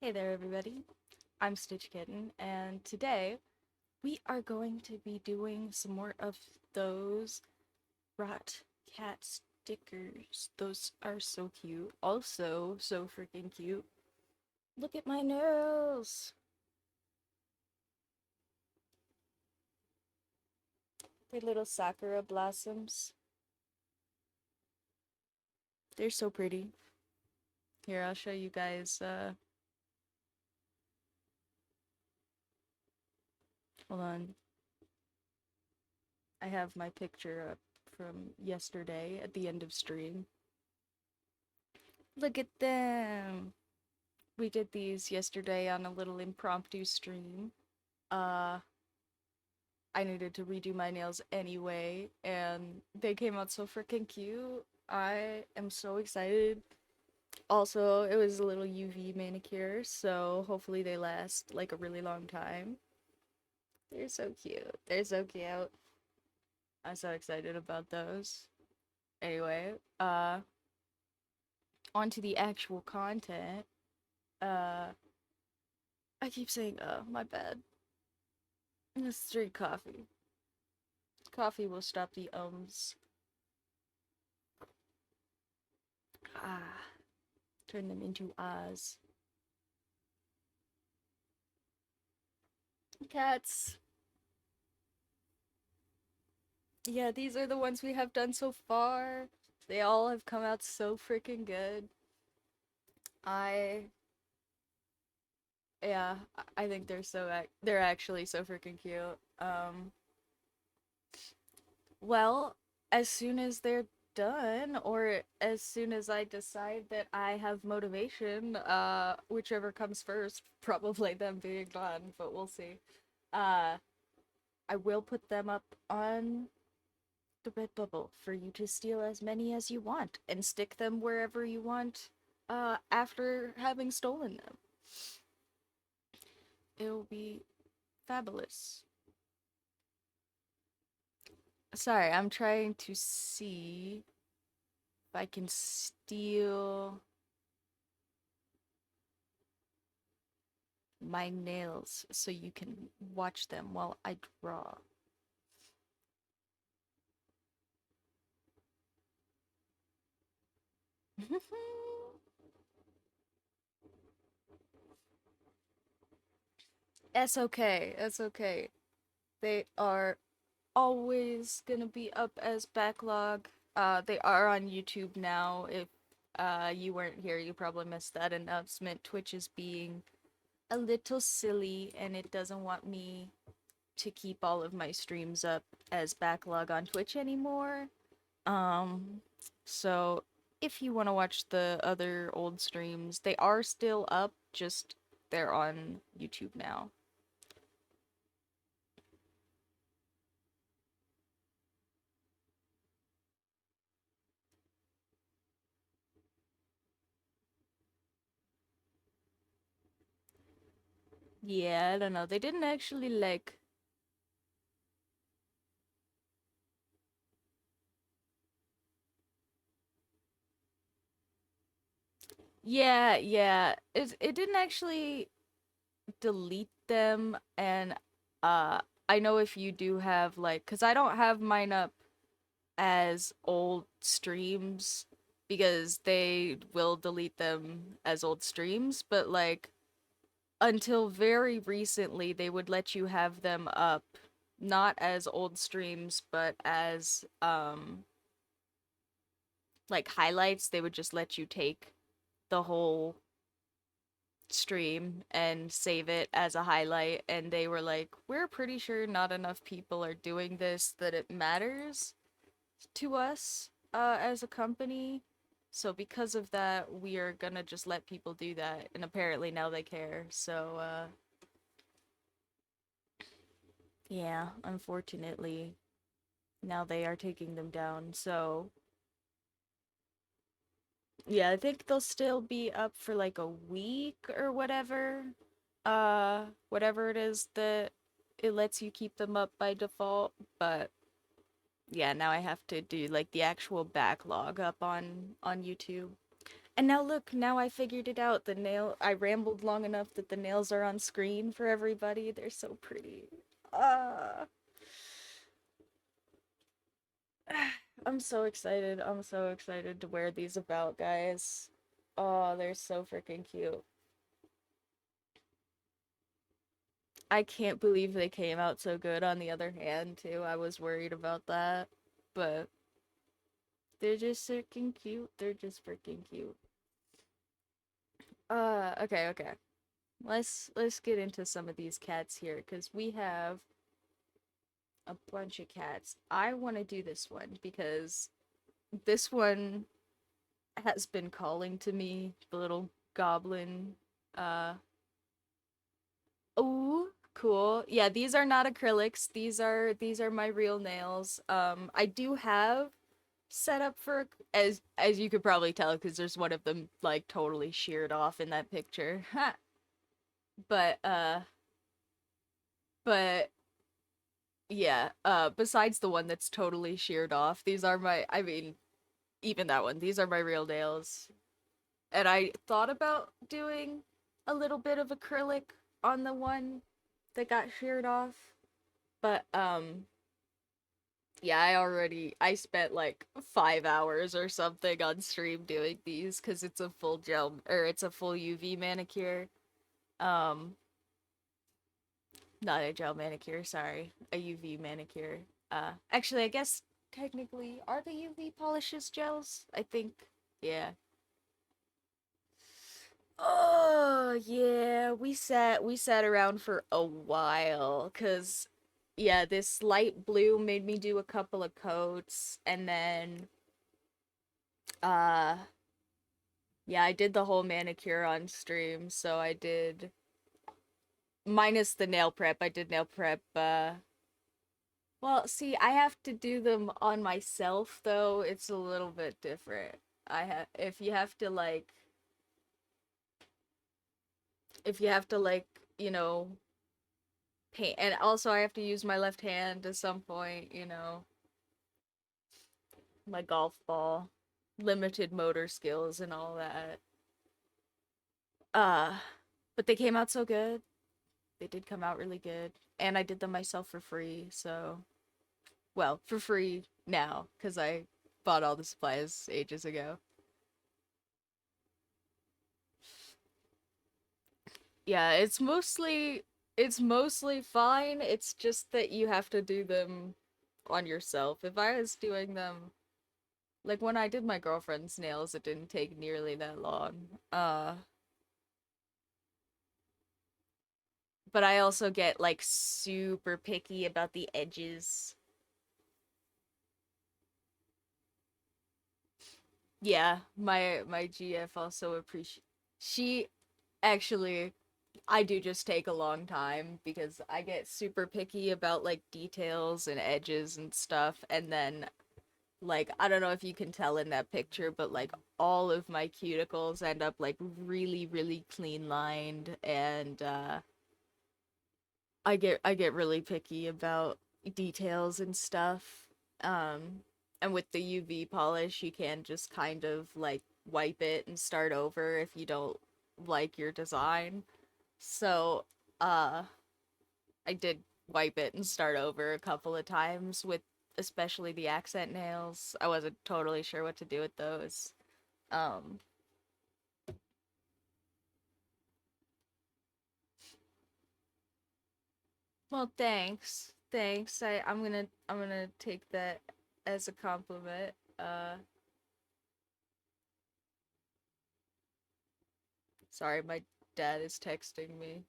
Hey there, everybody. I'm Stitch Kitten, and today we are going to be doing some more of those Rot Cat stickers. Those are so cute. Also, so freaking cute. Look at my nails! They're little sakura blossoms. They're so pretty. Here, I'll show you guys. Hold on. I have my picture up from yesterday at the end of stream. Look at them! We did these yesterday on a little impromptu stream. Uh, I needed to redo my nails anyway, and they came out so freaking cute. I am so excited. Also, it was a little UV manicure, so hopefully they last like a really long time. They're so cute. They're so cute. I'm so excited about those. Anyway, on to the actual content. Uh, I keep saying, my bad. Let's drink coffee. Coffee will stop the ums. Ah, turn them into ahs. Cats. Yeah, these are the ones we have done so far. They all have come out so freaking good. I yeah, I think they're actually so freaking cute. Well, as soon as they're done or as soon as I decide that I have motivation, whichever comes first, probably them being done, but we'll see. Uh I will put them up on the Redbubble for you to steal as many as you want and stick them wherever you want after having stolen them. It'll be fabulous. Sorry, I'm trying to see if I can steal my nails so you can watch them while I draw. That's okay. That's okay. They are always gonna be up as backlog. They are on YouTube now. If you weren't here, you probably missed that announcement. Twitch is being a little silly and it doesn't want me to keep all of my streams up as backlog on Twitch anymore. Um, so if you want to watch the other old streams, they are still up, just they're on YouTube now. Yeah, I don't know. They didn't actually like. Yeah, yeah. It didn't actually delete them, and I know if you do have like, cause I don't have mine up as old streams because they will delete them as old streams, but like until very recently they would let you have them up not as old streams but as like highlights. They would just let you take the whole stream and save it as a highlight, and they were like, we're pretty sure not enough people are doing this that it matters to us as a company. So because of that, we are gonna just let people do that, and apparently now they care. So yeah, unfortunately, now they are taking them down. So yeah, I think they'll still be up for like a week or whatever. Whatever it is that it lets you keep them up by default, but yeah, now I have to do like the actual backlog up on YouTube. And now look, now I figured it out. I rambled long enough that the nails are on screen for everybody. They're so pretty. Uh, I'm so excited. I'm so excited to wear these about, guys. Oh, they're so freaking cute. I can't believe they came out so good on the other hand, too. I was worried about that. But they're just freaking cute. They're just freaking cute. Okay. Let's get into some of these cats here, because we have a bunch of cats. I want to do this one because this one has been calling to me, the little goblin. Uh oh, cool. Yeah, these are not acrylics. These are my real nails. I do have set up for, as you could probably tell because there's one of them like totally sheared off in that picture. but but yeah, besides the one that's totally sheared off, these are my, I mean, even that one, these are my real nails. And I thought about doing a little bit of acrylic on the one that got sheared off, but yeah, I spent like 5 hours or something on stream doing these because it's a full gel, or it's a full UV manicure. Um, Not a gel manicure, sorry, a UV manicure. Actually, I guess technically are the UV polishes gels? I think, yeah. Oh yeah, we sat around for a while, cause yeah, this light blue made me do a couple of coats, and then uh yeah, I did the whole manicure on stream, so I did, minus the nail prep. I did nail prep. Well, see, I have to do them on myself though. It's a little bit different. I have if you have to like if you have to like, you know, paint, and also I have to use my left hand at some point, my golf ball, limited motor skills and all that. Uh, but they came out so good. They did come out really good. And I did them myself for free, so well, for free now cuz I bought all the supplies ages ago. Yeah, it's mostly fine. It's just that you have to do them on yourself. If I was doing them, like when I did my girlfriend's nails, it didn't take nearly that long. But I also get like super picky about the edges. Yeah, my GF also appreciate, she actually, I do just take a long time because I get super picky about like details and edges and stuff, and then like I don't know if you can tell in that picture, but like all of my cuticles end up like really really clean lined, and I get really picky about details and stuff. Um and with the UV polish, you can just kind of like wipe it and start over if you don't like your design. So, uh I did wipe it and start over a couple of times with especially the accent nails. I wasn't totally sure what to do with those. Um well, thanks. Thanks. I'm gonna take that as a compliment. Sorry, my dad is texting me.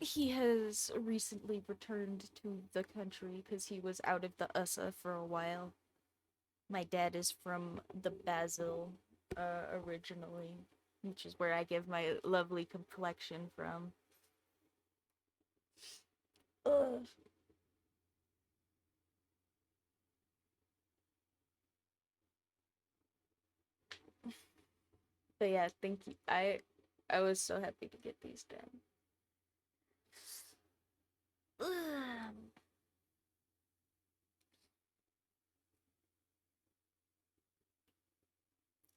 He has recently returned to the country because he was out of the USA for a while. My dad is from the Basil, originally, which is where I give my lovely complexion from. Ugh. But yeah, thank you. I was so happy to get these done. Ugh.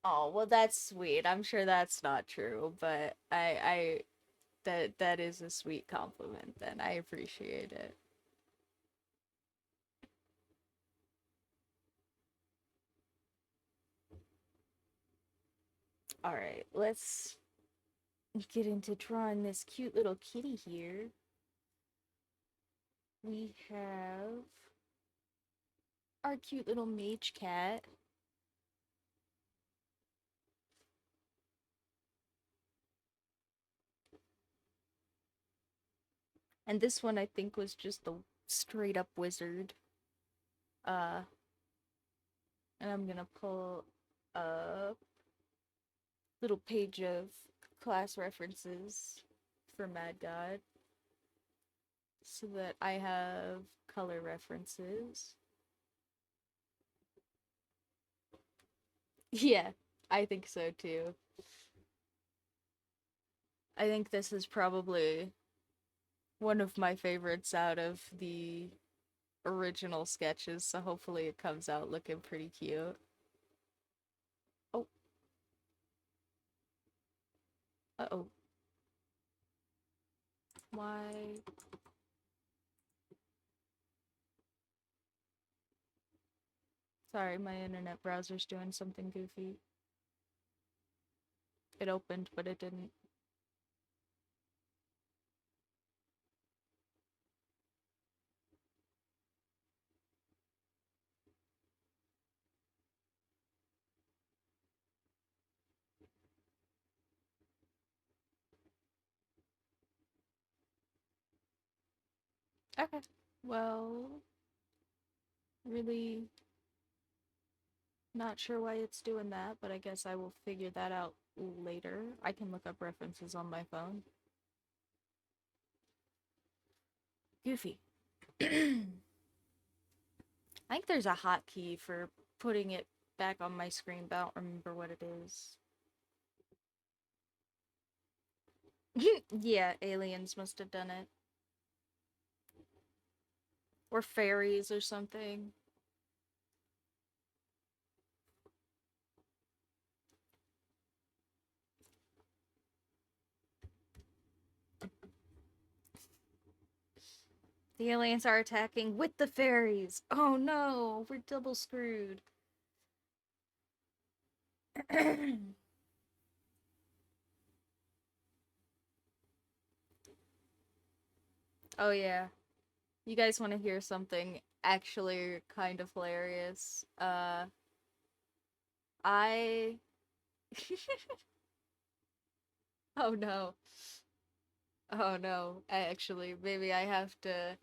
Oh, well, that's sweet. I'm sure that's not true, but that is a sweet compliment. Then I appreciate it. All right, let's get into drawing this cute little kitty here. We have our cute little mage cat. And this one I think was just the straight up wizard. Uh, and I'm gonna pull a little page of class references for Mad God so that I have color references. Yeah, I think so too. I think this is probably one of my favorites out of the original sketches, so hopefully it comes out looking pretty cute. Oh, uh-oh. Why? Sorry, my internet browser's doing something goofy. It opened, but it didn't. Okay. Well, really not sure why it's doing that, but I guess I will figure that out later. I can look up references on my phone. Goofy. I think there's a hotkey for putting it back on my screen, but I don't remember what it is. Yeah, aliens must have done it. Or fairies or something. The aliens are attacking with the fairies. Oh no, we're double screwed. Oh yeah. You guys want to hear something actually kind of hilarious? I Oh no. Oh no. Actually, maybe I have to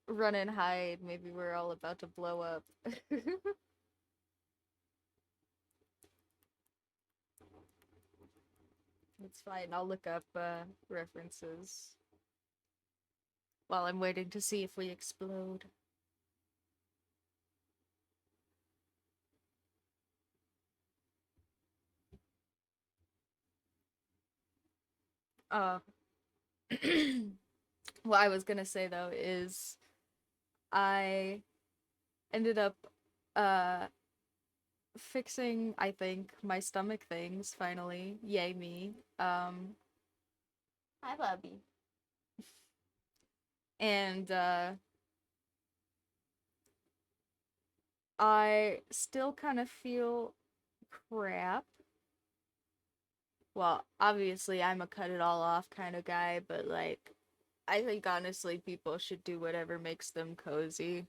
run and hide. Maybe we're all about to blow up. It's fine. I'll look up references while I'm waiting to see if we explode. Uh what I was gonna say though is I ended up uh fixing, I think, my stomach things finally. Yay me. Hi Bobby. And I still kind of feel crap. Well, obviously I'm a cut it all off kind of guy, but like I think honestly people should do whatever makes them cozy,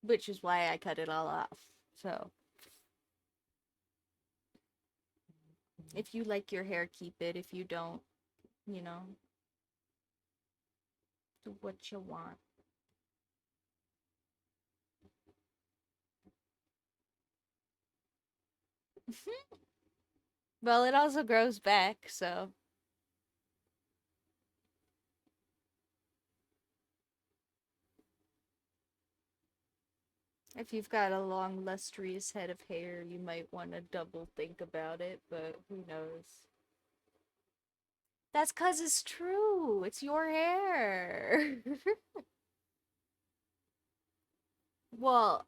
which is why I cut it all off. So, if you like your hair, keep it. If you don't, you know, do what you want. Well, it also grows back, so if you've got a long, lustrous head of hair, you might want to double think about it, but who knows? That's 'cause it's true. It's your hair. Well,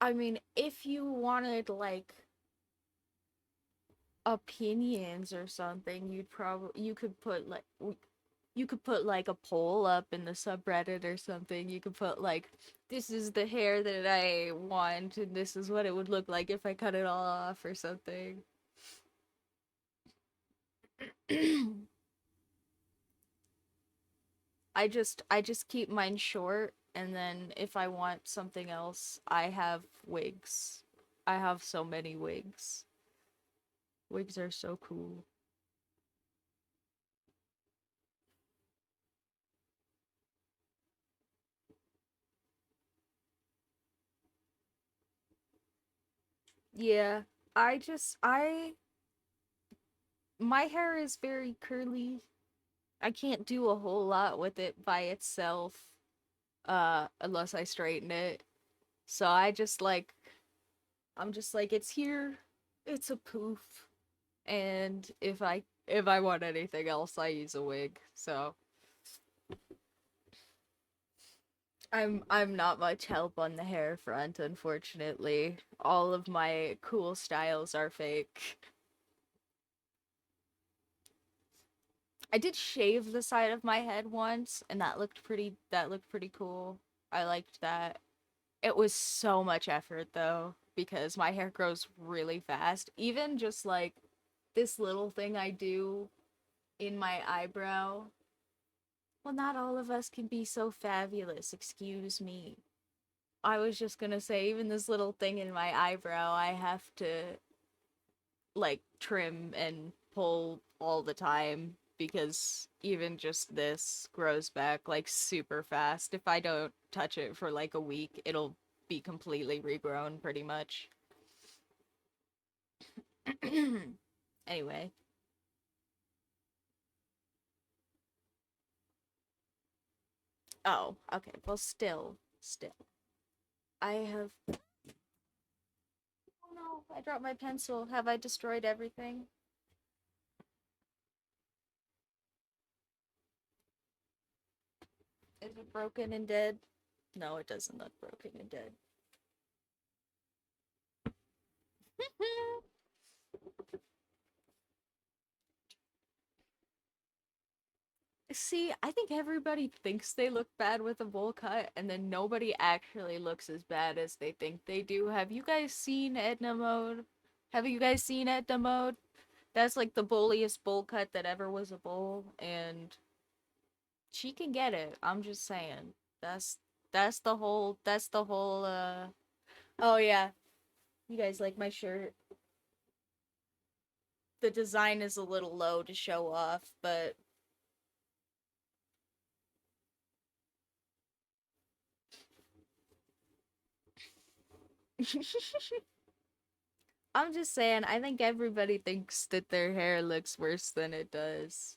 I mean, if you wanted like opinions or something, you could put like you could put like a poll up in the subreddit or something. You could put like, this is the hair that I want and this is what it would look like if I cut it all off or something. I just keep mine short, and then if I want something else, I have wigs. I have so many wigs. Wigs are so cool. Yeah, I my hair is very curly. I can't do a whole lot with it by itself unless I straighten it. So I'm just like, it's here. It's a poof. And if I want anything else, I use a wig. So I'm not much help on the hair front, unfortunately. All of my cool styles are fake. I did shave the side of my head once, and that looked pretty cool. I liked that. It was so much effort though, because my hair grows really fast. Even just like this little thing I do in my eyebrow. Well, not all of us can be so fabulous, excuse me. I was just gonna say, even this little thing in my eyebrow, I have to like trim and pull all the time because even just this grows back like super fast. If I don't touch it for like a week, it'll be completely regrown pretty much. Anyway, oh, okay. Well, still. I have. Oh no, I dropped my pencil. Have I destroyed everything? Is it broken and dead? No, it doesn't look broken and dead. See, I think everybody thinks they look bad with a bowl cut, and then nobody actually looks as bad as they think they do. Have you guys seen Edna Mode? Have you guys seen Edna Mode? That's like the bulliest bowl cut that ever was a bowl, and she can get it. I'm just saying. That's that's the whole oh yeah. You guys like my shirt. The design is a little low to show off, but I'm just saying, I think everybody thinks that their hair looks worse than it does.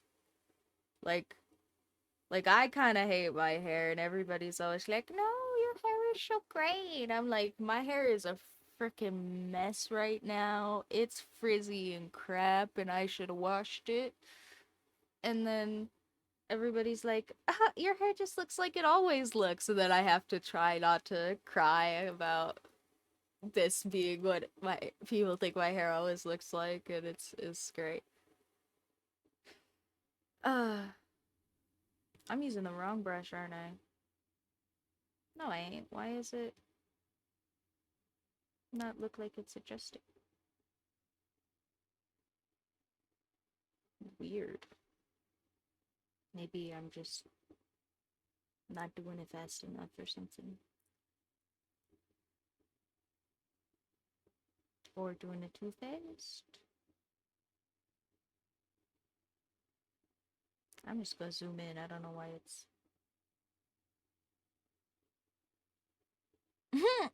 Like, like I kind of hate my hair, and everybody's always like, "No, your hair is so great." I'm like, my hair is a freaking mess right now. It's frizzy and crap, and I should have washed it. And then everybody's like, "Your hair just looks like it always looks." And then I have to try not to cry about this being what my people think my hair always looks like, and it's great. Uh, I'm using the wrong brush, aren't I? No, I ain't. Why is it not look like it's adjusting? Weird. Maybe I'm just not doing it fast enough or something. Or doing it too fast. I'm just gonna zoom in. I don't know why it's.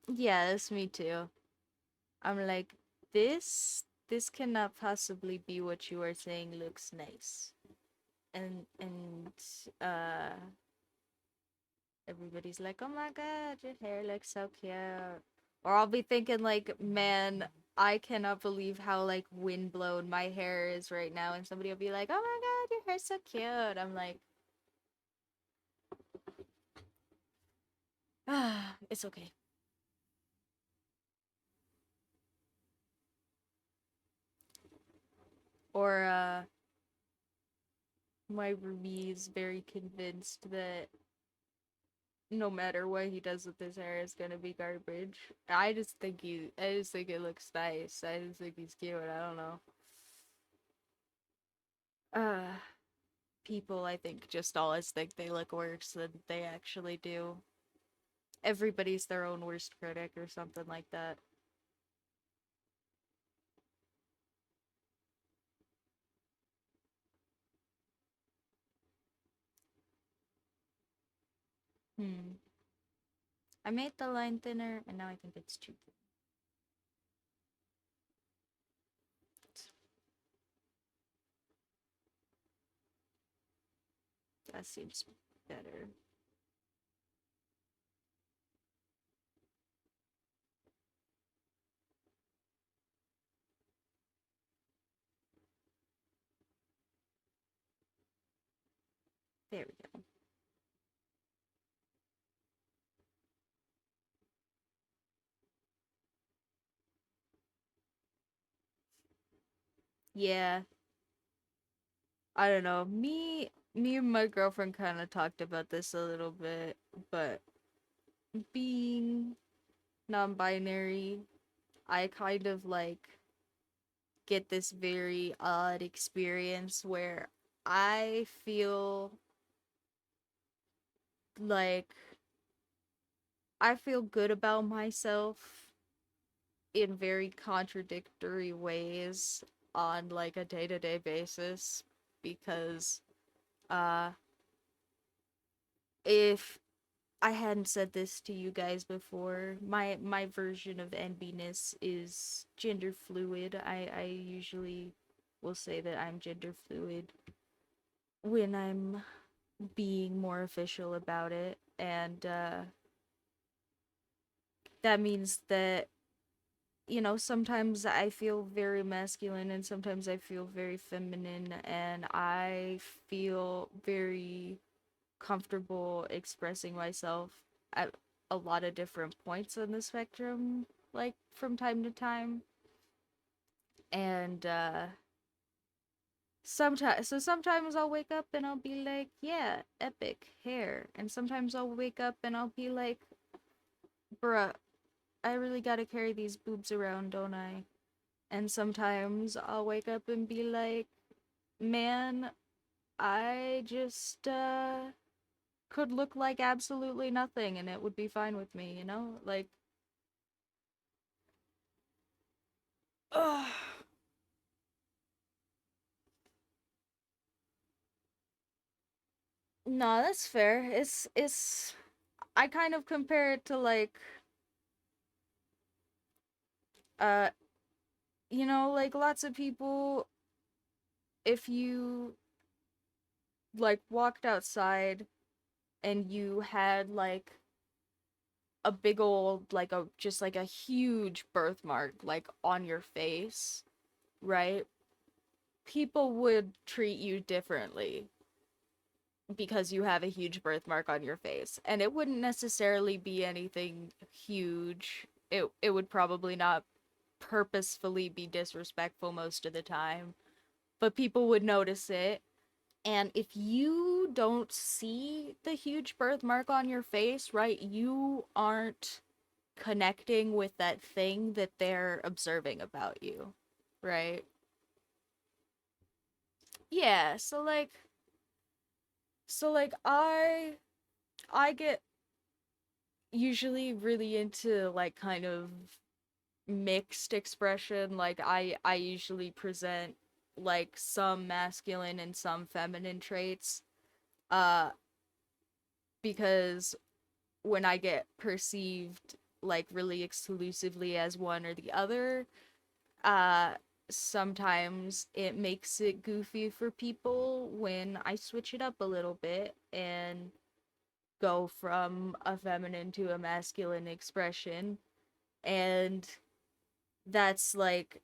Yes, me too. I'm like, this cannot possibly be what you are saying looks nice. And uh everybody's like, "Oh my god, your hair looks so cute." Or I'll be thinking like, "Man, I cannot believe how like windblown my hair is right now." And somebody will be like, "Oh my god, your hair's so cute." I'm like, "Ah, it's okay." Or my roomie is very convinced that no matter what he does with his hair is gonna be garbage. I just think it looks nice. I just think he's cute. I don't know. Uh People I think just always think they look worse than they actually do. Everybody's their own worst critic or something like that. Hmm. I made the line thinner and now I think it's too thin. That seems better. There we go. Yeah, I don't know. Me and my girlfriend kind of talked about this a little bit, but being non-binary, I kind of like get this very odd experience where I feel like I feel good about myself in very contradictory ways on like a day-to-day basis because uh if I hadn't said this to you guys before, my version of NB-ness is gender fluid. I usually will say that I'm gender fluid when I'm being more official about it, and that means that sometimes I feel very masculine and sometimes I feel very feminine, and I feel very comfortable expressing myself at a lot of different points on the spectrum, like from time to time. And sometimes I'll wake up and I'll be like, yeah, epic hair. And sometimes I'll wake up and I'll be like, bruh, I really gotta carry these boobs around, don't I? And sometimes I'll wake up and be like, man, I just could look like absolutely nothing and it would be fine with me, you know? Like, ugh. No, that's fair. It's I kind of compare it to like uh like lots of people, if you like walked outside and you had like a big old like a just like a huge birthmark like on your face, right? People would treat you differently because you have a huge birthmark on your face. And it wouldn't necessarily be anything huge. It would probably not purposefully be disrespectful most of the time, but people would notice it. And if you don't see the huge birthmark on your face, right, you aren't connecting with that thing that they're observing about you, right? Yeah, so like I get usually really into like kind of mixed expression. Like I usually present like some masculine and some feminine traits uh because when I get perceived like really exclusively as one or the other, uh sometimes it makes it goofy for people when I switch it up a little bit and go from a feminine to a masculine expression. And that's like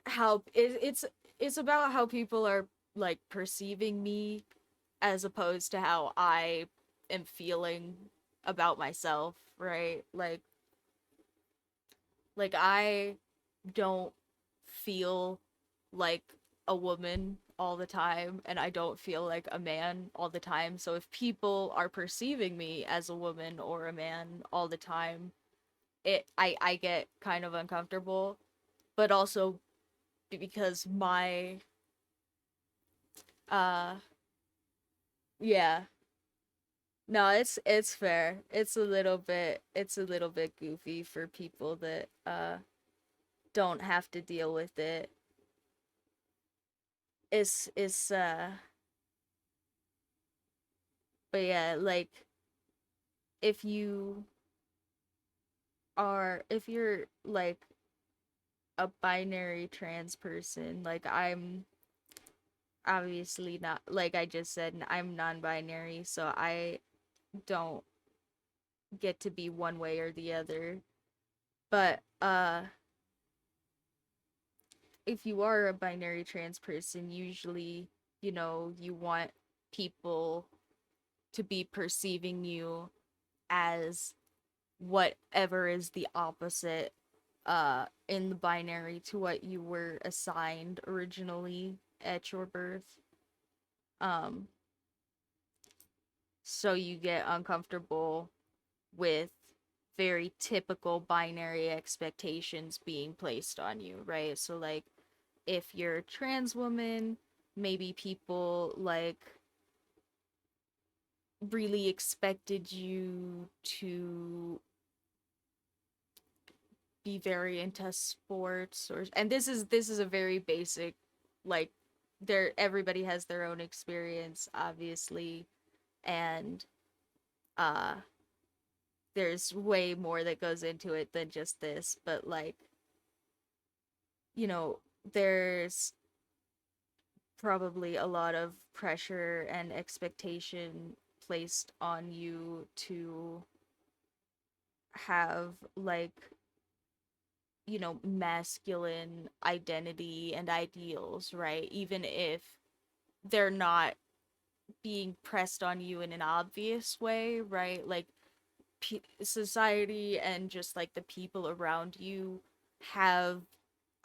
how it's about how people are like perceiving me as opposed to how I am feeling about myself, right? Like I don't feel like a woman all the time and I don't feel like a man all the time. So if people are perceiving me as a woman or a man all the time, I get kind of uncomfortable, but also because my uh yeah. No, it's fair. It's a little bit goofy for people that don't have to deal with it. It's but yeah, like if you if you're like a binary trans person, like I'm obviously not, like I just said, I'm non-binary, so I don't get to be one way or the other. But if you are a binary trans person, usually, you want people to be perceiving you as whatever is the opposite in the binary to what you were assigned originally at your birth. Um so you get uncomfortable with very typical binary expectations being placed on you, right? So like if you're a trans woman, maybe people like really expected you to be very into sports, or and this is a very basic, like, there everybody has their own experience obviously, and uh there's way more that goes into it than just this, but like, you know, there's probably a lot of pressure and expectation placed on you to have like, masculine identity and ideals, right? Even if they're not being pressed on you in an obvious way, right? Like society and just like the people around you have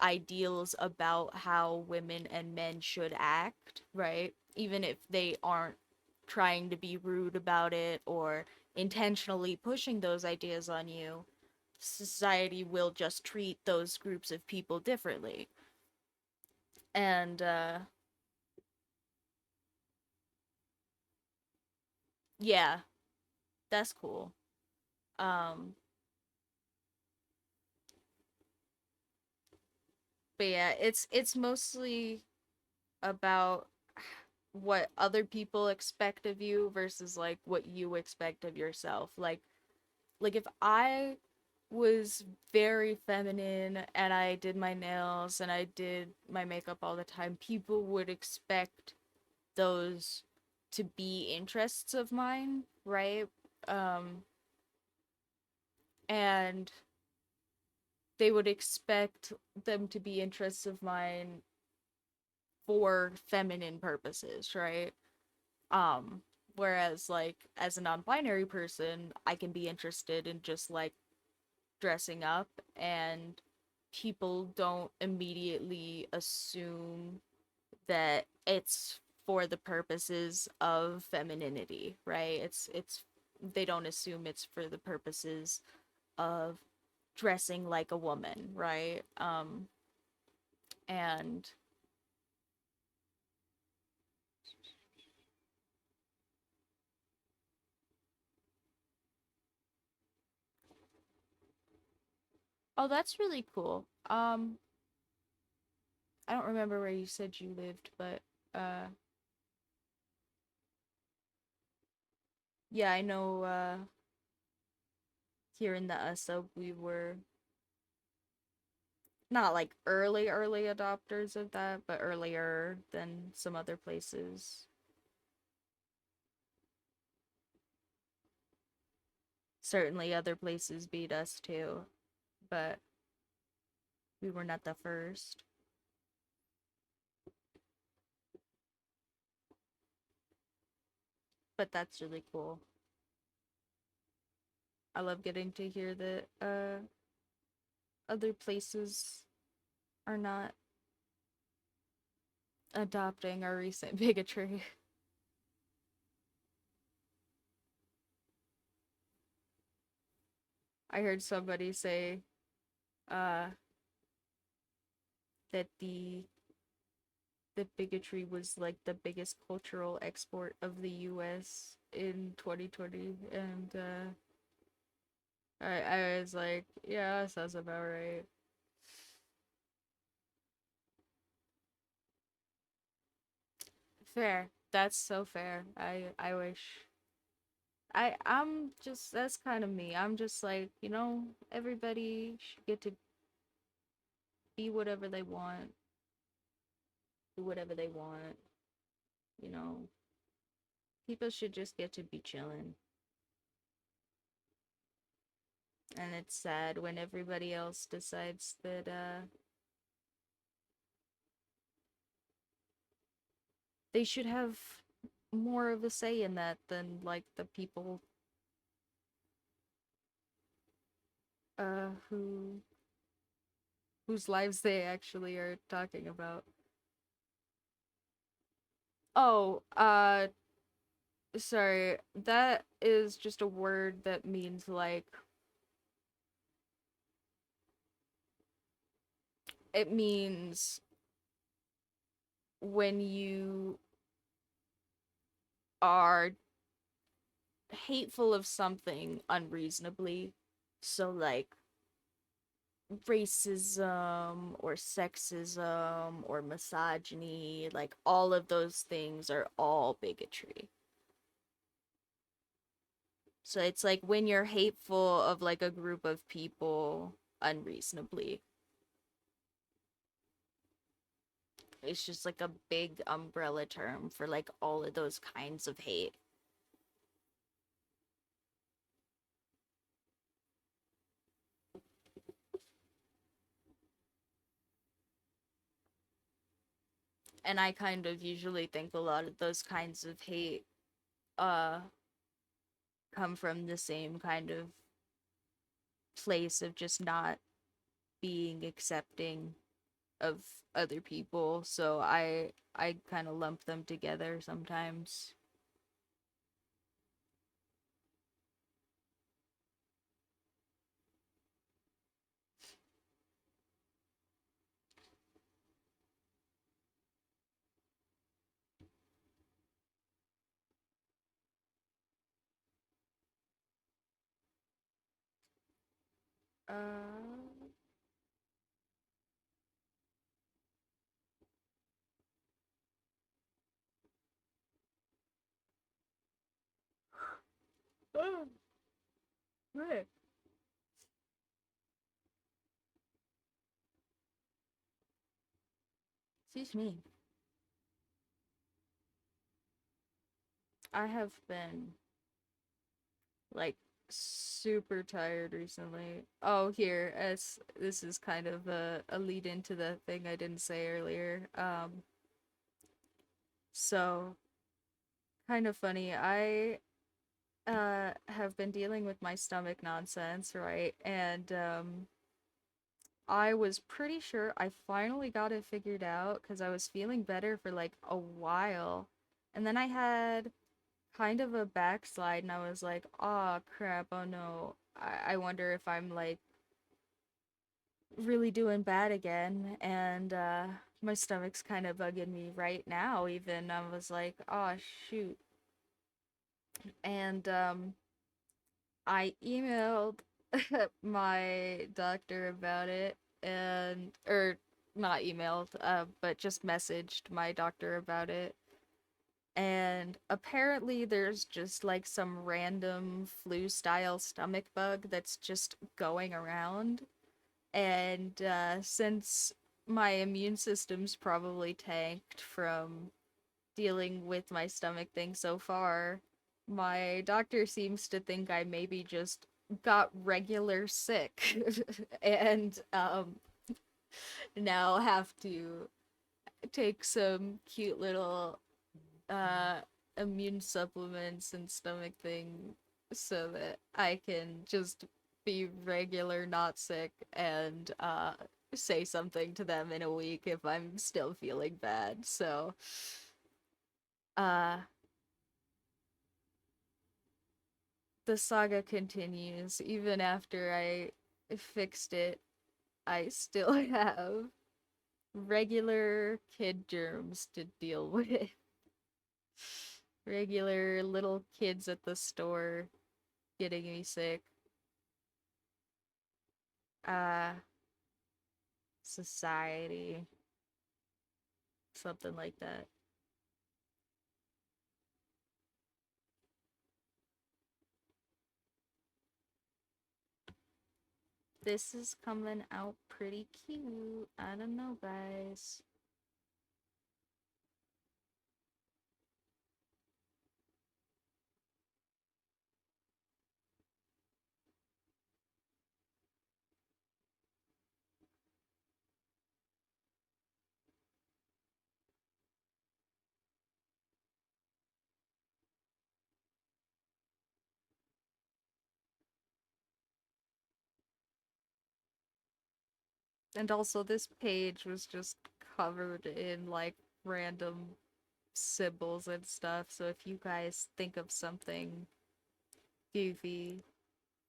ideals about how women and men should act, right? Even if they aren't trying to be rude about it or intentionally pushing those ideas on you, society will just treat those groups of people differently. And yeah, that's cool. Um but yeah, it's mostly about what other people expect of you versus like what you expect of yourself. Like if I was very feminine and I did my nails and I did my makeup all the time, people would expect those to be interests of mine, right? Um and they would expect them to be interests of mine for feminine purposes, right? Um, Whereas like as a non-binary person, I can be interested in just like dressing up, and people don't immediately assume that it's for the purposes of femininity, right? It's they don't assume it's for the purposes of dressing like a woman, right? And oh, that's really cool. I don't remember where you said you lived, but uh yeah, I know here in the sub we were not like early adopters of that, but earlier than some other places. Certainly other places beat us too, but we were not the first. But that's really cool. I love getting to hear that other places are not adopting our recent bigotry. I heard somebody say uh that the bigotry was like the biggest cultural export of the US in 2020, and I was like, yeah, that sounds about right. Fair. That's so fair. I wish I'm just, that's kind of me. I'm just like, everybody should get to be whatever they want, do whatever they want, you know. People should just get to be chilling. And it's sad when everybody else decides that they should have more of a say in that than like the people whose lives they actually are talking about. Oh, sorry. That is just a word that means like it means when you are hateful of something unreasonably. So like racism or sexism or misogyny, like all of those things are all bigotry. So it's like when you're hateful of like a group of people unreasonably. It's just like a big umbrella term for like all of those kinds of hate. And I kind of usually think a lot of those kinds of hate uh come from the same kind of place of just not being accepting of other people. So I kind of lump them together sometimes. Uh oh, right. Excuse me. I have been like super tired recently. Oh, here, as this is kind of a lead into the thing I didn't say earlier. So kind of funny. I have been dealing with my stomach nonsense, right? And I was pretty sure I finally got it figured out because I was feeling better for like a while. And then I had kind of a backslide and I was like, oh crap, oh no. I wonder if I'm like really doing bad again. And my stomach's kind of bugging me right now, even. I was like, oh shoot. And I emailed my doctor about it and or not emailed, but just messaged my doctor about it. And apparently there's just like some random flu style stomach bug that's just going around. And since my immune system's probably tanked from dealing with my stomach thing so far, my doctor seems to think I maybe just got regular sick and now have to take some cute little uh immune supplements and stomach thing so that I can just be regular not sick and say something to them in a week if I'm still feeling bad. So, uh, the saga continues. Even after I fixed it, I still have regular kid germs to deal with. Regular little kids at the store getting me sick. Uh, society. Something like that. This is coming out pretty cute. I don't know, guys. And also, this page was just covered in like random symbols and stuff. So if you guys think of something goofy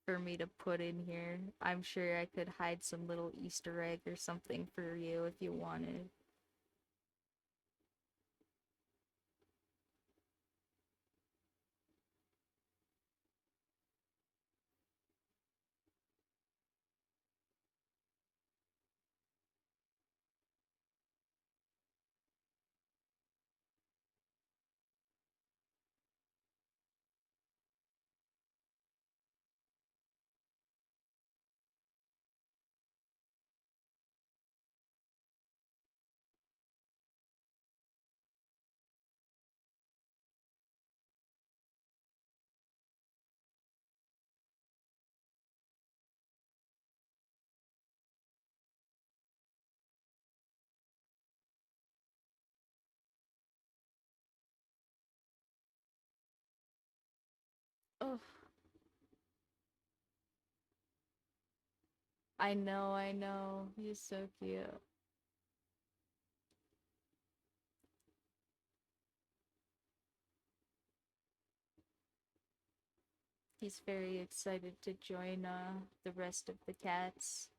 for me to put in here, I'm sure I could hide some little Easter egg or something for you if you wanted. Oh, I know. He's so cute. He's very excited to join the rest of the cats.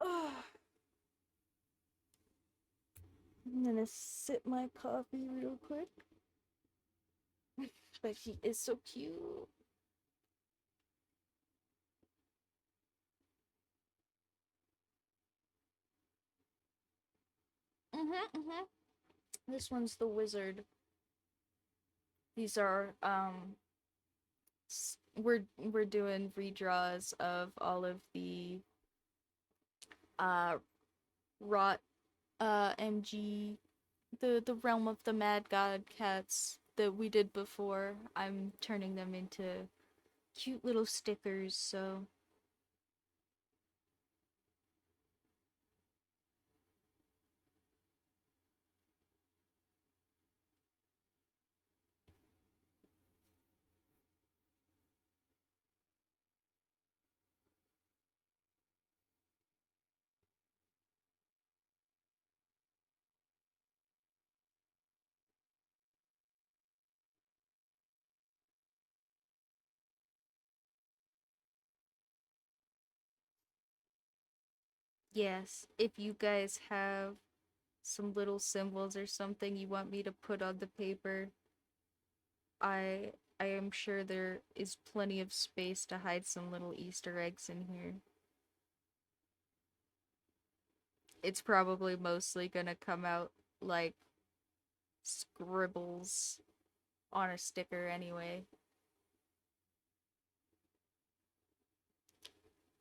Oh, I'm gonna sip my coffee real quick. But he is so cute. Mm-hmm. This one's the wizard. These are we're doing redraws of all of the uh rot MG, the realm of the mad god cats that we did before. I'm turning them into cute little stickers, so yes, if you guys have some little symbols or something you want me to put on the paper, I I am sure there is plenty of space to hide some little Easter eggs in here. It's probably mostly gonna come out like scribbles on a sticker anyway.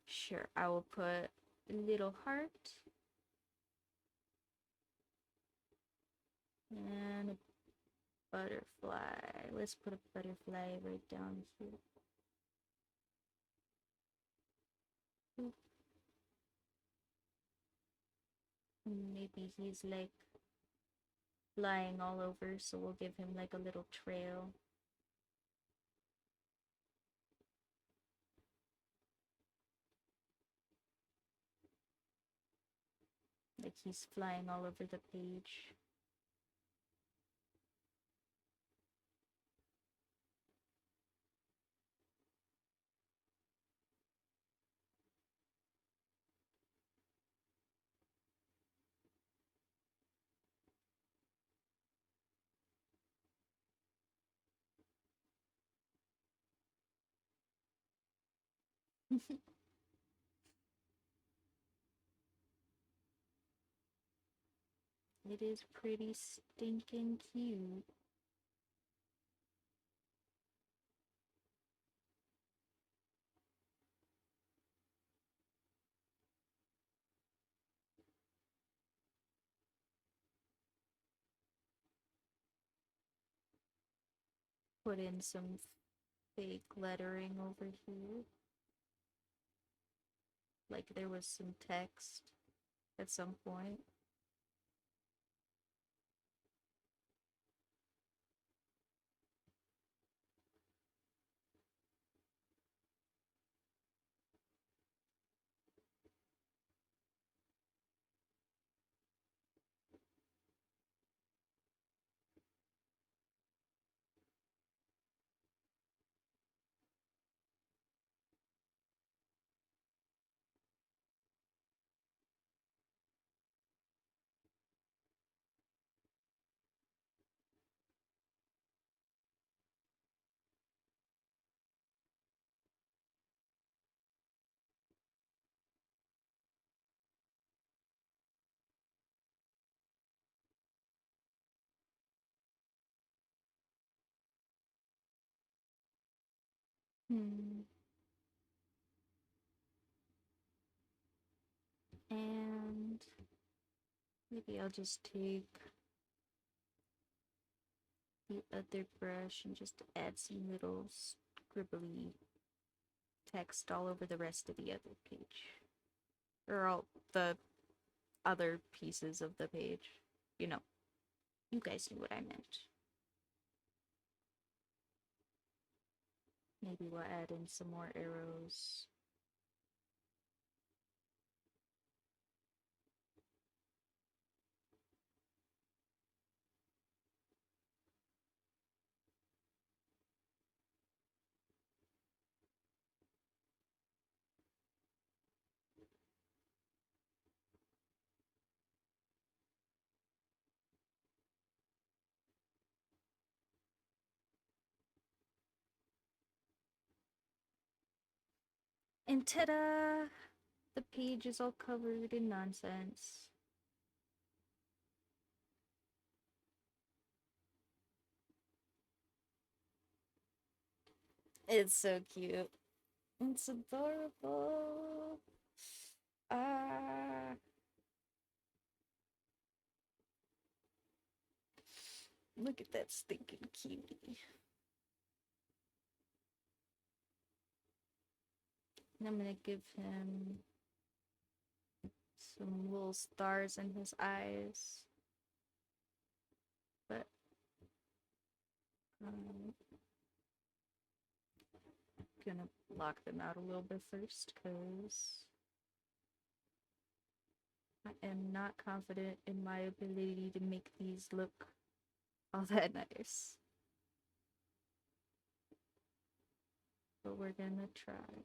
Sure, I will put a little heart and a butterfly. Let's put a butterfly right down here. Maybe he's like flying all over, so we'll give him like a little trail. Like he's flying all over the page. It is pretty stinking cute. Put in some fake lettering over here. Like there was some text at some point. Hmm. And maybe I'll just take the other brush and just add some little scribbly text all over the rest of the other page. Or all the other pieces of the page. You know, you guys knew what I meant. Maybe we'll add in some more arrows. And ta-da! The page is all covered in nonsense. It's so cute. It's adorable. Ah, look at that stinking cutie. And I'm gonna give him some little stars in his eyes. But I'm gonna block them out a little bit first because I am not confident in my ability to make these look all that nice. But we're gonna try.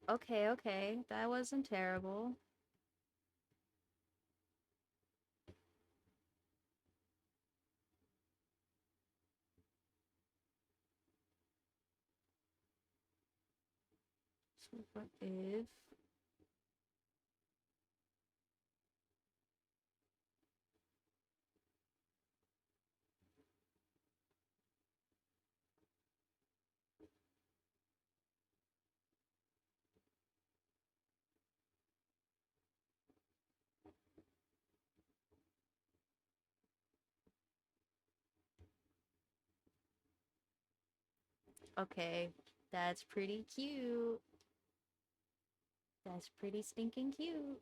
Okay, okay. That wasn't terrible. So what if... Okay, that's pretty cute. That's pretty stinking cute.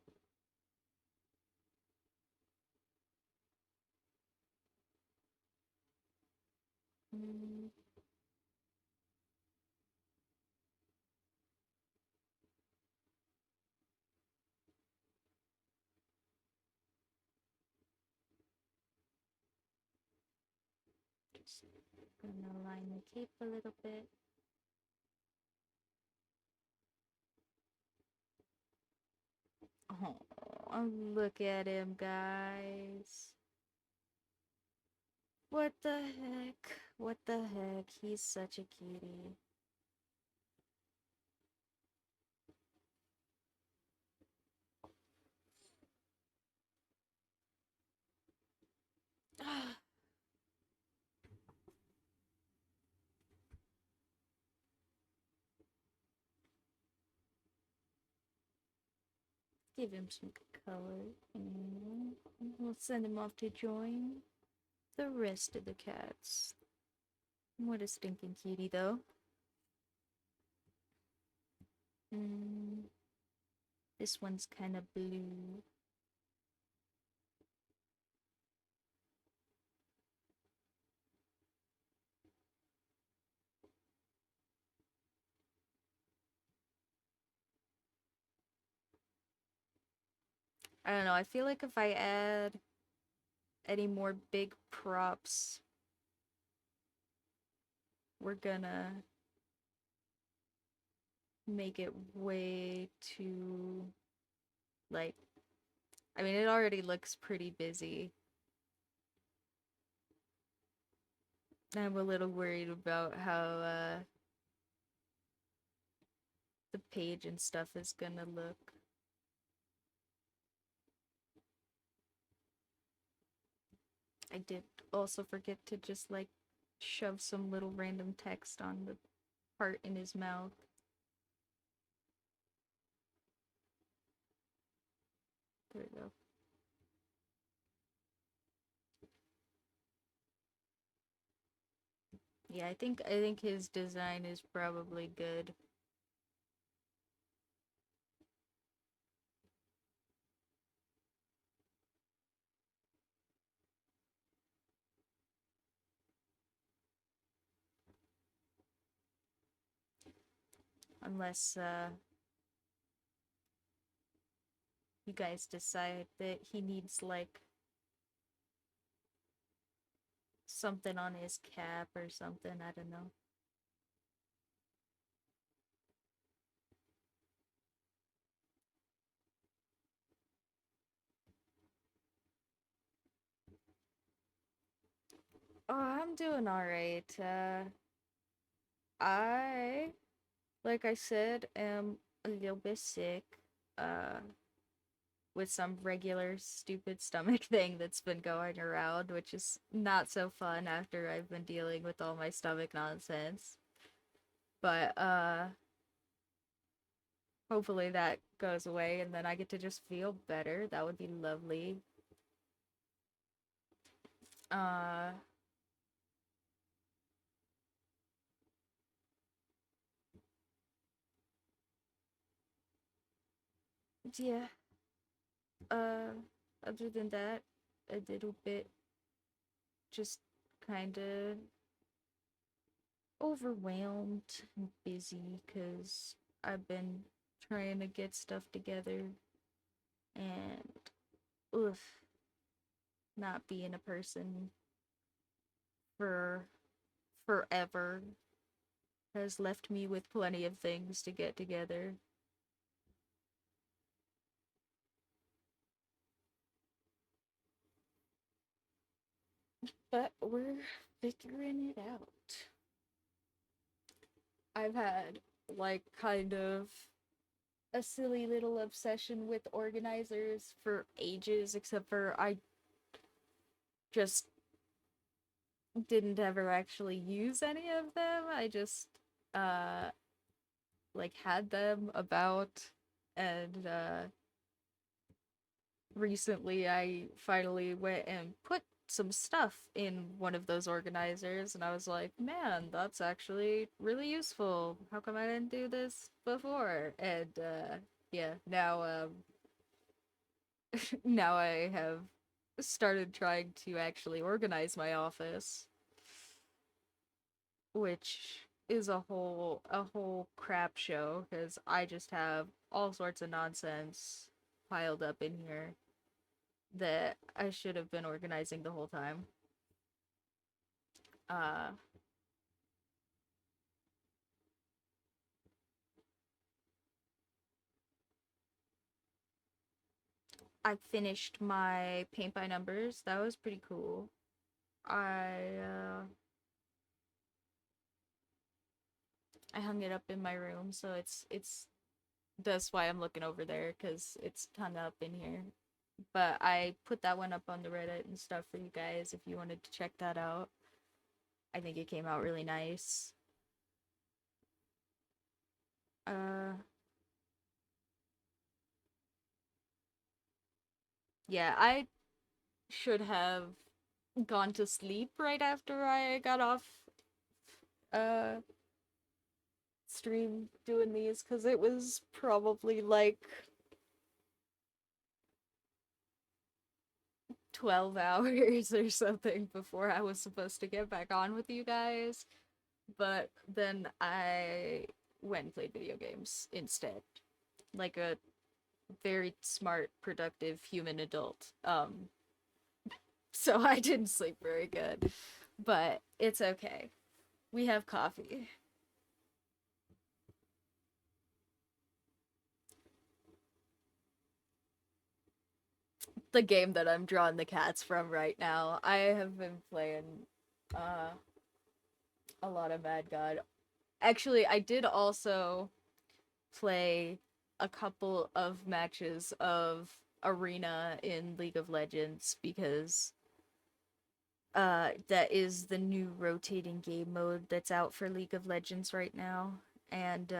Mm, just gonna line the cape a little bit. Oh, look at him, guys. What the heck? What the heck? He's such a cutie. Give him some color. And we'll send him off to join the rest of the cats. What a stinking cutie, though. Mm, this one's kind of blue. I don't know. I feel like if I add any more big props, we're gonna make it way too, like, I mean, it already looks pretty busy. I'm a little worried about how the page and stuff is gonna look. I did also forget to just like shove some little random text on the part in his mouth. There we go. Yeah, I think his design is probably good. Unless you guys decide that he needs like something on his cap or something, I don't know. Oh, I'm doing all right. I, like I said, am a little bit sick. Uh, with some regular stupid stomach thing that's been going around, which is not so fun after I've been dealing with all my stomach nonsense. But hopefully that goes away and then I get to just feel better. That would be lovely. Uh yeah. Uh other than that, a little bit just kind of overwhelmed and busy cuz I've been trying to get stuff together and oof, not being a person for forever has left me with plenty of things to get together. But we're figuring it out. I've had, like, kind of a silly little obsession with organizers for ages, except for I just didn't ever actually use any of them. I just, uh, like, had them about, and, recently I finally went and put some stuff in one of those organizers, and I was like, man, that's actually really useful. How come I didn't do this before? And yeah, now now I have started trying to actually organize my office, which is a whole crap show because I just have all sorts of nonsense piled up in here that I should have been organizing the whole time. Uh, I finished my paint by numbers. That was pretty cool. I hung it up in my room, so it's that's why I'm looking over there because it's hung up in here. But I put that one up on the Reddit and stuff for you guys if you wanted to check that out. I think it came out really nice. Uh, yeah, I should have gone to sleep right after I got off uh stream doing these because it was probably like 12 hours or something before I was supposed to get back on with you guys. But then I went and played video games instead, like a very smart, productive human adult. So I didn't sleep very good, but it's okay. We have coffee. The game that I'm drawing the cats from right now. I have been playing uh a lot of Mad God. Actually, I did also play a couple of matches of Arena in League of Legends because that is the new rotating game mode that's out for League of Legends right now. And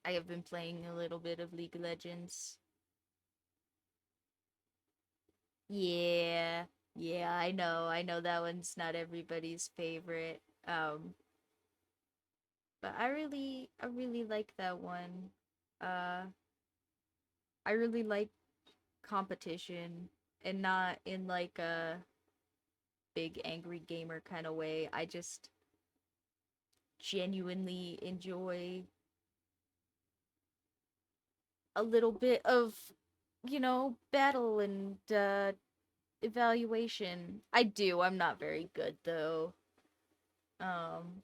I have been playing a little bit of League of Legends. Yeah. Yeah, I know. I know that one's not everybody's favorite. But I really like that one. Uh I really like competition and not in like a big angry gamer kind of way. I just genuinely enjoy a little bit of, battle and evaluation. I do. I'm not very good though. Um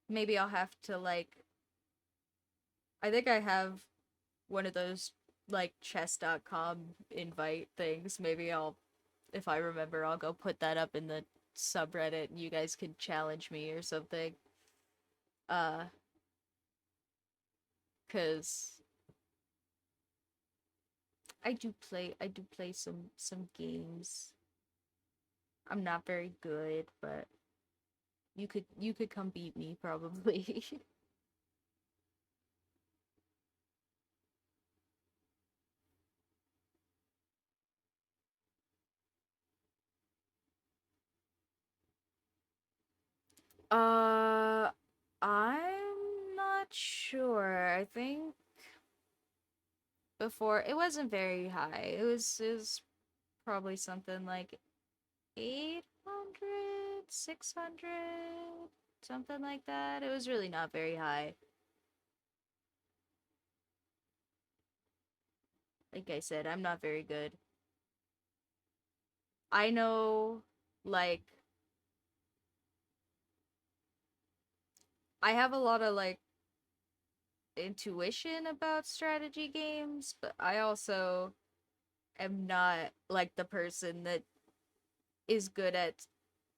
Maybe I'll have to like I think I have one of those like chess.com invite things. Maybe I'll if I remember, I'll go put that up in the subreddit and you guys can challenge me or something. Uh, cause I do play some games. I'm not very good, but you could come beat me probably. uh, I'm not sure. I think before it wasn't very high. It was probably something like 800, 600, something like that. It was really not very high. Like I said, I'm not very good. I know, like, I have a lot of, like, intuition about strategy games, but I also am not like the person that is good at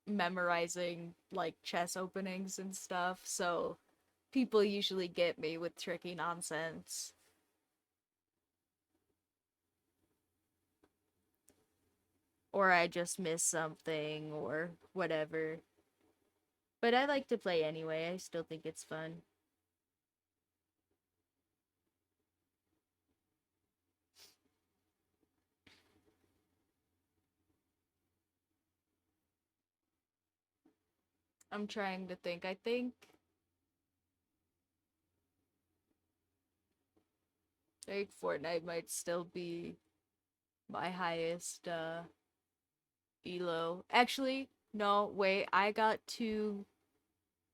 memorizing like chess openings and stuff. So people usually get me with tricky nonsense. Or I just miss something or whatever. But I like to play anyway. I still think it's fun. I'm trying to think. I think Fortnite might still be my highest elo. Actually, no, wait. I got to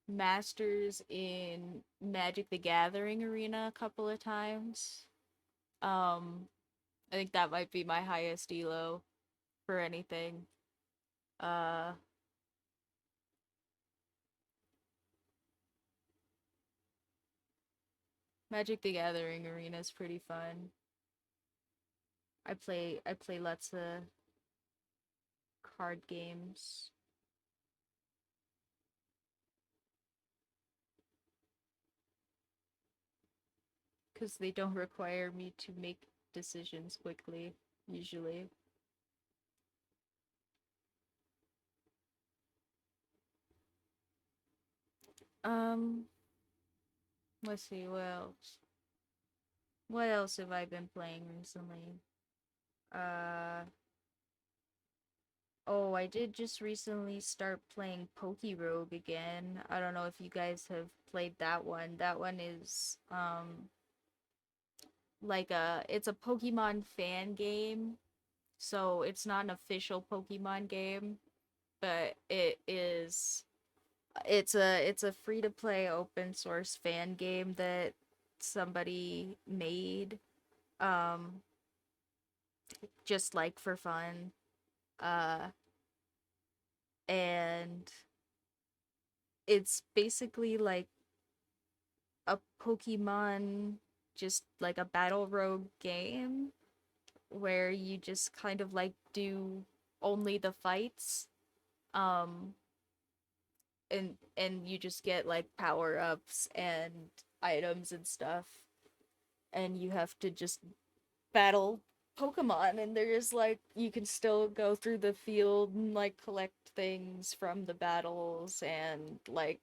masters in Magic the Gathering arena a couple of times. Um I think that might be my highest elo for anything. Uh Magic the Gathering arena is pretty fun. I play lots of card games cuz they don't require me to make decisions quickly usually. Um let's see what else. What else have I been playing recently? Uh Oh, I did just recently start playing Rogue again. I don't know if you guys have played that one. That one is like it's a Pokemon fan game. So it's not an official Pokemon game, but it's a free to play open source fan game that somebody made um just like for fun. Uh and it's basically like a Pokemon, just like a battle rogue game where you just kind of like do only the fights. Um and you just get like power-ups and items and stuff, and you have to just battle Pokemon, and there's like you can still go through the field and like collect things from the battles and like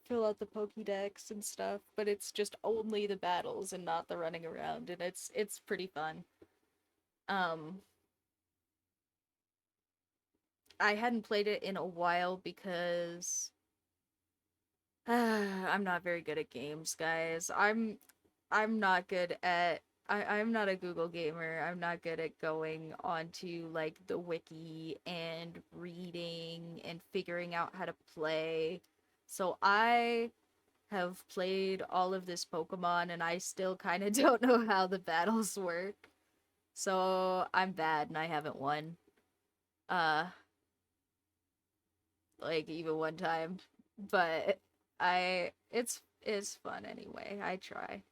fill out the Pokédex and stuff, but it's just only the battles and not the running around, and it's pretty fun. Um, I hadn't played it in a while because I'm not very good at games, guys. I'm not good at I'm not a Google gamer. I'm not good at going onto like the wiki and reading and figuring out how to play. So I have played all of this Pokemon and I still kind of don't know how the battles work. So I'm bad and I haven't won. Uh like even one time. But it's fun anyway. I try.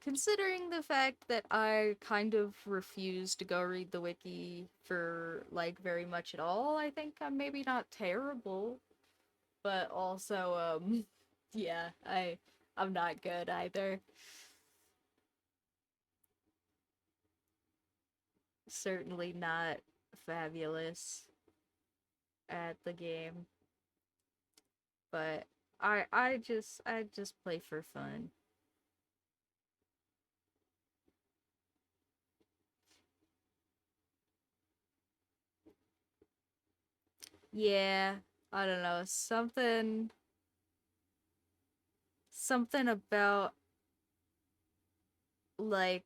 Considering the fact that I kind of refuse to go read the wiki for like very much at all, I think I'm maybe not terrible, but also yeah, I'm not good either. Certainly not fabulous at the game, but I just play for fun. Yeah, I don't know, something about like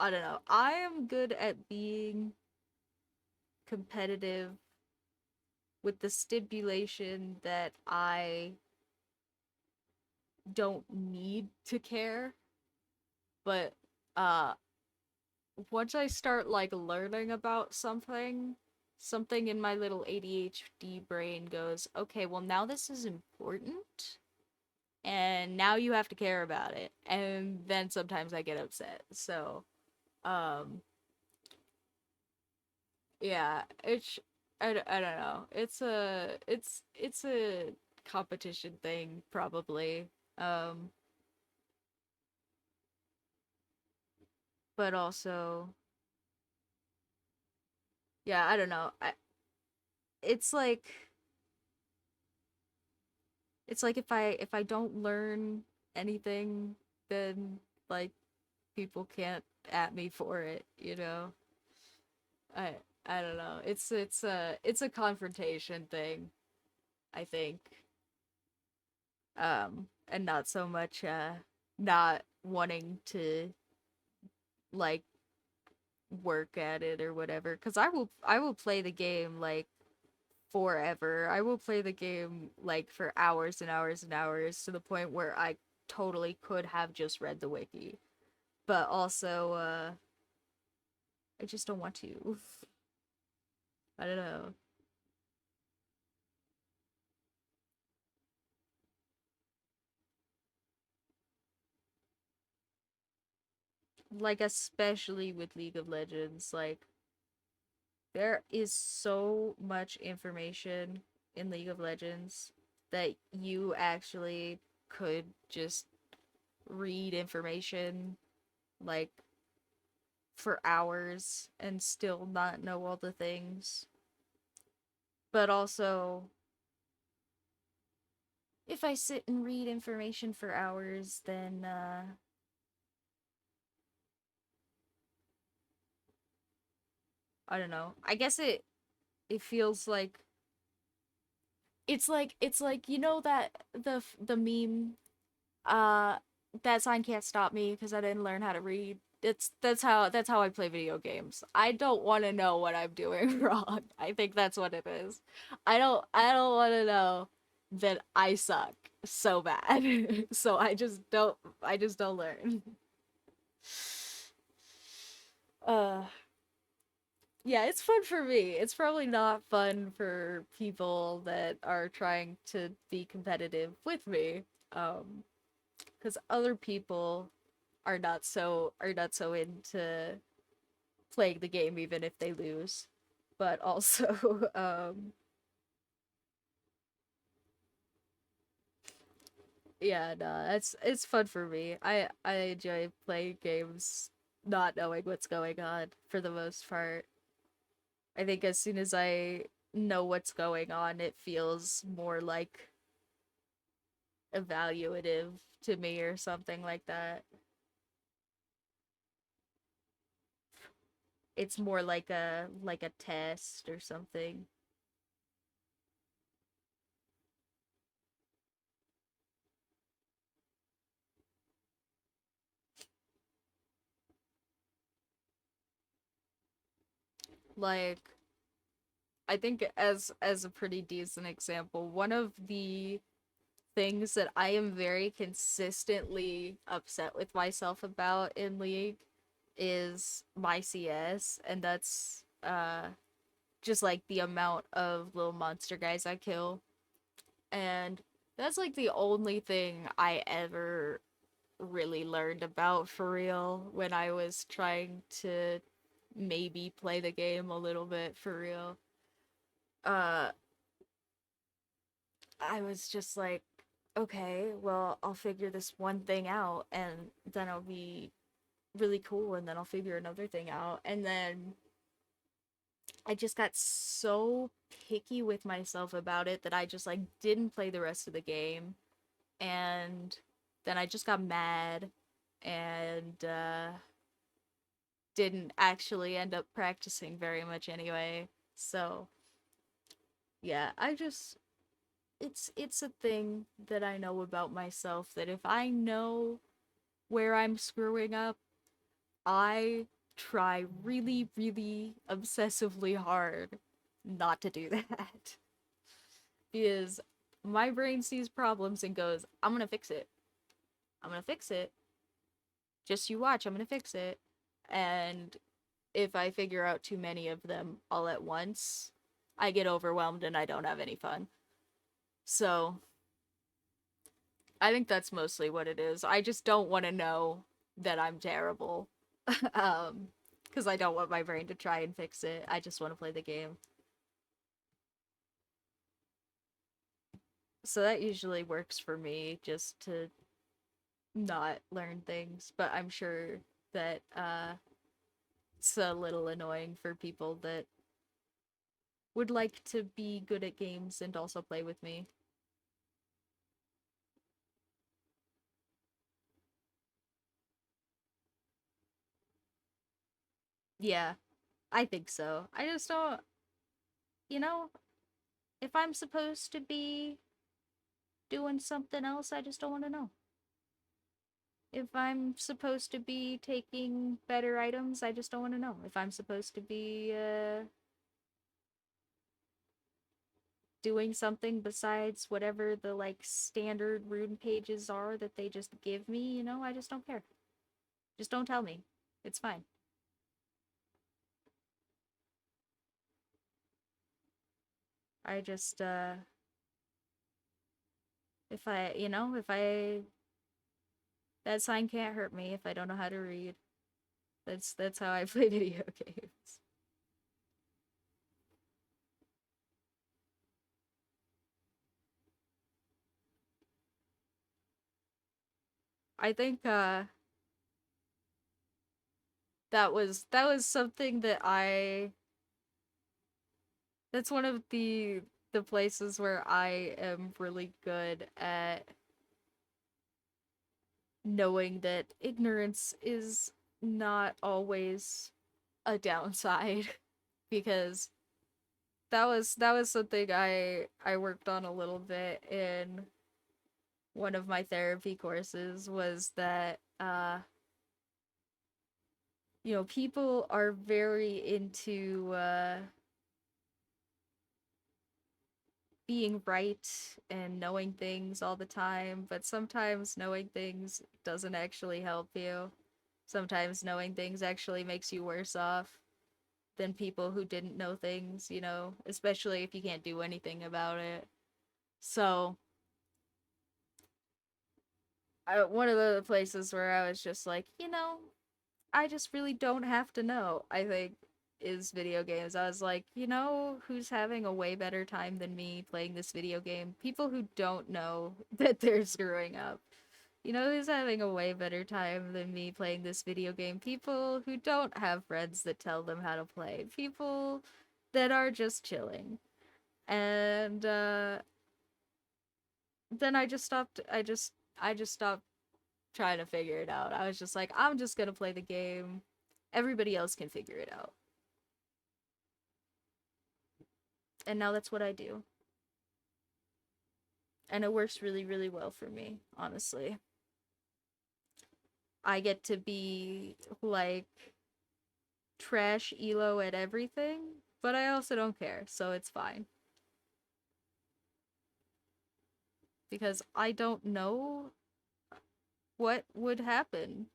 I don't know. I am good at being competitive with the stipulation that I don't need to care, but uh once I start like learning about something, something in my little ADHD brain goes, okay, well, now this is important, and now you have to care about it. And then sometimes I get upset. So, um, yeah, I don't know. It's a competition thing, probably. Um, but also, yeah, I don't know. It's like it's like if I don't learn anything, then like people can't at me for it, you know? I I don't know. It's a confrontation thing, I think. And not so much not wanting to like work at it or whatever, cuz I will play the game like forever. I will play the game like for hours and hours and hours to the point where I totally could have just read the wiki. But also I just don't want to. I don't know. Like especially with League of Legends, like there is so much information in League of Legends that you actually could just read information like for hours and still not know all the things. But also, if I sit and read information for hours, then I don't know. I guess it feels like it's like you know that the meme uh that sign can't stop me because I didn't learn how to read. That's how I play video games. I don't want to know what I'm doing wrong. I think that's what it is. I don't want to know that I suck so bad. So I just don't learn. Uh yeah, it's fun for me. It's probably not fun for people that are trying to be competitive with me. Because other people are not so into playing the game even if they lose. But also, yeah, no, it's fun for me. I enjoy playing games not knowing what's going on for the most part. I think as soon as I know what's going on, it feels more like evaluative to me or something like that. It's more like a test or something. Like I think as a pretty decent example, one of the things that I am very consistently upset with myself about in League is my CS, and that's just like the amount of little monster guys I kill. And that's like the only thing I ever really learned about for real when I was trying to maybe play the game a little bit for real. Uh I was just like, okay, well, I'll figure this one thing out and then I'll be really cool and then I'll figure another thing out. And then I just got so picky with myself about it that I just like didn't play the rest of the game. And then I just got mad and didn't actually end up practicing very much anyway. So, yeah, I just it's a thing that I know about myself that if I know where I'm screwing up, I try really, really obsessively hard not to do that. Because my brain sees problems and goes, I'm gonna fix it. I'm gonna fix it. Just you watch, I'm gonna fix it. And if I figure out too many of them all at once, I get overwhelmed and I don't have any fun. So, I think that's mostly what it is. I just don't want to know that I'm terrible. um, because I don't want my brain to try and fix it. I just want to play the game. So that usually works for me just to not learn things, but I'm sure that it's a little annoying for people that would like to be good at games and also play with me. Yeah, I think so. I just don't, you know, if I'm supposed to be doing something else, I just don't want to know. If I'm supposed to be taking better items, I just don't want to know. If I'm supposed to be doing something besides whatever the like standard rune pages are that they just give me, I just don't care. Just don't tell me. It's fine. I just if I that sign can't hurt me if I don't know how to read. That's how I play video games. I think that was something that I that's one of the places where I am really good at knowing that ignorance is not always a downside because that was something I worked on a little bit in one of my therapy courses was that people are very into being right and knowing things all the time, but sometimes knowing things doesn't actually help you. Sometimes knowing things actually makes you worse off than people who didn't know things, especially if you can't do anything about it. So, one of the places where I was just like, I just really don't have to know, I think, is video games. I was like, who's having a way better time than me playing this video game? People who don't know that they're screwing up. Who's having a way better time than me playing this video game? People who don't have friends that tell them how to play. People that are just chilling. And then I just stopped trying to figure it out. I was just like, I'm just gonna play the game. Everybody else can figure it out. And now that's what I do. And it works really, really well for me, honestly. I get to be like trash elo at everything, but I also don't care, so it's fine. Because I don't know what would happen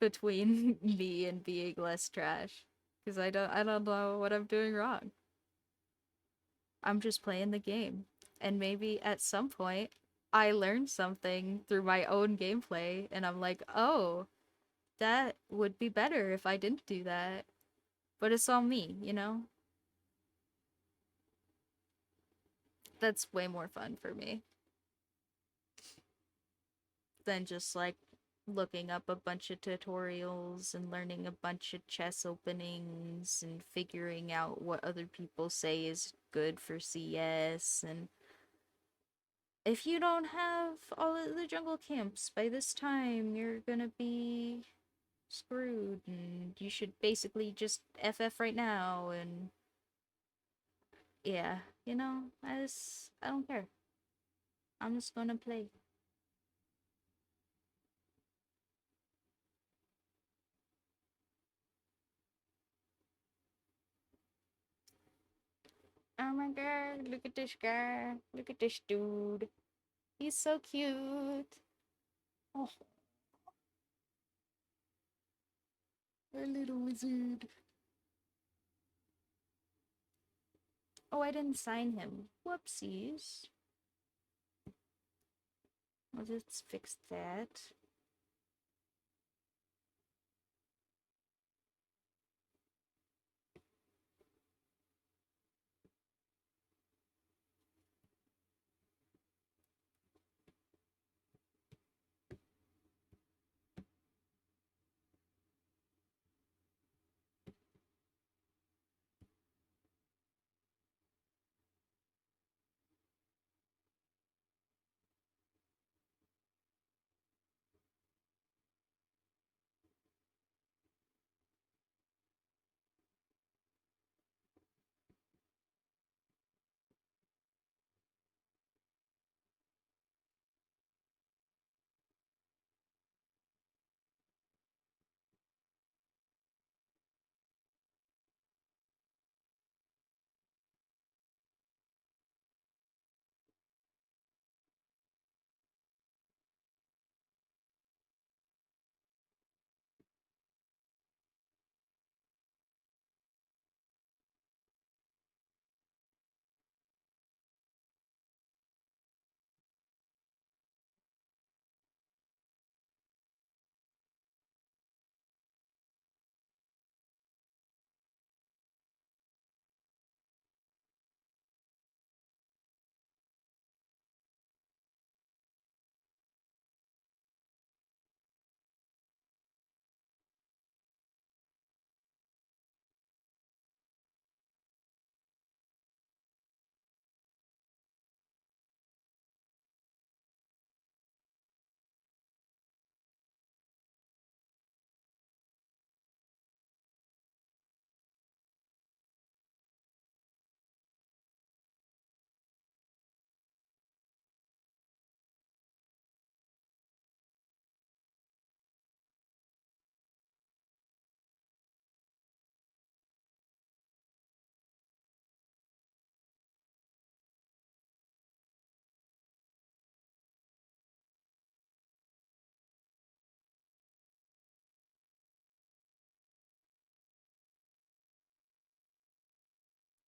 between me and being less trash. Because I don't know what I'm doing wrong. I'm just playing the game. And maybe at some point I learned something through my own gameplay and I'm like, "Oh, that would be better if I didn't do that." But it's all me. That's way more fun for me than just like looking up a bunch of tutorials and learning a bunch of chess openings and figuring out what other people say is good for CS. And if you don't have all of the jungle camps by this time, you're gonna be screwed and you should basically just FF right now. And yeah, I don't care. I'm just gonna play. Oh my god, look at this guy. Look at this dude. He's so cute. Oh, our little wizard. Oh, I didn't sign him. Whoopsies. Let's fix that.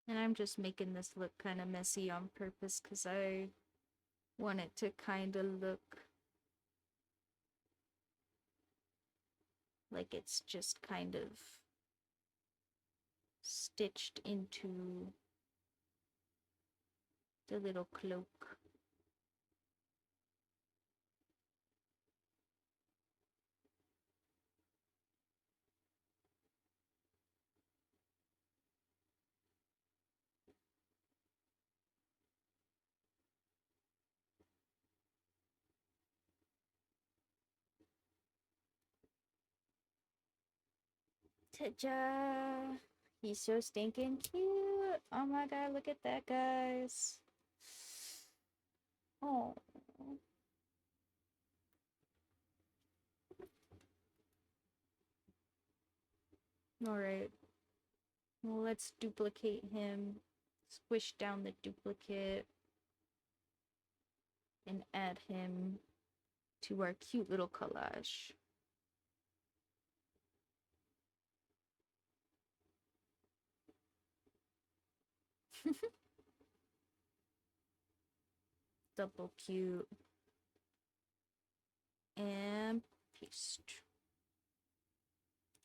And I'm just making this look kind of messy on purpose because I want it to kind of look like it's just kind of stitched into the little cloak. Ta-ja! He's so stinking cute. Oh my god, look at that, guys. Oh. Alright. Well, let's duplicate him. Squish down the duplicate. And add him to our cute little collage. Double cute. And paste.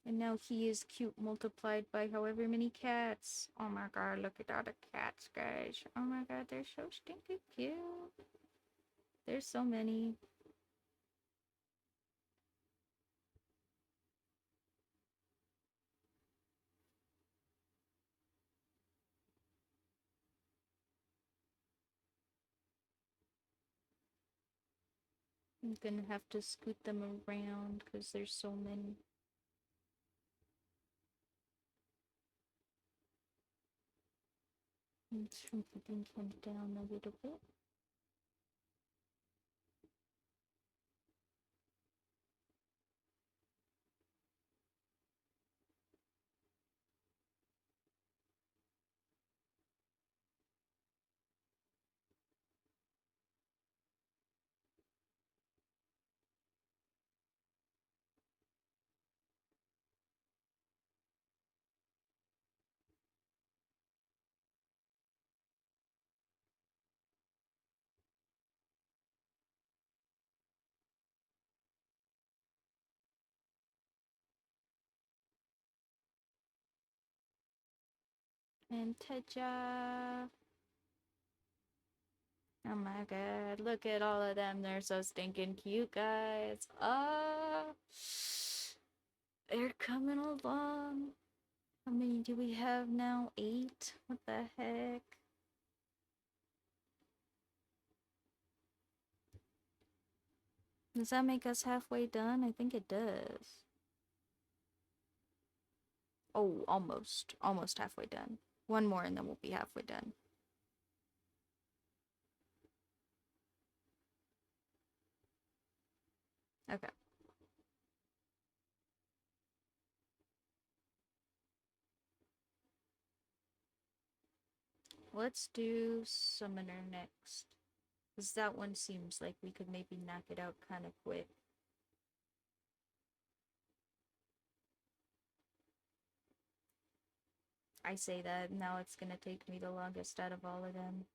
And now he is cute multiplied by however many cats. Oh my god, look at all the cats, guys. Oh my god, they're so stinking cute. There's so many. I'm gonna have to scoot them around because there's so many. And shrinking him down a little bit. And Teja. Oh my god, look at all of them. They're so stinking cute, guys. They're coming along. How many do we have now? 8? What the heck? Does that make us halfway done? I think it does. Oh, almost. Almost halfway done. One more and then we'll be halfway done. Okay. Let's do Summoner next. Because that one seems like we could maybe knock it out kind of quick. I say that, now it's gonna take me the longest out of all of them.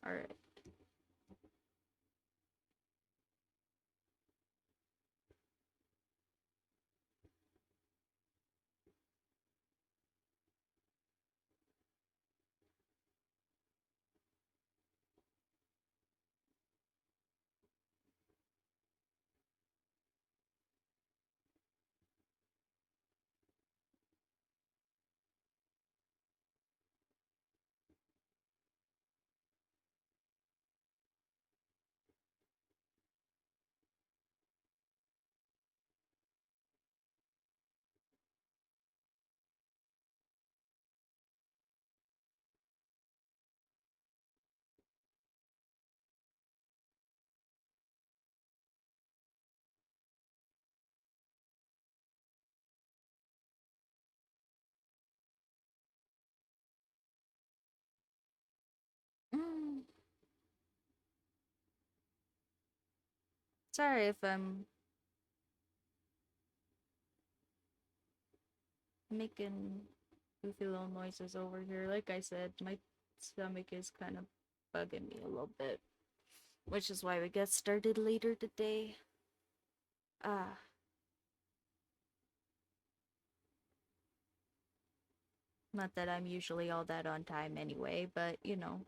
Alright. Mm. Sorry if I'm making goofy little noises over here. Like I said, my stomach is kind of bugging me a little bit. Which is why we get started later today. Ah, not that I'm usually all that on time anyway, but you know.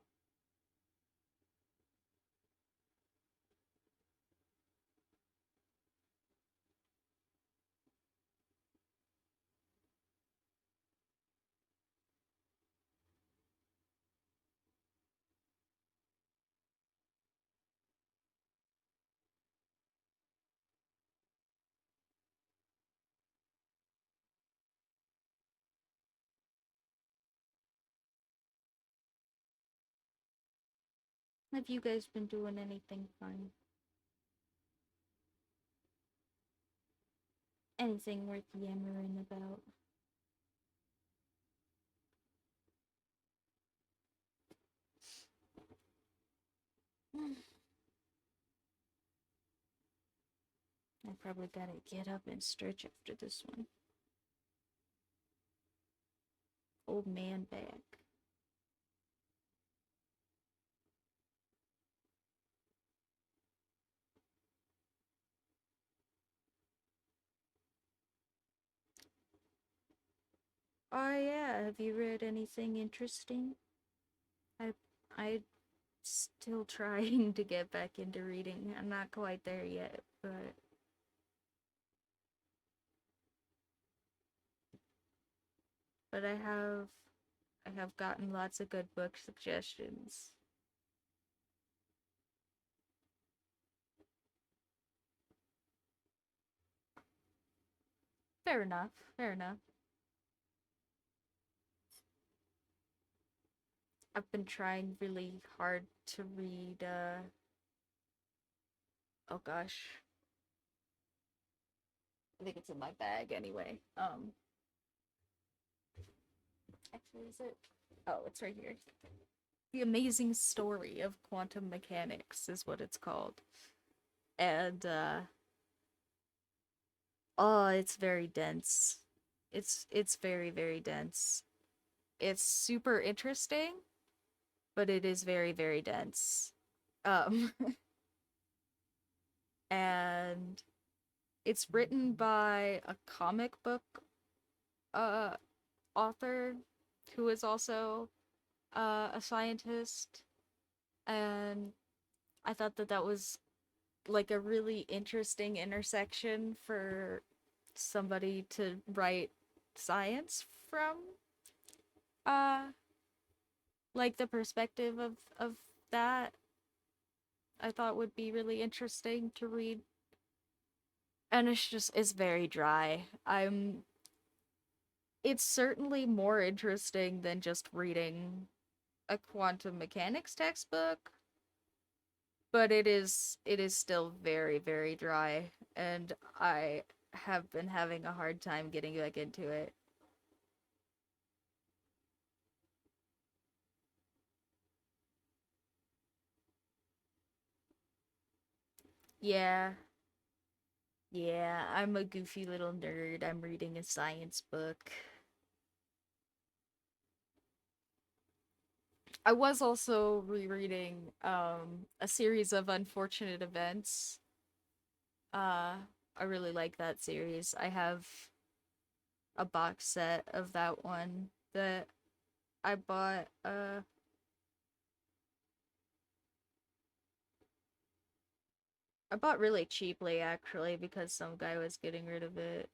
Have you guys been doing anything fun? Anything worth yammering about? I probably gotta get up and stretch after this one. Old man back. Oh yeah, have you read anything interesting? I I still trying to get back into reading. I'm not quite there yet, but I have gotten lots of good book suggestions. Fair enough. Fair enough. I've been trying really hard to read oh gosh. I think it's in my bag anyway. Actually is it? Oh, it's right here. The Amazing Story of Quantum Mechanics is what it's called. And oh, it's very dense. It's very, very dense. It's super interesting, but it is very, very dense. Um and it's written by a comic book uh author who is also a scientist, and I thought that that was like a really interesting intersection for somebody to write science from, uh like the perspective of that. I thought would be really interesting to read, and it's very dry. It's certainly more interesting than just reading a quantum mechanics textbook, but it is still very, very dry, and I have been having a hard time getting back into it. Yeah, yeah, I'm a goofy little nerd. I'm reading a science book. I was also rereading a series of unfortunate events. Uh I really like that series. I have a box set of that one that I bought I bought really cheaply actually because some guy was getting rid of it.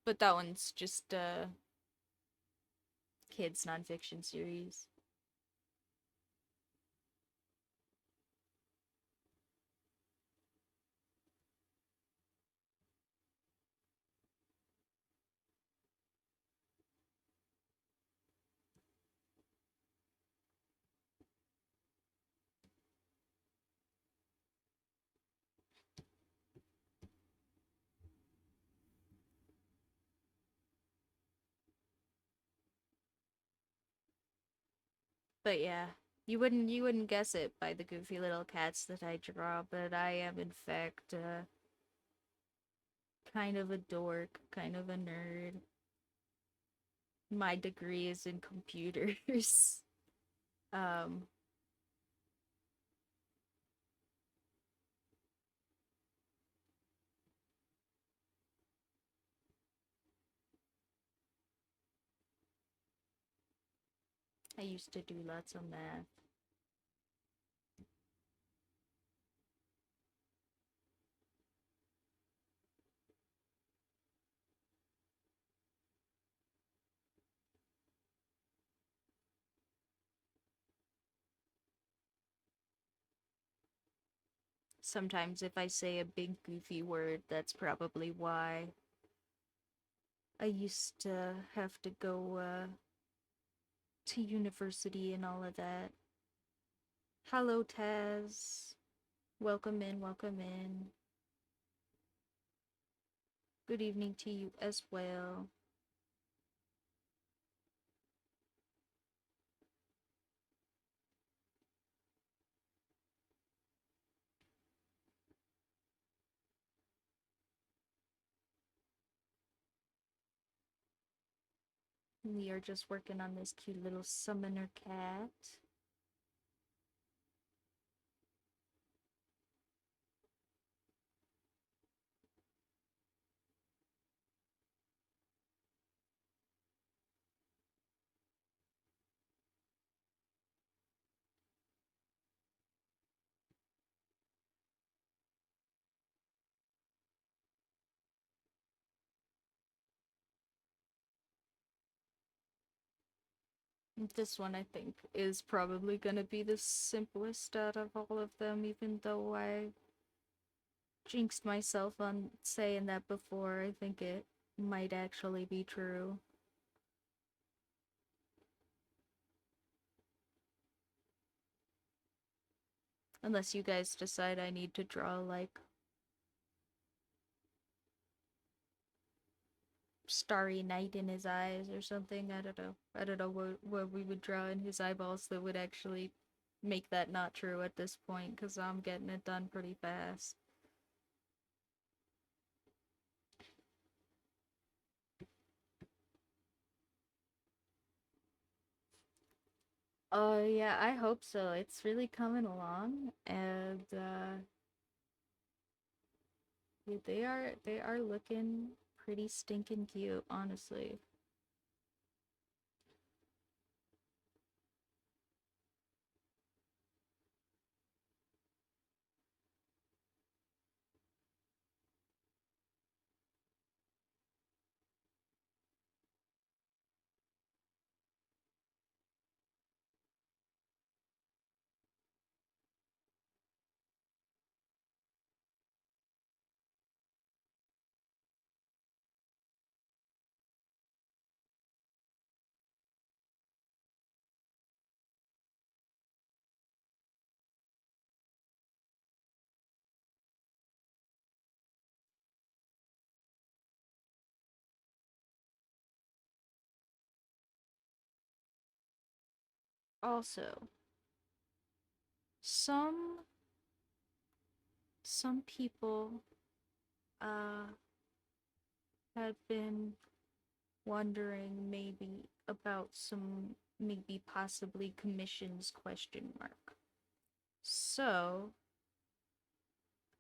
But that one's just a kids nonfiction series. But yeah, you wouldn't guess it by the goofy little cats that I draw, but I am in fact kind of a dork, kind of a nerd. My degree is in computers. um I used to do lots of math. Sometimes if I say a big goofy word, that's probably why. I used to have to go to university and all of that. Hello, Taz. Welcome in, welcome in. Good evening to you as well. We are just working on this cute little summoner cat. This one, I think, is probably gonna be the simplest out of all of them, even though I jinxed myself on saying that before. I think it might actually be true. Unless you guys decide I need to draw, like, starry night in his eyes or something. I don't know. I don't know what we would draw in his eyeballs that would actually make that not true at this point, because I'm getting it done pretty fast. Oh yeah, I hope so. It's really coming along, and yeah, they are looking pretty stinking cute, honestly. Also, some some people uh have been wondering maybe about some maybe possibly commissions question mark. So,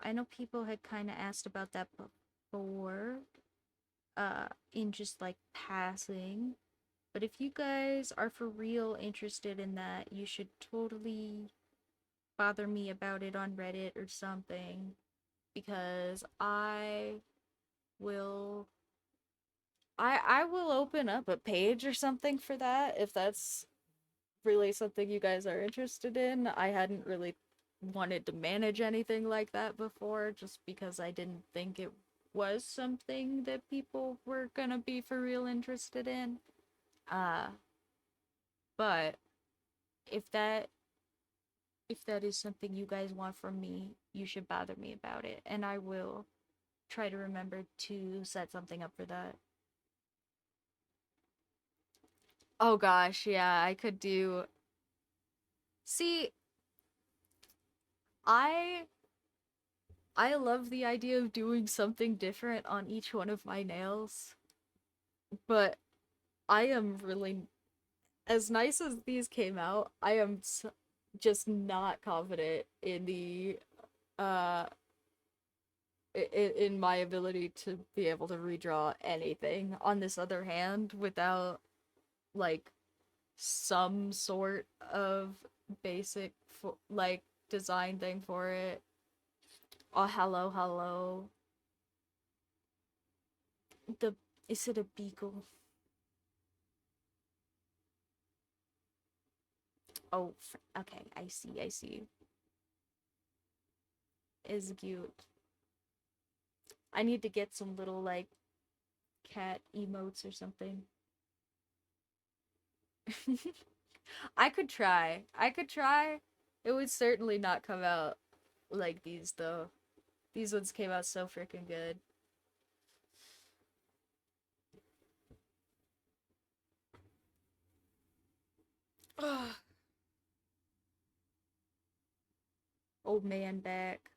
I know people had kind of asked about that before, in just like passing. But if you guys are for real interested in that, you should totally bother me about it on Reddit or something, because will I will open up a page or something for that if that's really something you guys are interested in. I hadn't really wanted to manage anything like that before, just because I didn't think it was something that people were gonna be for real interested in. Uh, but if that if that is something you guys want from me, you should bother me about it, and I will try to remember to set something up for that. Oh gosh, yeah, I could do. See, I I love the idea of doing something different on each one of my nails, but I am really, as nice as these came out, I am just not confident in the uh in my ability to be able to redraw anything on this other hand without like some sort of basic like design thing for it. Oh, hello, hello. The Is it a beagle? Oh, okay. I see. I see. Is cute. I need to get some little like cat emotes or something. I could try. I could try. It would certainly not come out like these though. These ones came out so freaking good. Old man back.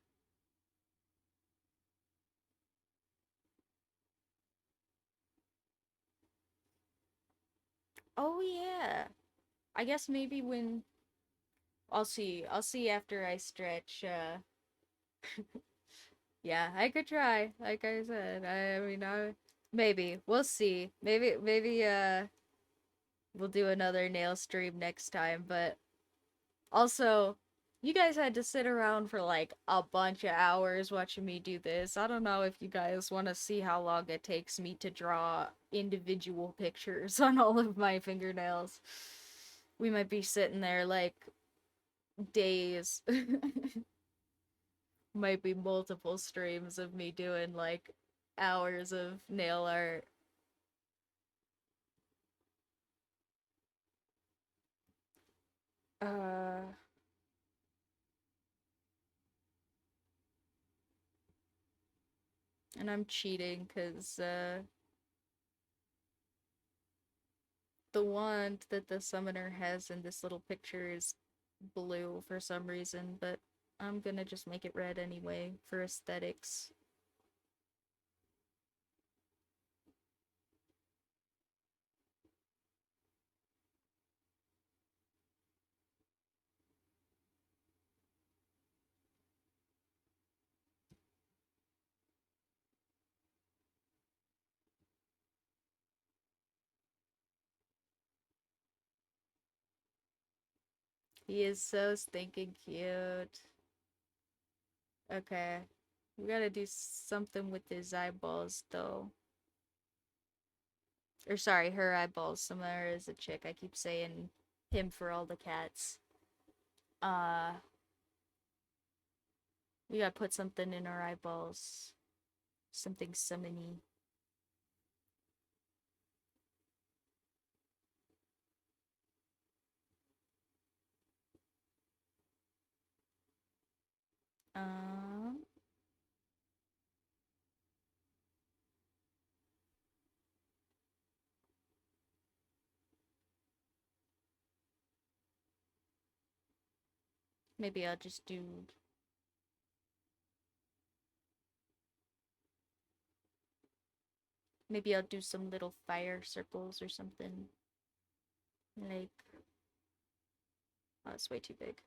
Oh yeah. I guess maybe when I'll see. I'll see after I stretch. Yeah, I could try. Like I said, I mean, maybe we'll see. Maybe we'll do another nail stream next time. But also, you guys had to sit around for like a bunch of hours watching me do this. I don't know if you guys want to see how long it takes me to draw individual pictures on all of my fingernails. We might be sitting there like days. Might be multiple streams of me doing like hours of nail art. Uh, and I'm cheating because the wand that the summoner has in this little picture is blue for some reason, but I'm gonna just make it red anyway for aesthetics. He is so stinking cute. Okay. We gotta do something with his eyeballs, though. Or sorry, her eyeballs. Summoner is a chick. I keep saying him for all the cats. Uh, we gotta put something in our eyeballs. Something summony. Um, maybe I'll just do. Maybe I'll do some little fire circles or something. Like, oh, it's way too big.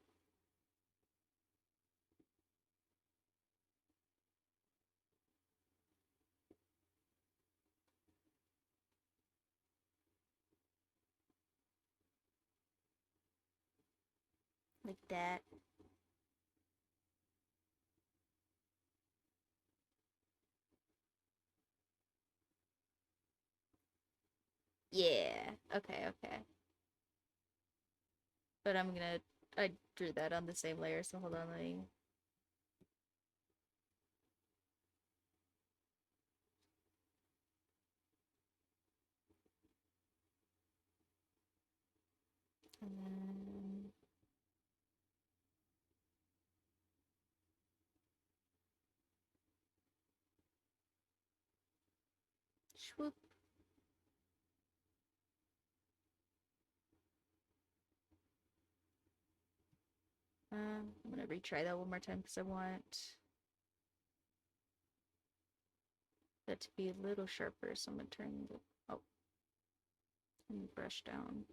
Like that. Yeah. Okay, okay. But I'm gonna. I drew that on the same layer, so hold on, let me. Um, Swoop. I'm gonna retry that one more time because I want that to be a little sharper. So I'm gonna turn the brush down.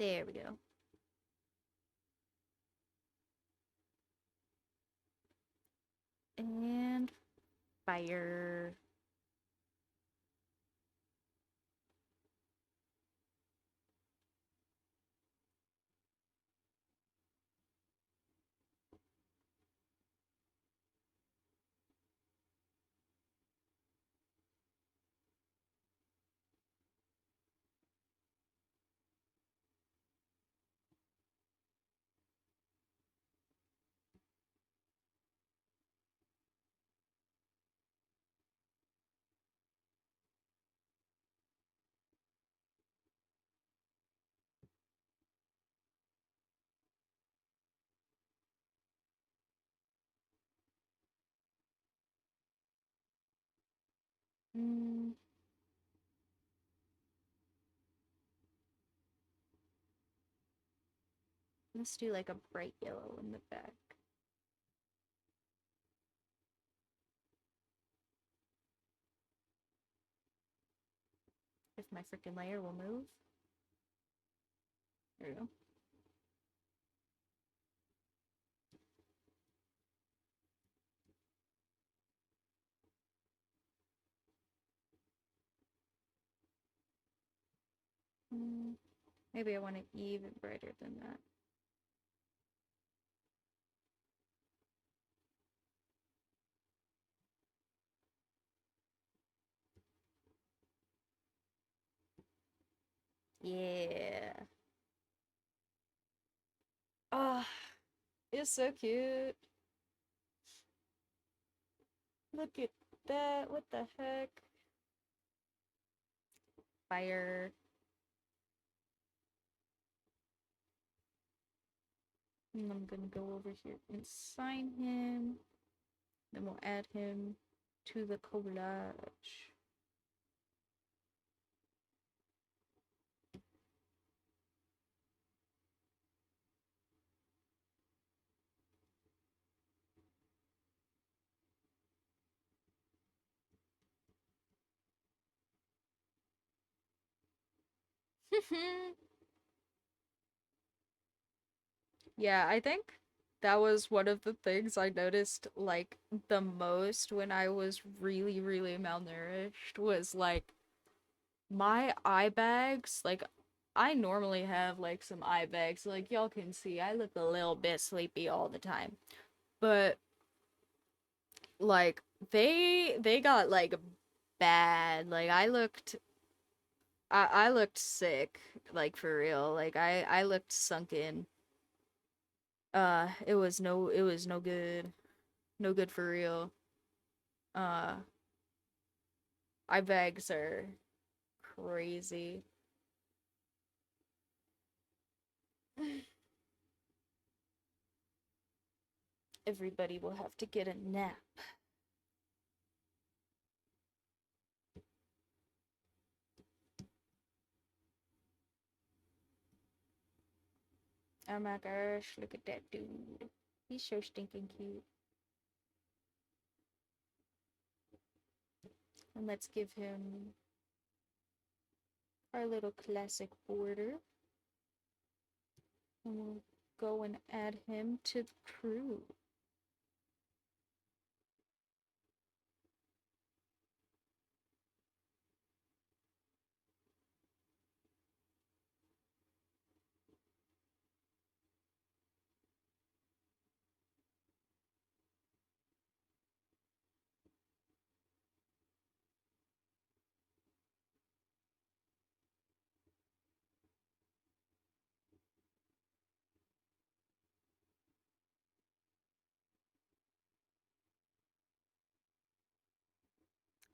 There we go. And fire. Mm, let's do like a bright yellow in the back. If my freaking layer will move. There we go. Maybe I want it even brighter than that. Yeah. Oh, it's so cute. Look at that. What the heck? Fire. And I'm gonna go over here and sign him. Then we'll add him to the collage. Yeah, I think that was one of the things I noticed like the most when I was really, really malnourished was like my eye bags. Like I normally have like some eye bags. Like y'all can see, I look a little bit sleepy all the time. But like they got like bad. Like I looked sick, like for real. Like I looked sunken. It was no good. No good for real. Uh, eye bags are crazy. Everybody will have to get a nap. Oh my gosh, look at that dude. He's so stinking cute. And let's give him our little classic border. And we'll go and add him to the crew.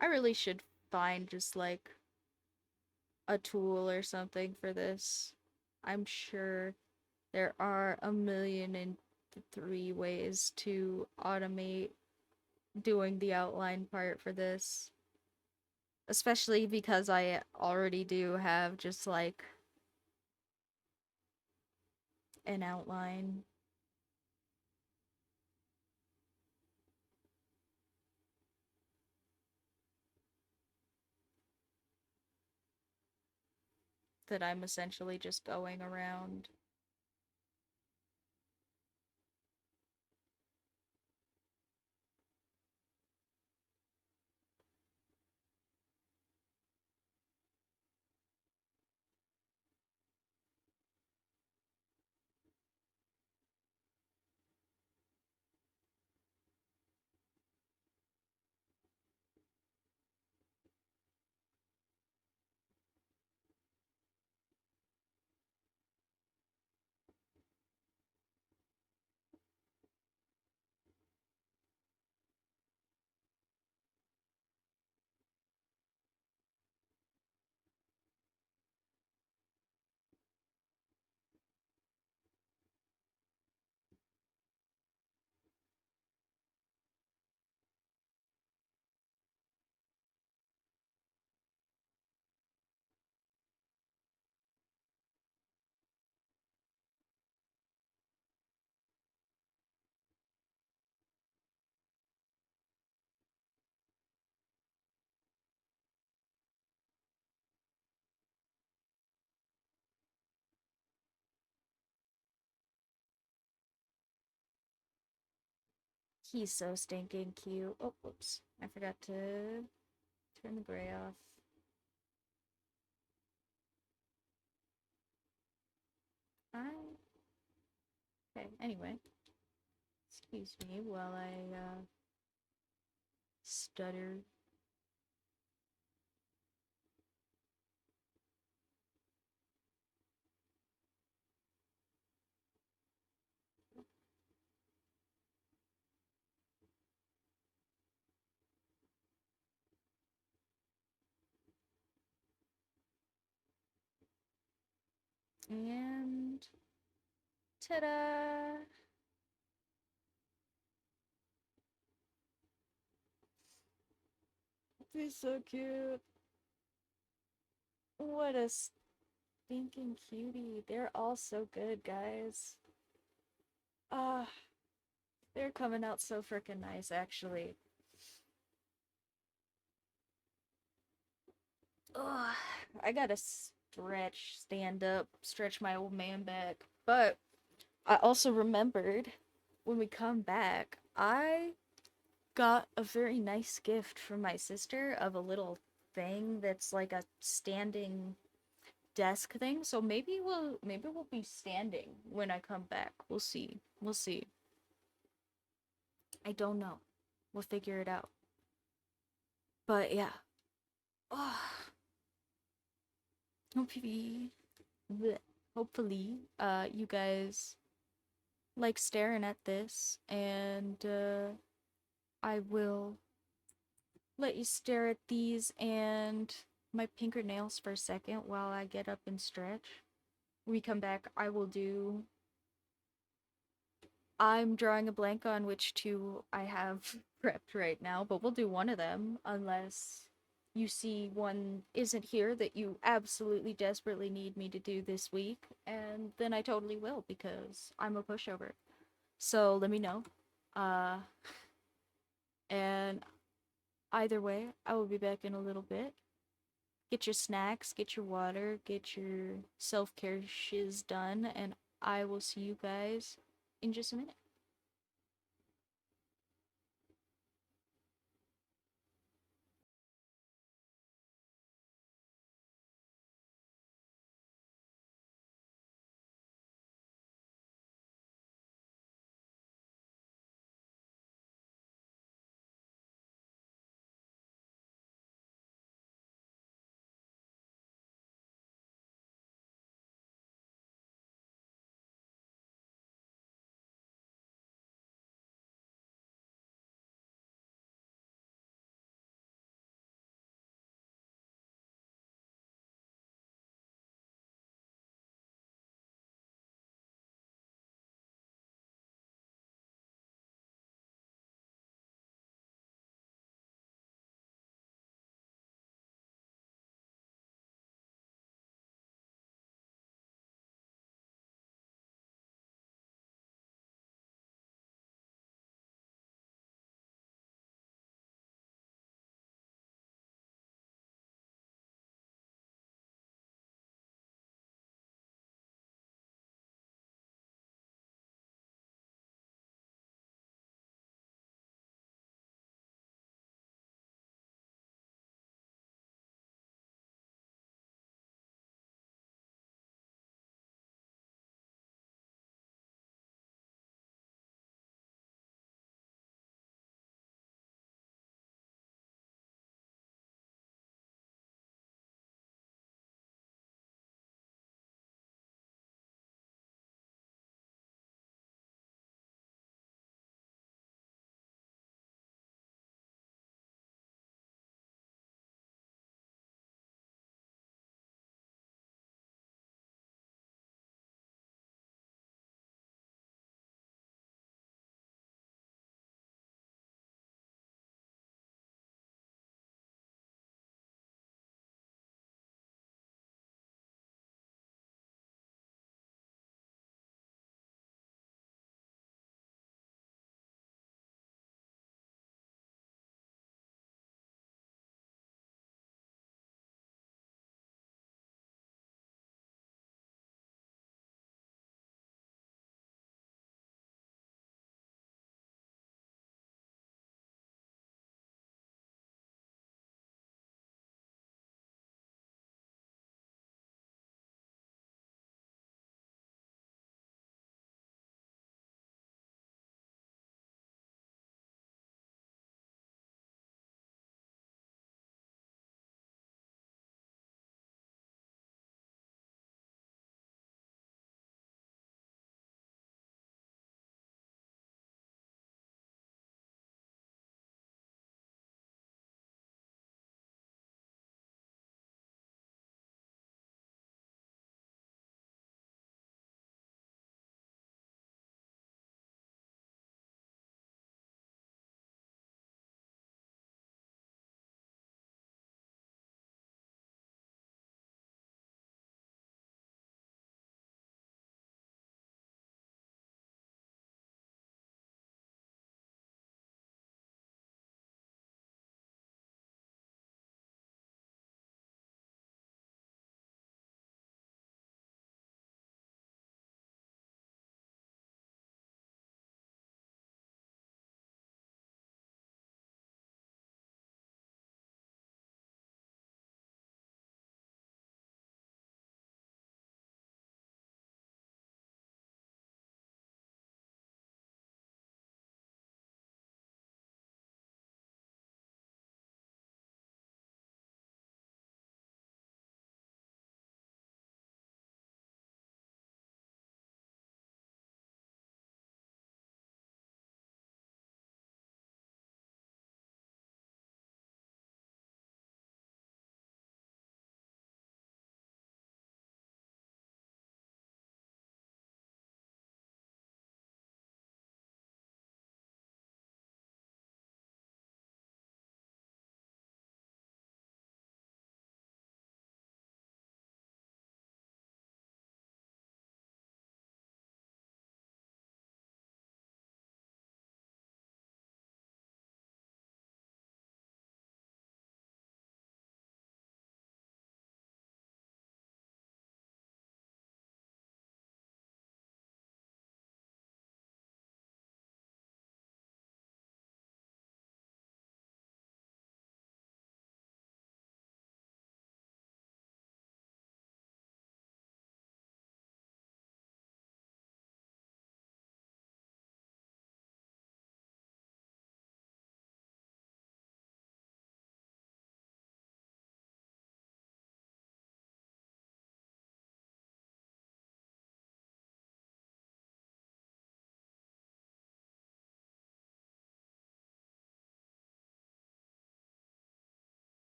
I really should find just like a tool or something for this. I'm sure there are a million and three ways to automate doing the outline part for this. Especially because I already do have just like an outline. That I'm essentially just going around. He's so stinking cute. Oh, whoops. I forgot to turn the gray off. I... Okay, anyway. Excuse me while I, stutter. And ta-da! He's so cute. What a stinking cutie. They're all so good, guys. Ah, they're coming out so freaking nice, actually. Ugh, I gotta stand up, stretch my old man back. But I also remembered when we come back, I got a very nice gift from my sister of a little thing that's like a standing desk thing. So maybe we'll be standing when I come back. We'll see. We'll see. I don't know. We'll figure it out. But yeah. Oh, hopefully, bleh. Hopefully, you guys like staring at this, and I will let you stare at these and my pinker nails for a second while I get up and stretch. When we come back, I will do. I'm drawing a blank on which two I have prepped right now, but we'll do one of them unless you see one isn't here that you absolutely desperately need me to do this week, and then I totally will because I'm a pushover. So let me know. Uh, and either way, I will be back in a little bit. Get your snacks, get your water, get your self care shiz done, and I will see you guys in just a minute.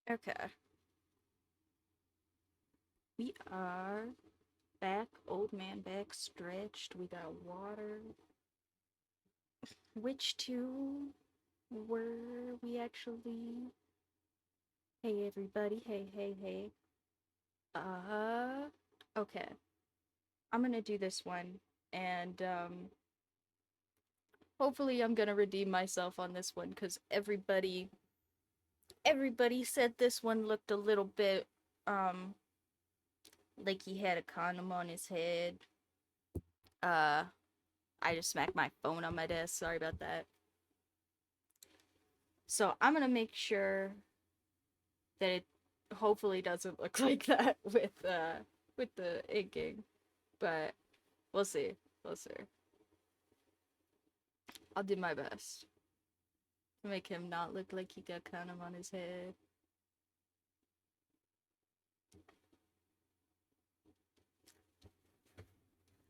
Okay. We are back, old man back stretched. We got water. Which two were we actually? Hey, everybody. Hey, hey, hey. Uh, okay. I'm gonna do this one, and hopefully I'm gonna redeem myself on this one because everybody said this one looked a little bit um like he had a condom on his head. Uh, I just smacked my phone on my desk. Sorry about that. So I'm gonna make sure that it hopefully doesn't look like that with the inking, but we'll see. We'll see. I'll do my best to make him not look like he got condom on his head.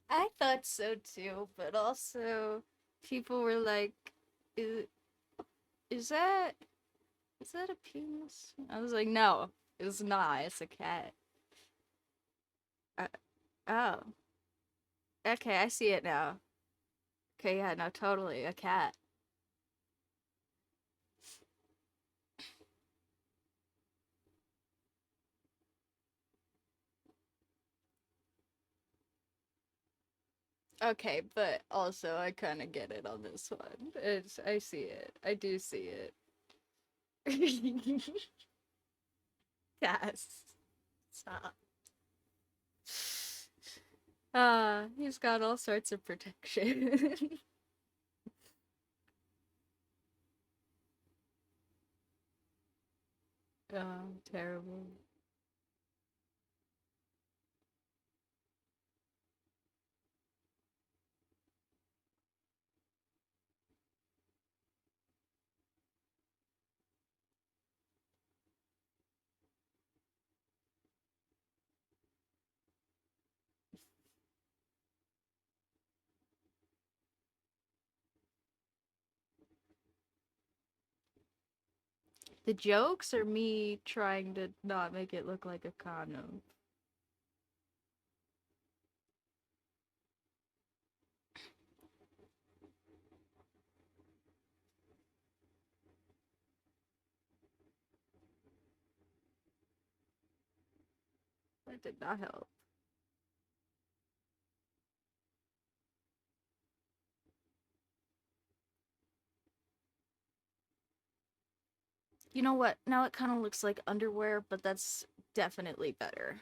I thought so too, but also people were like, "Is is that is that a penis?" I was like, "No, it's not. It's a cat." Uh, oh, okay, I see it now. Okay, yeah, no, totally a cat. Okay, but also I kind of get it on this one. It's I see it. I do see it. Yes. Stop. He's got all sorts of protection. Oh, terrible. The jokes are me trying to not make it look like a condom. That did not help. You know what? Now it kind of looks like underwear, but that's definitely better.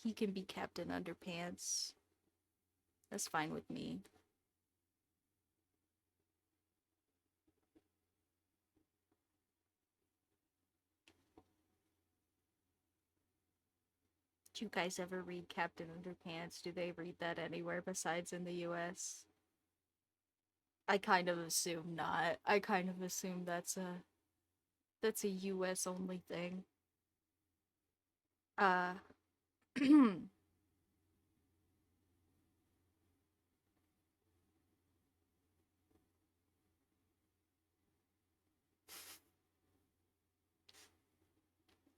He can be Captain Underpants. That's fine with me. Do you guys ever read Captain Underpants? Do they read that anywhere besides in the US? I kind of assume not. I kind of assume that's a US only thing. Uh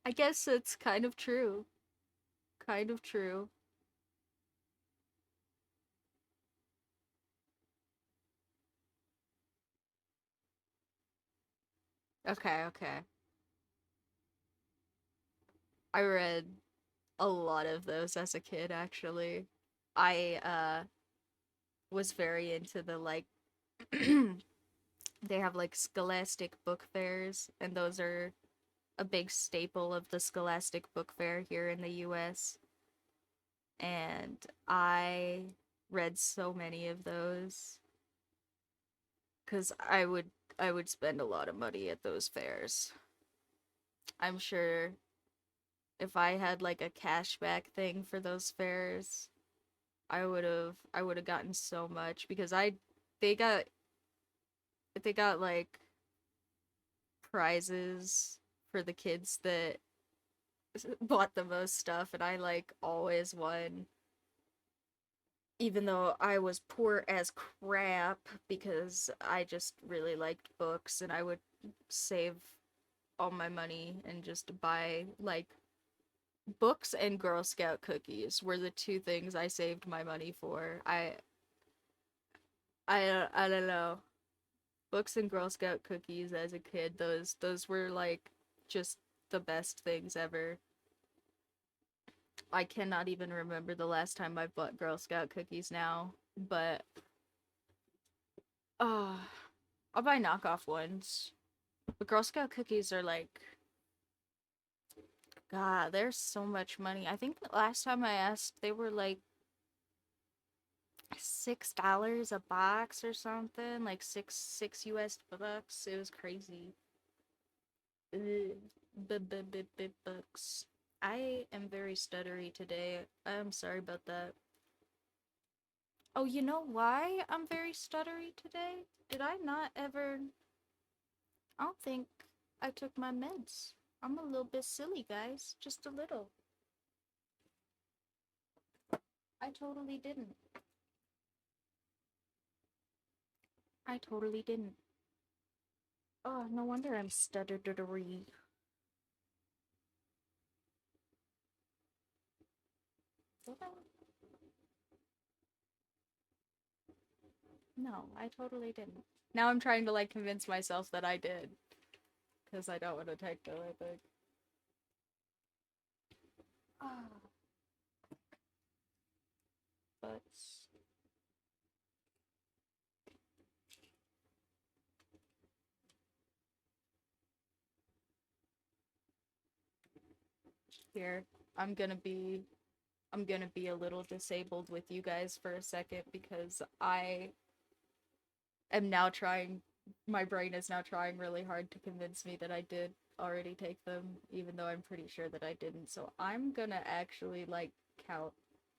I guess it's kind of true. Kind of true. Okay, okay. I read a lot of those as a kid actually. I was very into the like they have like scholastic book fairs and those are a big staple of the scholastic book fair here in the US and I read so many of those cuz I would spend a lot of money at those fairs. I'm sure if I had like a cashback thing for those fairs, I would have gotten so much because I they got they got like prizes for the kids that bought the most stuff and I like always won even though I was poor as crap because I just really liked books and I would save all my money and just buy like books and Girl Scout cookies were the two things I saved my money for. I don't know. Books and Girl Scout cookies as a kid, those were like just the best things ever. I cannot even remember the last time I bought Girl Scout cookies now, but uh I'll buy knockoff ones. But Girl Scout cookies are like, God, there's so much money. I think the last time I asked, they were like $6 a box or something, like six US bucks. It was crazy. Bucks. I am very stuttery today. I'm sorry about that. Oh, you know why I'm very stuttery today? Did I not ever? I don't think I took my meds. I'm a little bit silly, guys. Just a little. I totally didn't. I totally didn't. Oh, no wonder I'm stuttery. No, I totally didn't. Now I'm trying to like convince myself that I did. Because I don't want to take them, I think. Ah, but here, I'm gonna be I'm gonna be a little disabled with you guys for a second because I am now trying my brain is now trying really hard to convince me that I did already take them, even though I'm pretty sure that I didn't. So I'm gonna actually like count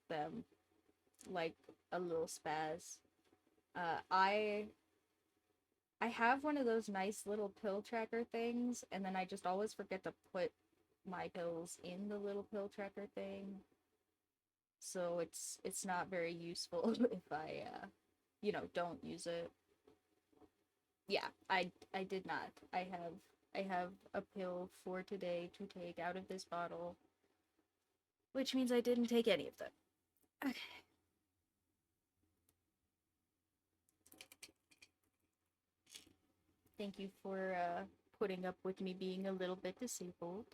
them like a little spaz. I have one of those nice little pill tracker things, and then I just always forget to put my pills in the little pill tracker thing. So it's not very useful if I don't use it. Yeah, I did not. I have a pill for today to take out of this bottle, which means I didn't take any of them. Okay. Thank you for putting up with me being a little bit disabled.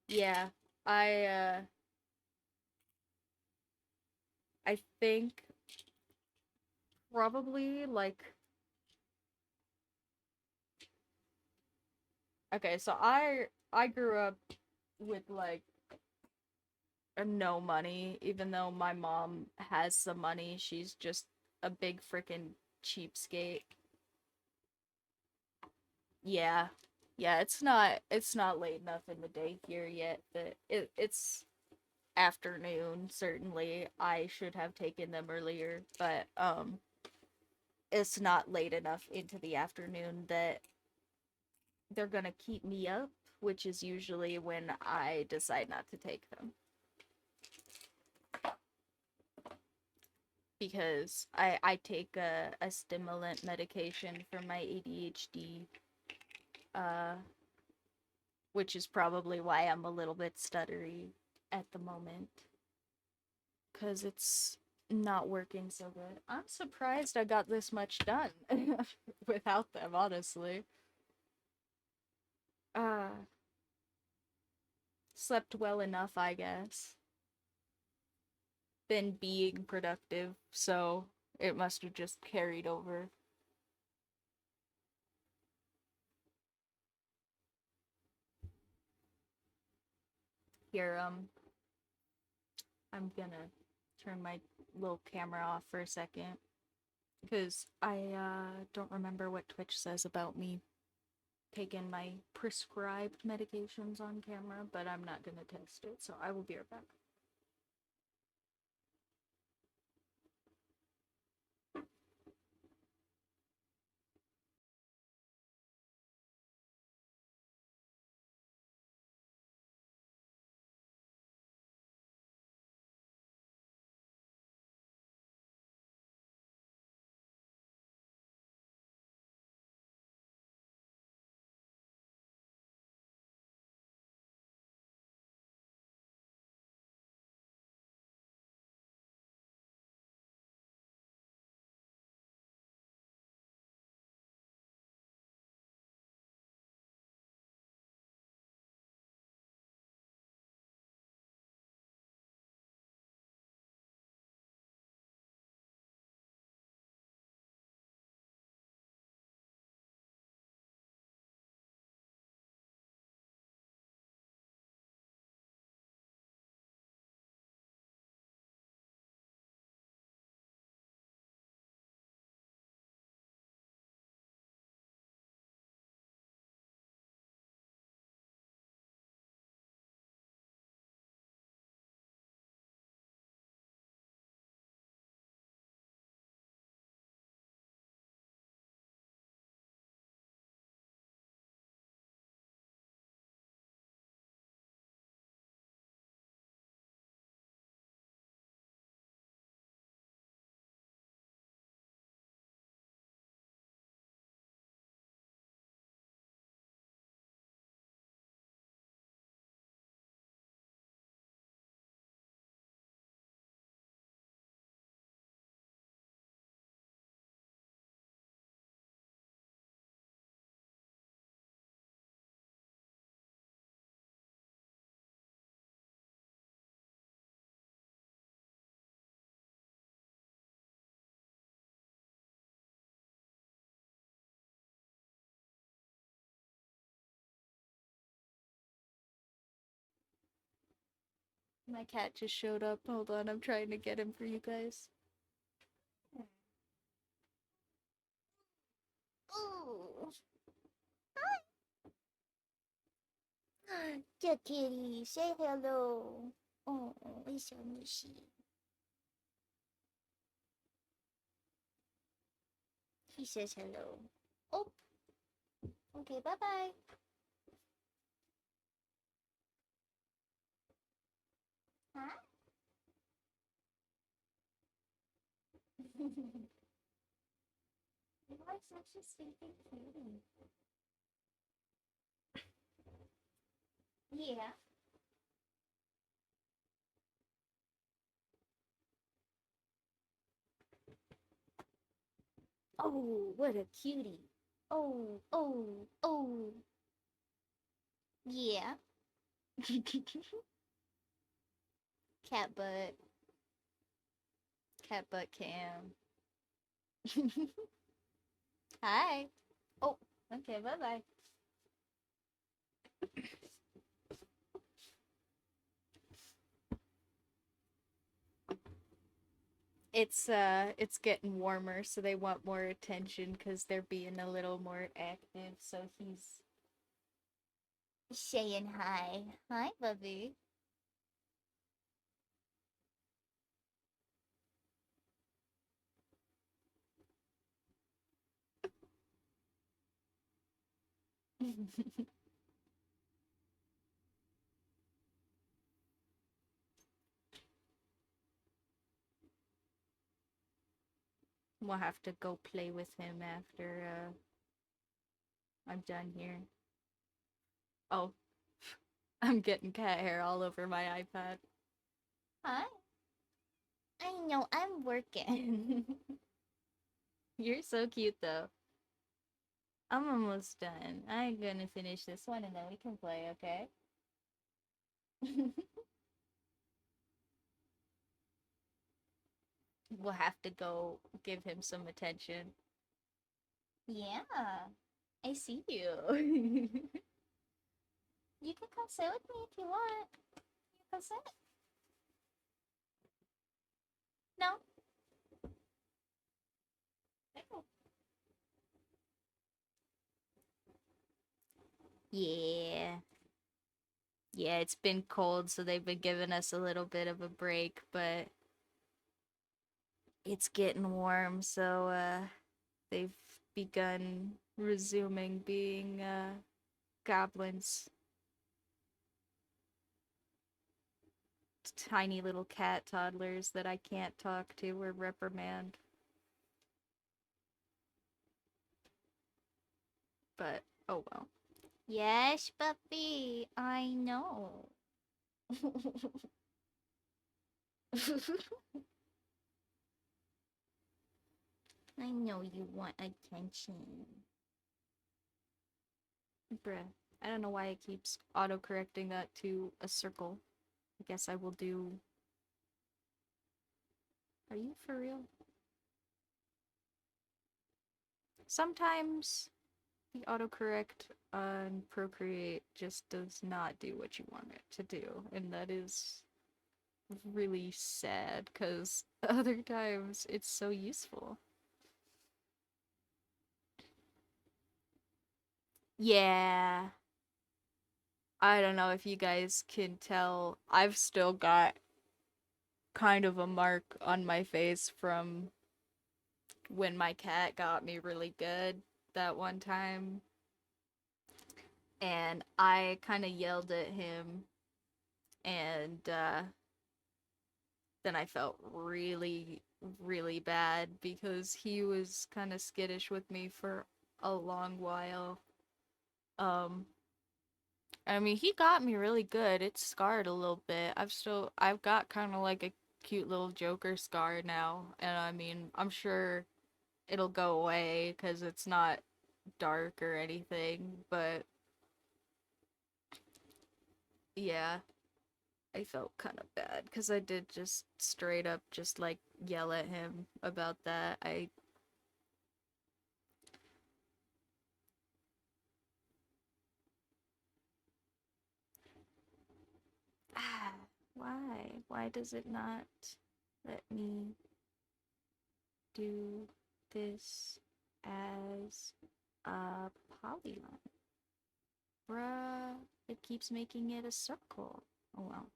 Yeah, I uh I think probably like okay, so I grew up with like no money, even though my mom has some money. She's just a big freaking cheapskate. Yeah. Yeah, it's not late enough in the day here yet, but it's afternoon. Certainly I should have taken them earlier, but it's not late enough into the afternoon that they're gonna keep me up, which is usually when I decide not to take them. Because I take a stimulant medication for my ADHD, uh, which is probably why I'm a little bit stuttery at the moment. Because it's not working so good. I'm surprised I got this much done without them, honestly. Uh, Slept well enough, I guess. Been being productive, so it must have just carried over. Here, I'm gonna turn my little camera off for a second because I don't remember what Twitch says about me taking my prescribed medications on camera, but I'm not gonna test it, so I will be right back. My cat just showed up. Hold on, I'm trying to get him for you guys. Oh, the kitty, say hello. Oh, it's so mushy. He says hello. Oh, okay, bye bye. Huh? You are such a sleeping cutie. Yeah. Oh, what a cutie. Oh, oh, oh. Yeah. Cat butt. Cat butt cam. Hi. Oh, okay, bye bye. It's getting warmer, so they want more attention because they're being a little more active. So he's saying hi. Hi, Bubby. We'll have to go play with him after I'm done here. Oh, I'm getting cat hair all over my iPad. Hi. I know, I'm working. You're so cute though. I'm almost done. I'm gonna finish this one and then we can play, okay? We'll have to go give him some attention. Yeah, I see you. You can come sit with me if you want. You can sit. No? No. Yeah. Yeah, it's been cold, so they've been giving us a little bit of a break, but it's getting warm, so they've begun resuming being goblins. Tiny little cat toddlers that I can't talk to or reprimand. But oh well. Yes, puppy, I know. I know you want attention. Bruh. I don't know why it keeps auto-correcting that to a circle. I guess I will do... Are you for real? Sometimes the autocorrect on Procreate just does not do what you want it to do, and that is really sad, because other times it's so useful. Yeah. I don't know if you guys can tell, I've still got kind of a mark on my face from when my cat got me really good that one time. And I kind of yelled at him, and then I felt really, really bad because he was kind of skittish with me for a long while. Um, I mean, he got me really good. It's scarred a little bit. I've got kind of like a cute little Joker scar now, and I mean, I'm sure it'll go away because it's not dark or anything, but yeah, I felt kind of bad because I did just straight up just like yell at him about that. Why? Why does it not let me do this as a polygon? Bruh, it keeps making it a circle. Oh well.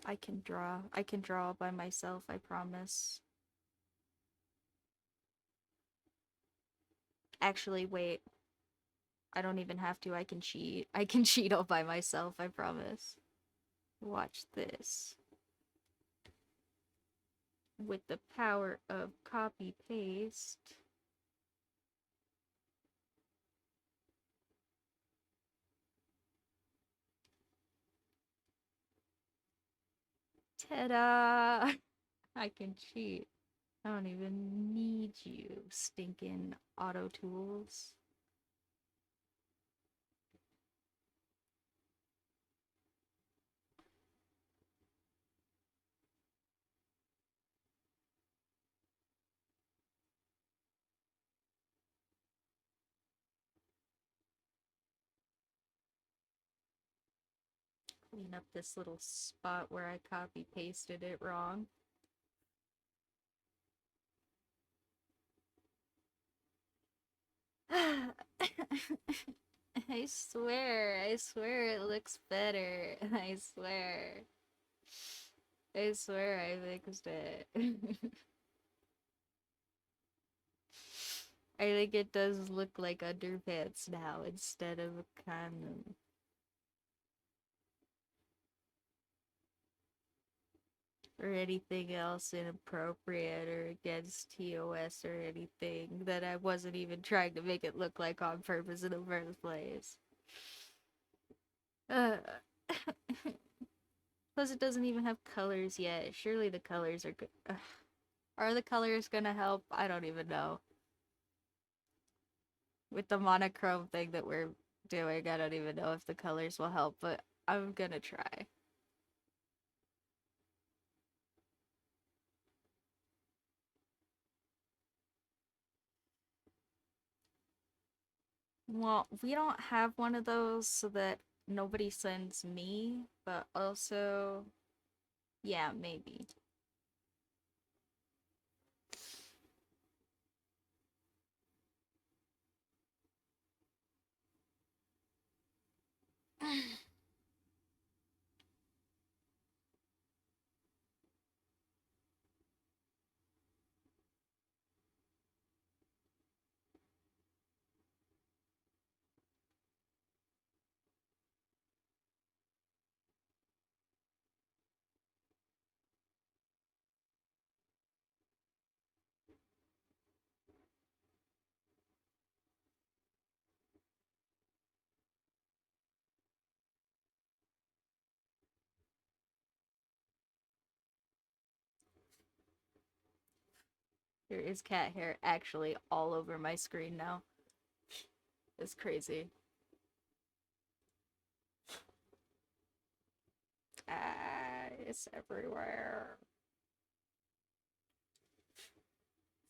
I can draw. I can draw by myself, I promise. Actually, wait. I don't even have to. I can cheat. I can cheat all by myself, I promise. Watch this. With the power of copy paste. Ta-da! I can cheat. I don't even need you, stinking auto tools. Clean up this little spot where I copy pasted it wrong. I swear it looks better. I swear. I swear I fixed it. I think it does look like underpants now instead of a condom. Or anything else inappropriate or against TOS or anything that I wasn't even trying to make it look like on purpose in the first place. Uh, Plus, it doesn't even have colors yet. Surely the colors are good. Are the colors gonna help? I don't even know. With the monochrome thing that we're doing, I don't even know if the colors will help, but I'm gonna try. Well, we don't have one of those so that nobody sends me, but also, yeah, maybe. There is cat hair actually all over my screen now. It's crazy. Ah, it's everywhere.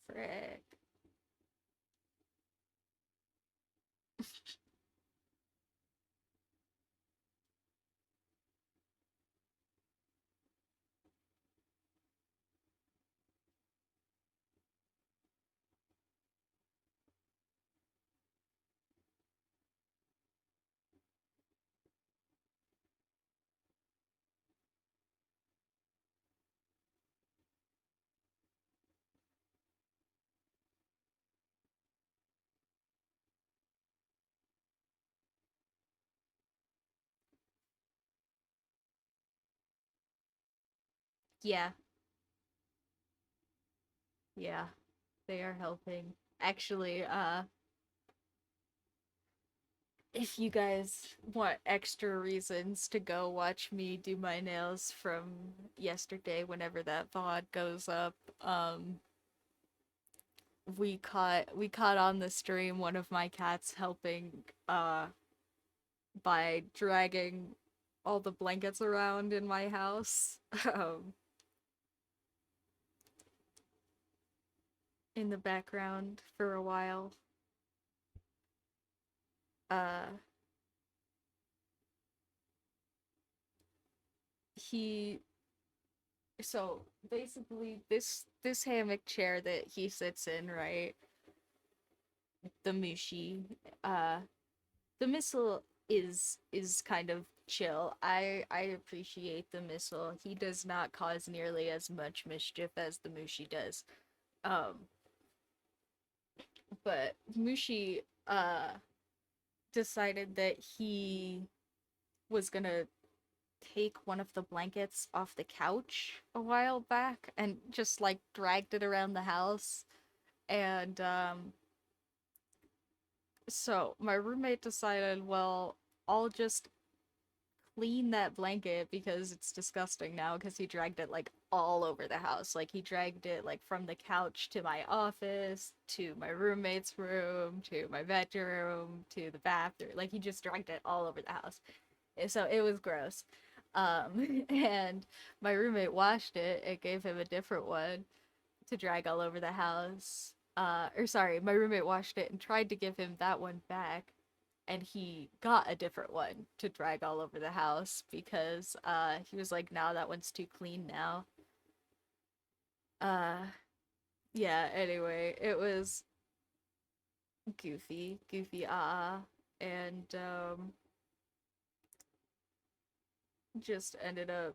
Frick. Yeah, yeah, they are helping. Actually, if you guys want extra reasons to go watch me do my nails from yesterday whenever that VOD goes up, we caught on the stream one of my cats helping by dragging all the blankets around in my house. in the background for a while. Uh, he so basically this hammock chair that he sits in, right? The mushi, uh, the missile is kind of chill. I appreciate the missile. He does not cause nearly as much mischief as the mushi does. Um, but Mushi decided that he was gonna take one of the blankets off the couch a while back and just like dragged it around the house. And so my roommate decided, well, I'll just clean that blanket because it's disgusting now because he dragged it like all over the house. Like he dragged it like from the couch to my office, to my roommate's room, to my bedroom, to the bathroom. Like he just dragged it all over the house. So it was gross. And my roommate washed it and gave him a different one to drag all over the house. Or sorry, my roommate washed it and tried to give him that one back, and he got a different one to drag all over the house because he was like, "Nah, that one's too clean now." Uh, yeah. Anyway, it was goofy, and just ended up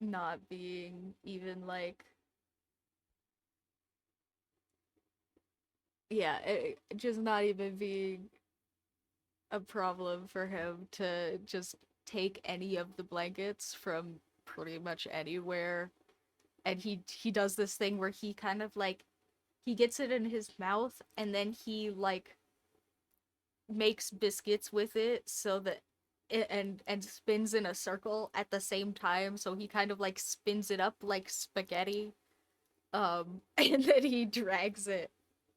not being even like, yeah, just not even being a problem for him to just take any of the blankets from pretty much anywhere. And he does this thing where he kind of like he gets it in his mouth and then he like makes biscuits with it so that and spins in a circle at the same time, so he kind of like spins it up like spaghetti, and then he drags it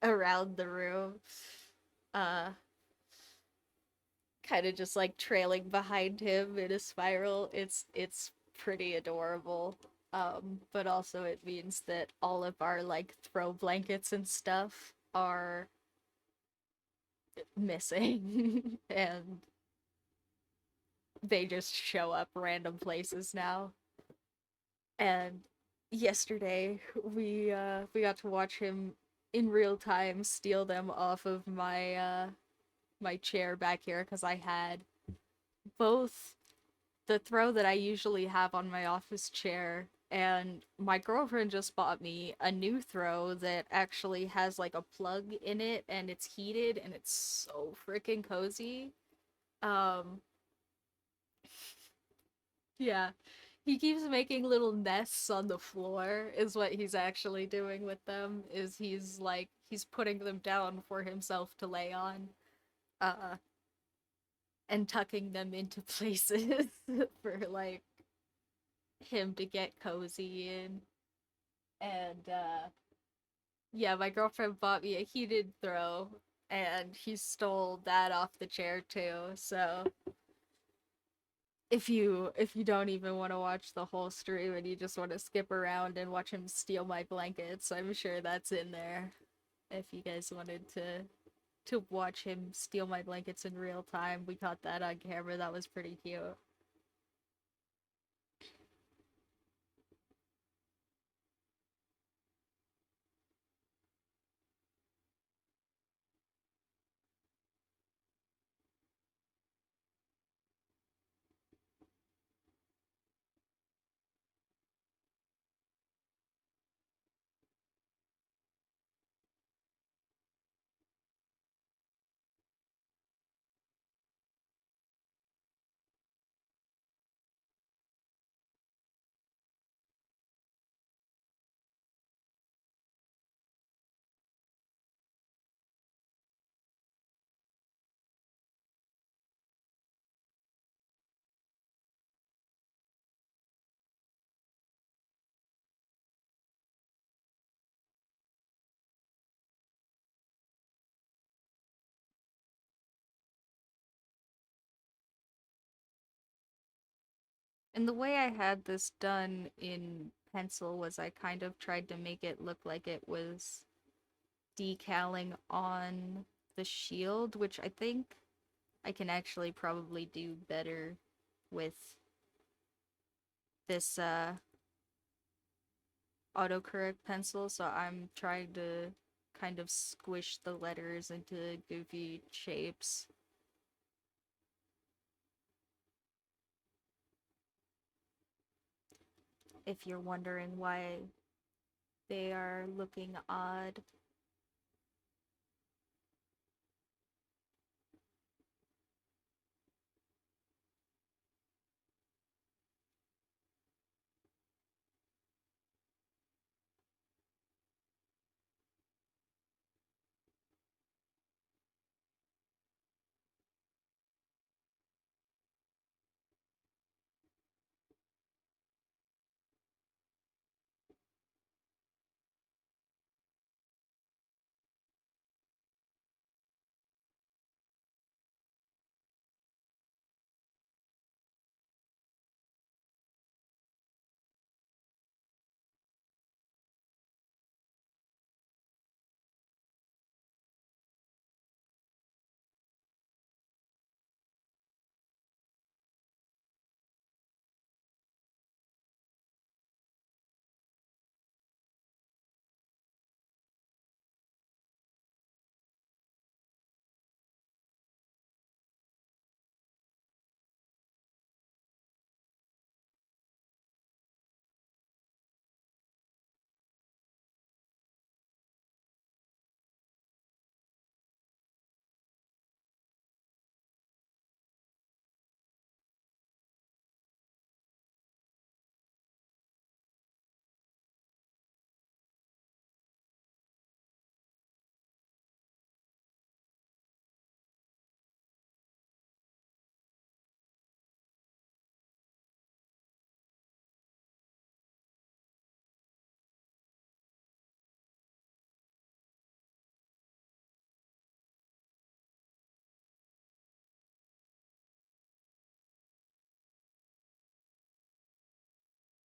around the room, uh kind of just like trailing behind him in a spiral. It's pretty adorable. But also it means that all of our like throw blankets and stuff are missing and they just show up random places now. And yesterday we got to watch him in real time steal them off of my chair back here because I had both the throw that I usually have on my office chair, and my girlfriend just bought me a new throw that actually has like a plug in it and it's heated and it's so freaking cozy. Um yeah. He keeps making little nests on the floor is what he's actually doing with them. Is he's like he's putting them down for himself to lay on. Uh and tucking them into places for like him to get cozy in. And yeah, my girlfriend bought me a heated throw and he stole that off the chair too. So if you don't even want to watch the whole stream and you just want to skip around and watch him steal my blankets, I'm sure that's in there. If you guys wanted to watch him steal my blankets in real time, we caught that on camera. That was pretty cute. And the way I had this done in pencil was I kind of tried to make it look like it was decaling on the shield, which I think I can actually probably do better with this autocorrect pencil, so I'm trying to kind of squish the letters into goofy shapes. If you're wondering why they are looking odd.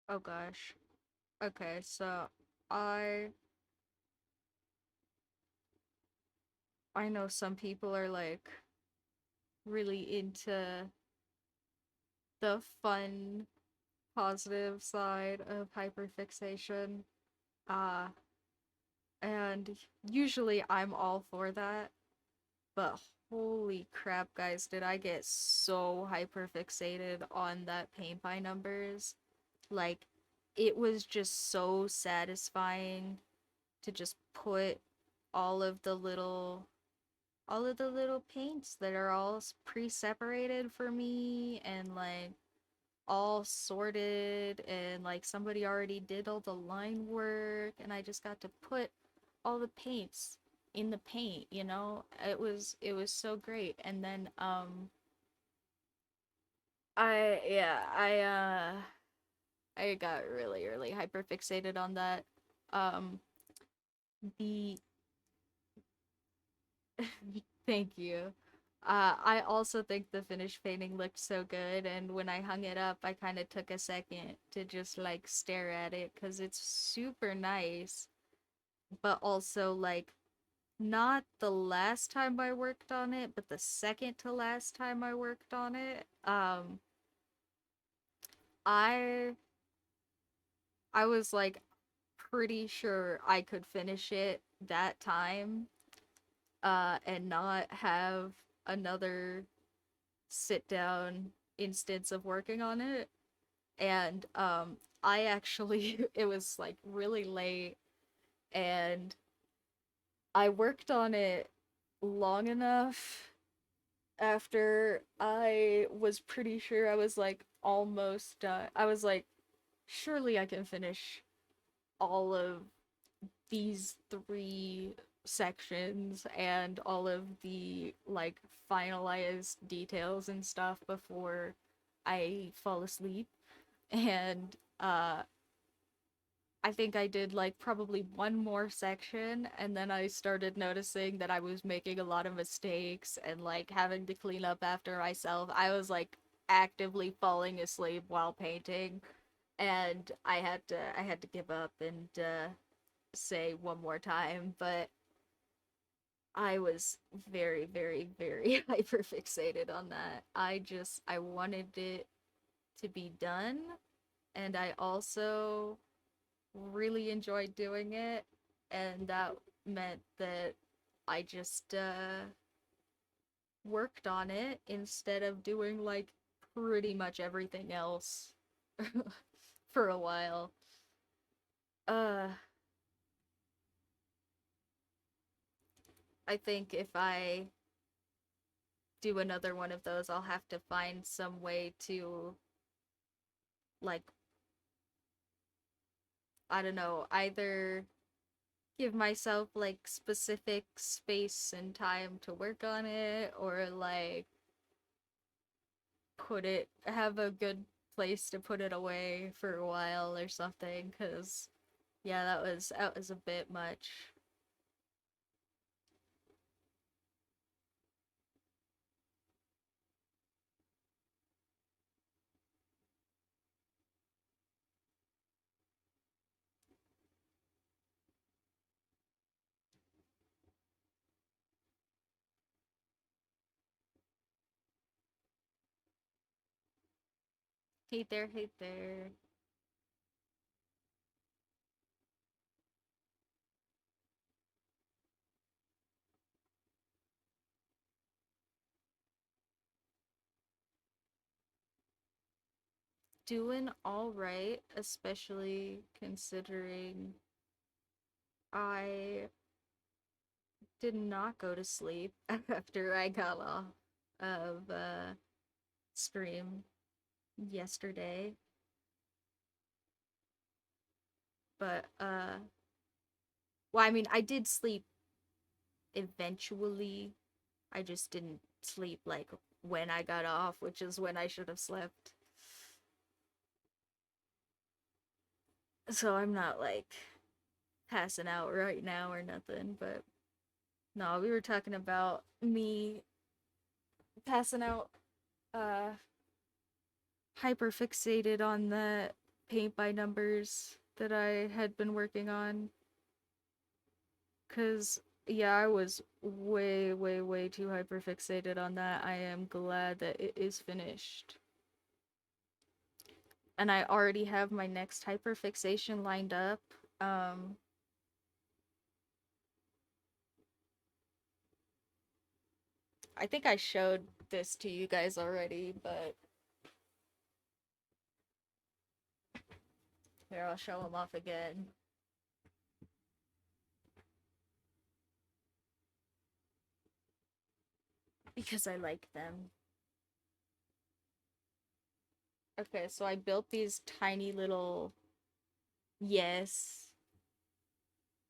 Oh gosh. Okay, so I I know some people are like really into the fun, positive side of hyperfixation. Uh, and usually I'm all for that, but holy crap, guys, did I get so hyperfixated on that paint by numbers. Like, it was just so satisfying to just put all of the little all of the little paints that are all pre-separated for me and like all sorted, and like somebody already did all the line work and I just got to put all the paints in the paint, you know? It was so great. And then I got really really hyper fixated on that. Um the Thank you. I also think the finished painting looked so good, and when I hung it up, I kind of took a second to just like stare at it because it's super nice, but also like not the last time I worked on it, but the second to last time I worked on it. I I was like pretty sure I could finish it that time, and not have another sit down instance of working on it. And I actually it was like really late, and I worked on it long enough after I was pretty sure I was like almost done. I was like, surely I can finish all of these three sections and all of the like finalized details and stuff before I fall asleep. And I think I did like probably one more section, and then I started noticing that I was making a lot of mistakes and like having to clean up after myself. I was like actively falling asleep while painting, and I had to give up and say one more time. But I was very, very, very hyper fixated on that. I wanted it to be done, and I also really enjoyed doing it, and that meant that I just worked on it instead of doing like pretty much everything else for a while. Uh, I think if I do another one of those, I'll have to find some way to, like, I don't know, either give myself like specific space and time to work on it, or like have a good place to put it away for a while or something, because yeah, that was a bit much. Hey there, hey there. Doing all right, especially considering I did not go to sleep after I got off of stream yesterday. But well, I mean, I did sleep eventually. I just didn't sleep like when I got off, which is when I should have slept. So I'm not like passing out right now or nothing, but no, we were talking about me passing out uh hyper fixated on the paint by numbers that I had been working on, cuz yeah, I was way way way too hyper fixated on that. I am glad that it is finished. And I already have my next hyperfixation lined up. Um, I think I showed this to you guys already, but here, I'll show them off again because I like them. Okay, so I built these tiny little, yes,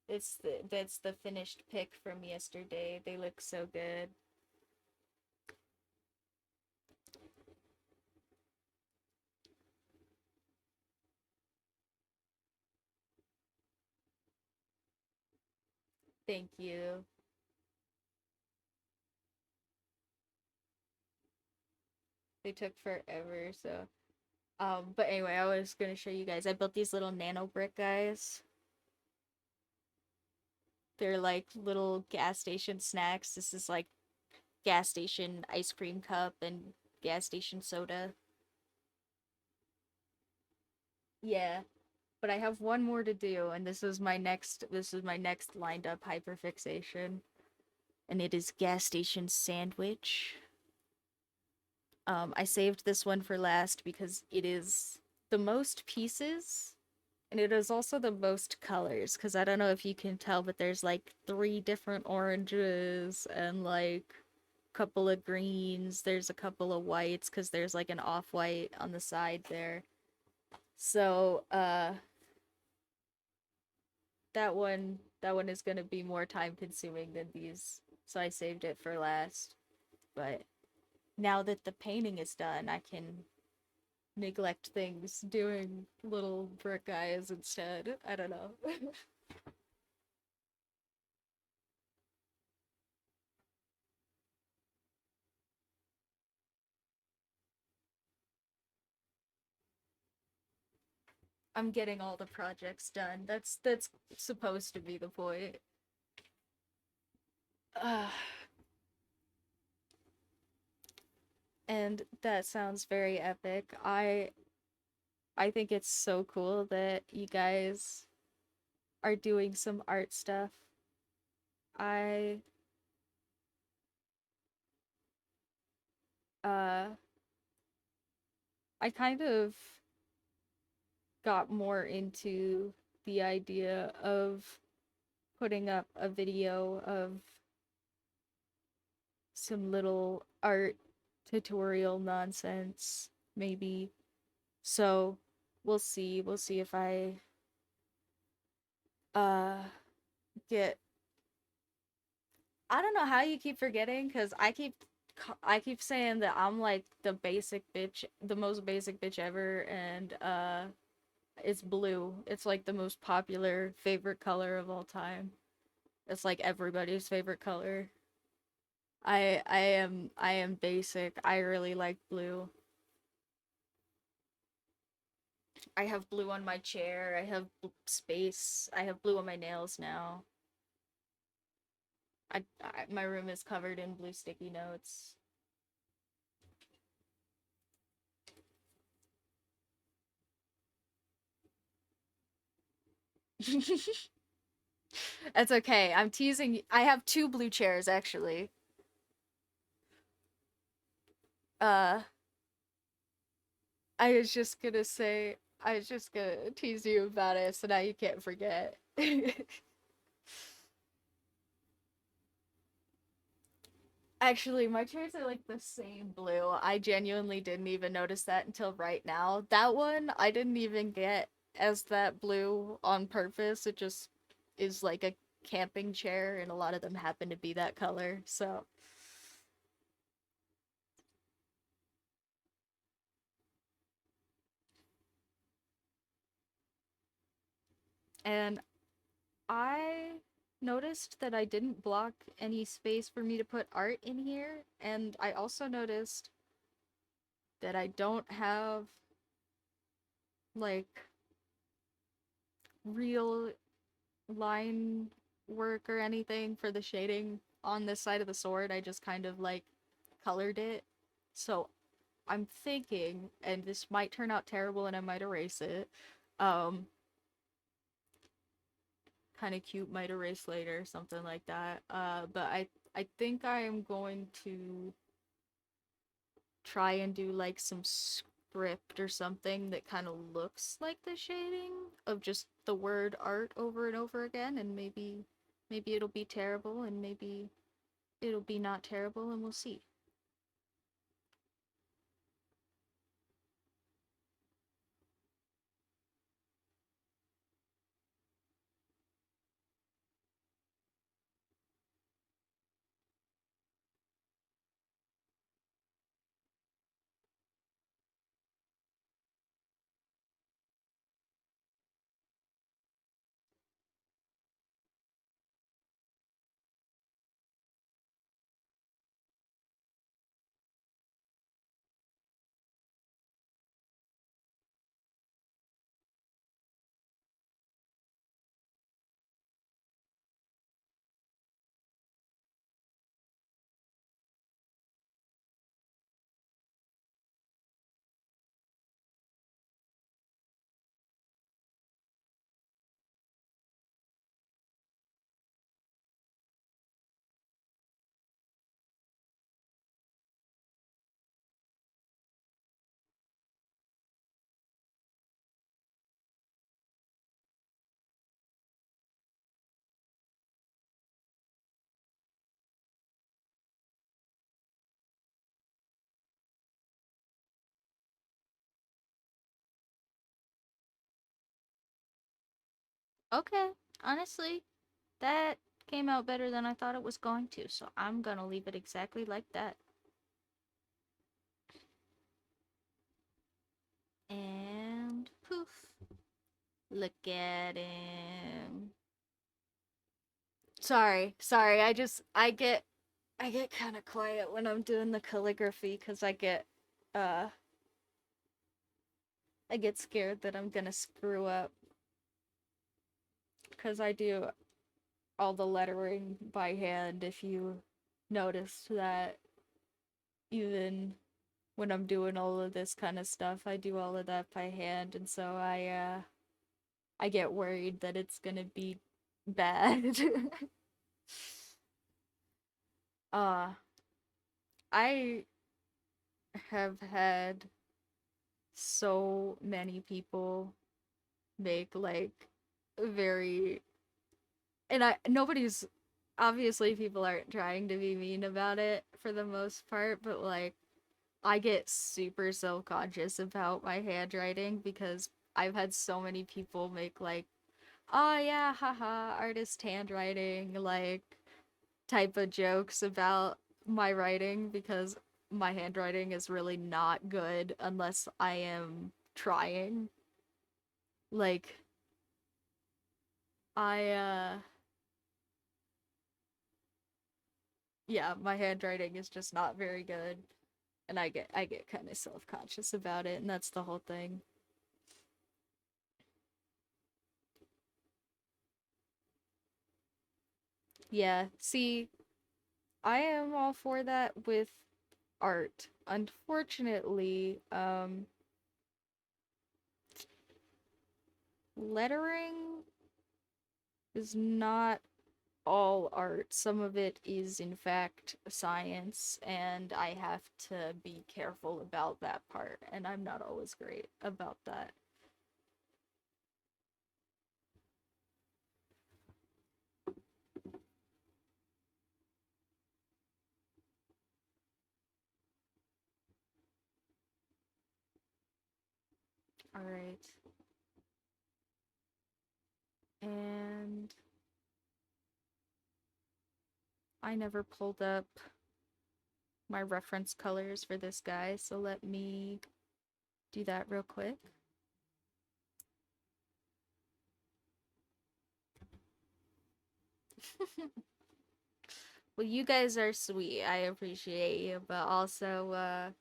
that's the finished pic from yesterday. They look so good. Thank you. They took forever, so but anyway, I was gonna show you guys. I built these little nano brick guys. They're like little gas station snacks. This is like gas station ice cream cup and gas station soda. Yeah, but I have one more to do, and this is my next lined up hyperfixation, and it is gas station sandwich. I saved this one for last because it is the most pieces, and it is also the most colors, because I don't know if you can tell, but there's like three different oranges and like couple of greens, there's a couple of whites because there's like an off-white on the side there. So, that one is going to be more time consuming than these. So I saved it for last. But now that the painting is done, I can neglect things doing little brick guys instead. I don't know. I'm getting all the projects done. That's supposed to be the point. Uh, and that sounds very epic. I think it's so cool that you guys are doing some art stuff. I uh I kind of got more into the idea of putting up a video of some little art tutorial nonsense, maybe. So we'll see. We'll see if I uh get I don't know how you keep forgetting because I keep saying that I'm like the basic bitch, the most basic bitch ever, and it's blue. It's like the most popular favorite color of all time. It's like everybody's favorite color. I am basic. I really like blue. I have blue on my chair. I have space. I have blue on my nails now. My room is covered in blue sticky notes. That's okay. I'm teasing. I have two blue chairs actually. Uh, I was just gonna tease you about it, so now you can't forget. Actually, my chairs are like the same blue. I genuinely didn't even notice that until right now. That one I didn't even get as that blue on purpose. It just is like a camping chair, and a lot of them happen to be that color. So, and I noticed that I didn't block any space for me to put art in here, and I also noticed that I don't have like real line work or anything for the shading on this side of the sword. I just kind of like colored it. So I'm thinking, and this might turn out terrible and I might erase it. Um, kind of cute, might erase later, something like that. But I think I am going to try and do like some script or something that kind of looks like the shading of just the word art over and over again, and maybe it'll be terrible and maybe it'll be not terrible, and we'll see. Okay, honestly, that came out better than I thought it was going to, so I'm gonna leave it exactly like that. And poof. Look at him. Sorry, I get kind of quiet when I'm doing the calligraphy cuz uh I get scared that I'm going to screw up cuz I do all the lettering by hand. If you noticed that, even when I'm doing all of this kind of stuff, I do all of that by hand, and so I get worried that it's gonna be bad. uh I have had so many people make like very, and I nobody's, obviously people aren't trying to be mean about it for the most part, but like I get super self-conscious about my handwriting because I've had so many people make like, oh yeah, haha, artist handwriting, like type of jokes about my writing because my handwriting is really not good unless I am trying. Like I yeah, my handwriting is just not very good, and I get kind of self-conscious about it, and that's the whole thing. Yeah, see, I am all for that with art. Unfortunately, lettering is not all art. Some of it is, in fact, science, and I have to be careful about that part, and I'm not always great about that. Alright. And I never pulled up my reference colors for this guy, so let me do that real quick. Well, you guys are sweet. I appreciate you, but also,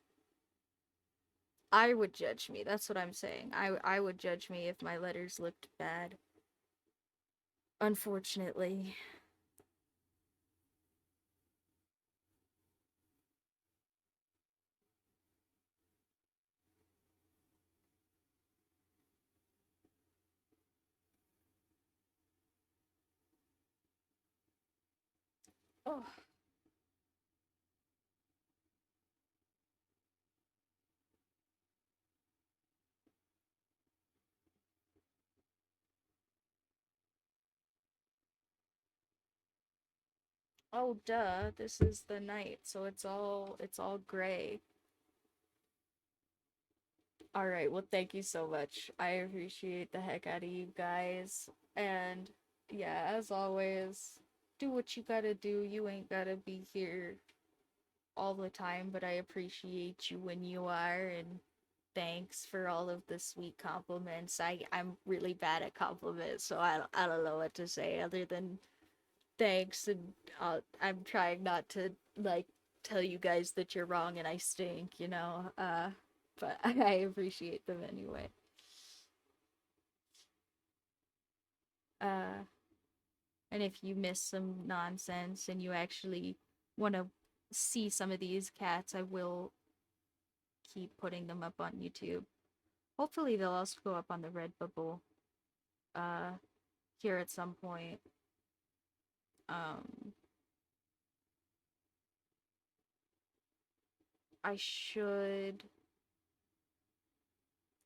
I would judge me. That's what I'm saying. I would judge me if my letters looked bad. Unfortunately. Oh, oh, duh. This is the night, so it's all gray. All right. Well, thank you so much. I appreciate the heck out of you guys. And yeah, as always, do what you gotta do. You ain't gotta be here all the time, but I appreciate you when you are, and thanks for all of the sweet compliments. I'm really bad at compliments, so I don't know what to say other than thanks, and I'm trying not to like tell you guys that you're wrong and I stink, but I appreciate them anyway. Uh and if you miss some nonsense and you actually want to see some of these cats, I will keep putting them up on YouTube. Hopefully they'll also go up on the Redbubble uh here at some point. Um I should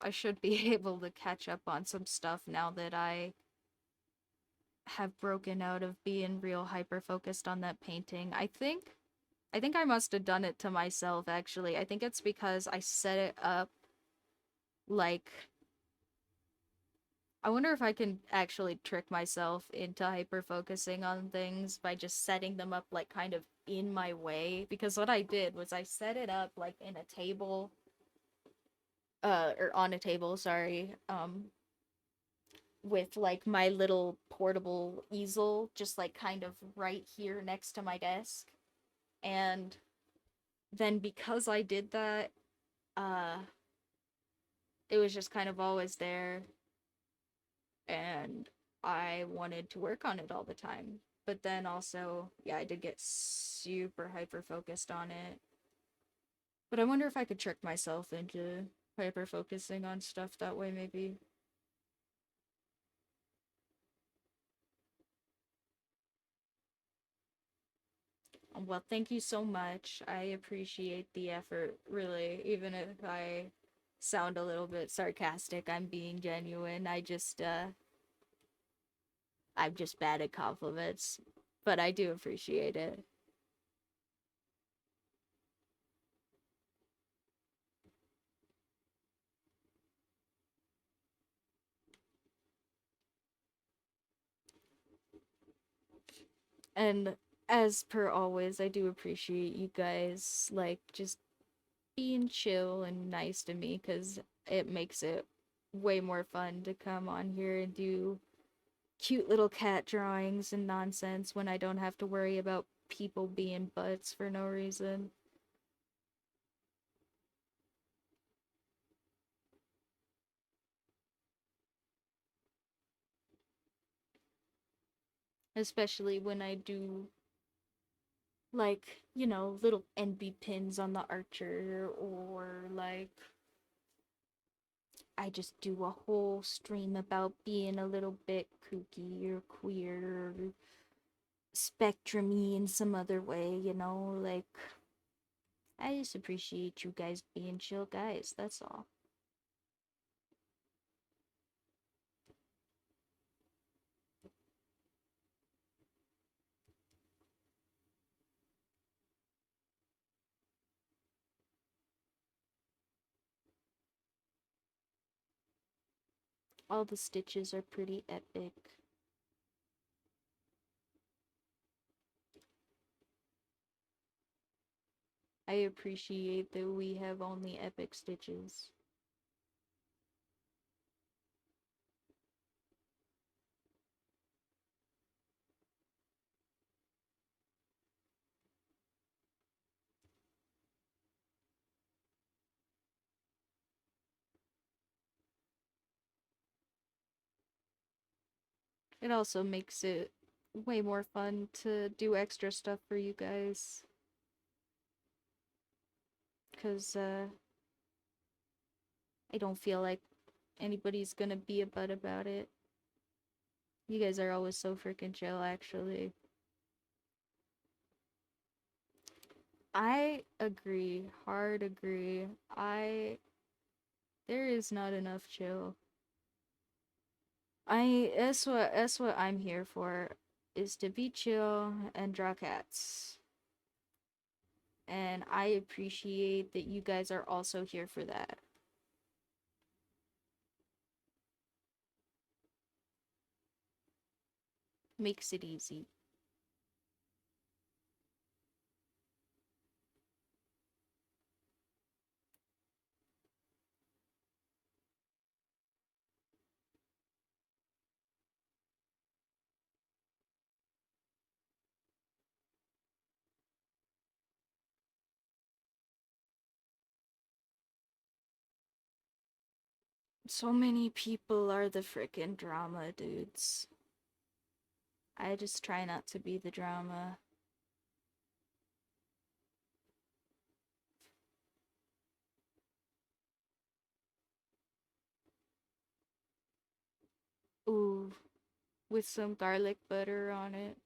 I should be able to catch up on some stuff now that I have broken out of being real hyper focused on that painting. I think I must have done it to myself actually. I think it's because I set it up like, I wonder if I can actually trick myself into hyper focusing on things by just setting them up like kind of in my way, because what I did was I set it up like in a table, or on a table, sorry, with like my little portable easel just like kind of right here next to my desk. And then because I did that, uh it was just kind of always there, and I wanted to work on it all the time. But then also, yeah, I did get super hyper focused on it. But I wonder if I could trick myself into hyper focusing on stuff that way, maybe. Well, thank you so much. I appreciate the effort, really. Even if I sound a little bit sarcastic, I'm being genuine. I'm just bad at compliments, but I do appreciate it. And as per always, I do appreciate you guys, like, just being chill and nice to me because it makes it way more fun to come on here and do cute little cat drawings and nonsense when I don't have to worry about people being butts for no reason. Especially when I do, like, little NB pins on the archer, or like I just do a whole stream about being a little bit kooky or queer or spectrumy in some other way, like I just appreciate you guys being chill guys, that's all. All the stitches are pretty epic. I appreciate that we have only epic stitches. It also makes it way more fun to do extra stuff for you guys. Because I don't feel like anybody's gonna be a butt about it. You guys are always so freaking chill, actually. I agree. Hard agree. There is not enough chill. That's what I'm here for, is to be chill and draw cats. And I appreciate that you guys are also here for that. Makes it easy. So many people are the frickin' drama dudes. I just try not to be the drama. Ooh, with some garlic butter on it.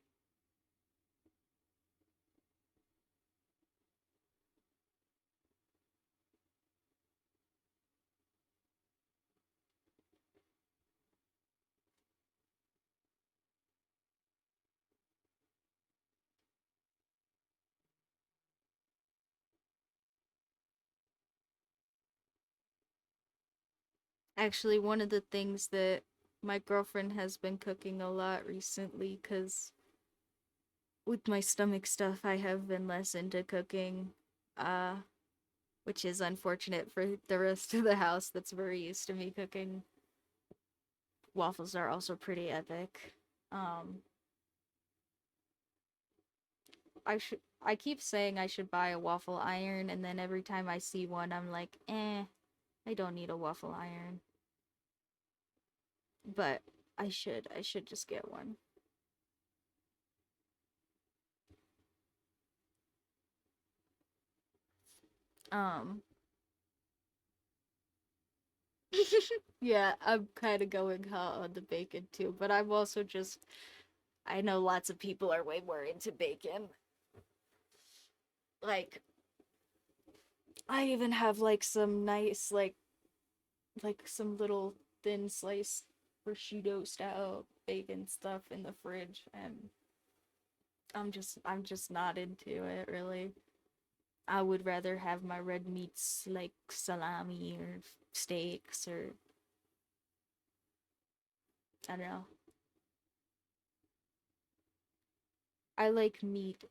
Actually, one of the things that my girlfriend has been cooking a lot recently, because with my stomach stuff, I have been less into cooking, uh, which is unfortunate for the rest of the house that's very used to me cooking. Waffles are also pretty epic. Um, I keep saying I should buy a waffle iron, and then every time I see one, I'm like, I don't need a waffle iron. But I should just get one. Um, yeah, I'm kind of going hot on the bacon too, but I'm also just, I know lots of people are way more into bacon. Like, I even have like some nice, like some little thin slice prosciutto style bacon stuff in the fridge, and I'm just not into it really. I would rather have my red meats like salami or steaks or I don't know. I like meat,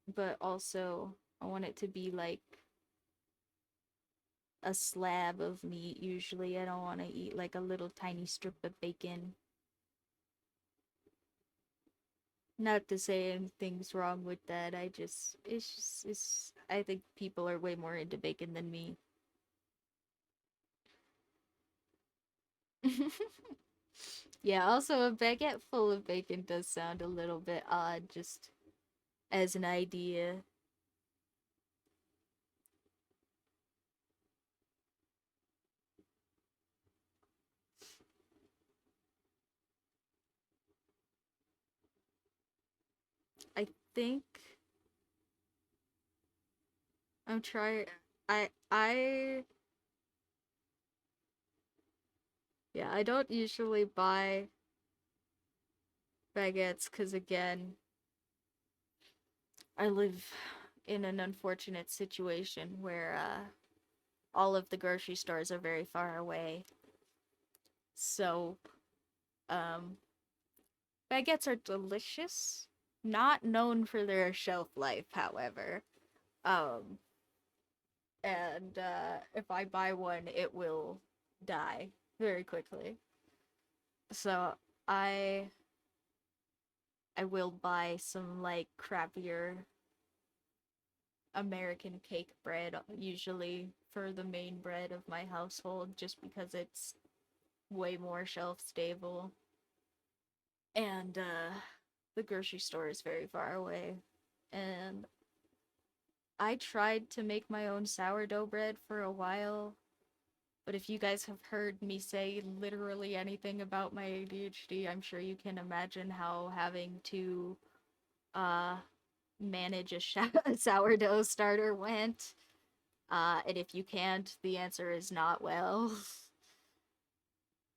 but also I want it to be like a slab of meat usually. I don't want to eat like a little tiny strip of bacon. Not to say anything's wrong with that. It's I think people are way more into bacon than me. Yeah, also a baguette full of bacon does sound a little bit odd just as an idea. I think I'm trying I yeah, I don't usually buy baguettes cuz again, I live in an unfortunate situation where all of the grocery stores are very far away. So, um baguettes are delicious, not known for their shelf life, however. Um and if I buy one, it will die very quickly. So, I I will buy some like crappier American cake bread usually for the main bread of my household just because it's way more shelf stable. And the grocery store is very far away. And I tried to make my own sourdough bread for a while, but if you guys have heard me say literally anything about my ADHD, I'm sure you can imagine how having to uh manage a sourdough starter went. And if you can't, the answer is not well.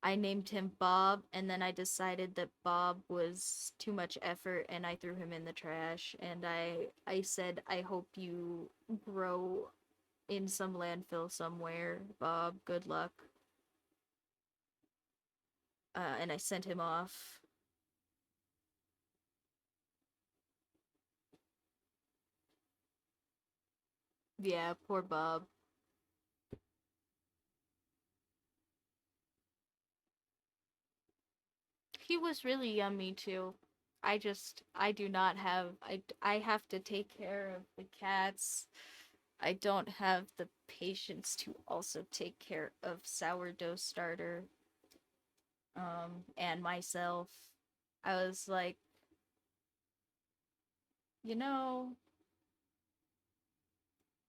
I named him Bob, and then I decided that Bob was too much effort, and I threw him in the trash. And I said, I hope you grow in some landfill somewhere, Bob. Good luck. And I sent him off. Yeah, poor Bob. He was really yummy too. I do not have, I have to take care of the cats. I don't have the patience to also take care of sourdough starter and myself. I was like, you know,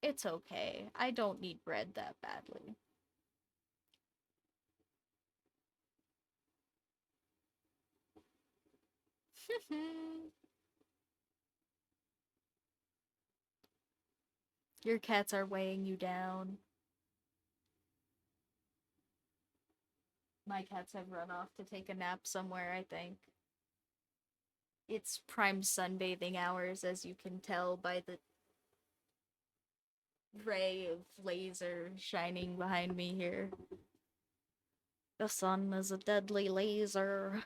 it's okay. I don't need bread that badly. Your cats are weighing you down. My cats have run off to take a nap somewhere, I think. It's prime sunbathing hours, as you can tell by the ray of laser shining behind me here. The sun is a deadly laser.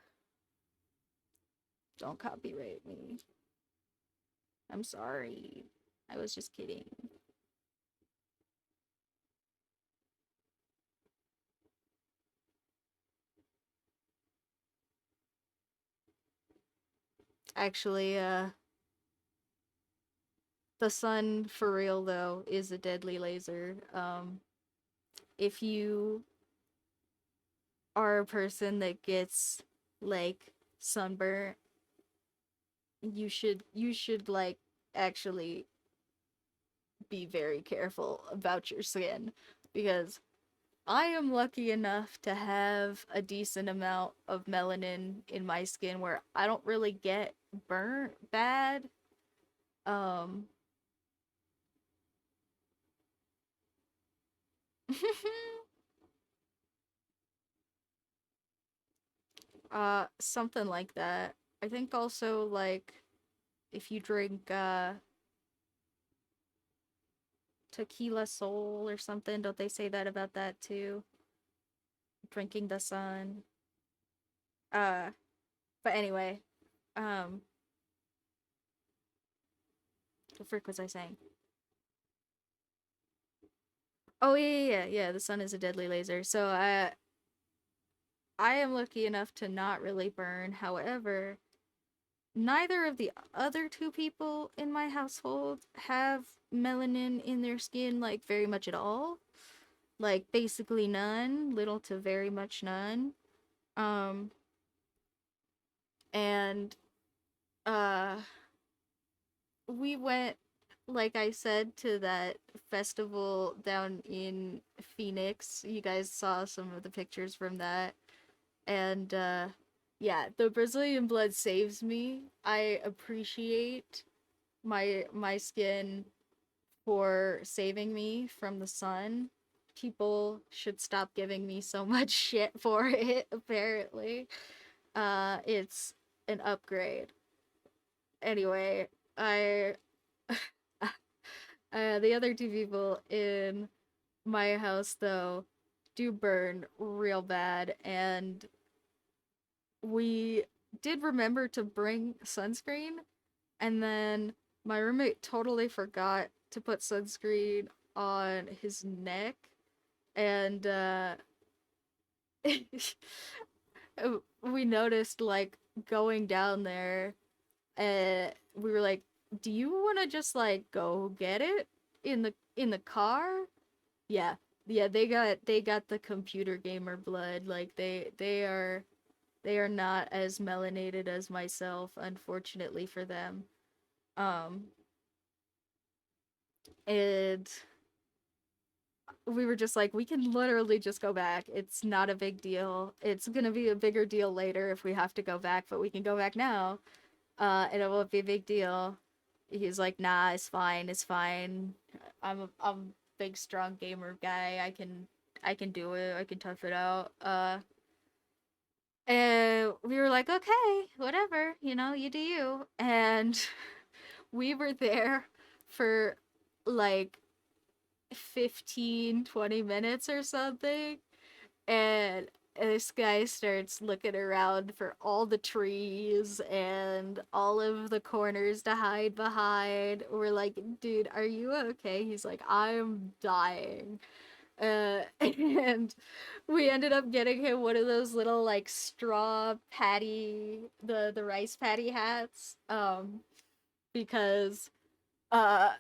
Don't copyright me. I'm sorry. I was just kidding. Actually, the sun for real though is a deadly laser. If you are a person that gets like sunburn, you should like actually be very careful about your skin because I am lucky enough to have a decent amount of melanin in my skin where I don't really get burnt bad. Um something like that. I think also like if you drink tequila soul or something, don't they say that about that too? Drinking the sun. Uh but anyway, um the frick was I saying? Oh yeah. The sun is a deadly laser. So I am lucky enough to not really burn. However, neither of the other two people in my household have melanin in their skin like very much at all. Like basically none, little to very much none. Um and uh we went, like I said, to that festival down in Phoenix. You guys saw some of the pictures from that. And yeah, the Brazilian blood saves me. I appreciate my skin for saving me from the sun. People should stop giving me so much shit for it, apparently. It's an upgrade. Anyway, I the other two people in my house though do burn real bad, and we did remember to bring sunscreen, and then my roommate totally forgot to put sunscreen on his neck, and we noticed like going down there, and we were like, "Do you want to just like go get it in the car?" Yeah. Yeah, they got the computer gamer blood. Like they are not as melanated as myself, unfortunately for them. Um and we were just like, we can literally just go back. It's not a big deal. It's gonna be a bigger deal later if we have to go back, but we can go back now. And it won't be a big deal. He's like, nah, it's fine, it's fine. I'm a big strong gamer guy. I can do it. I can tough it out. And we were like, okay, whatever, you do you. And we were there for like 15, 20 minutes or something. And this guy starts looking around for all the trees and all of the corners to hide behind. We're like, dude, are you okay? He's like, I'm dying. And we ended up getting him one of those little like straw patty, the rice patty hats, because uh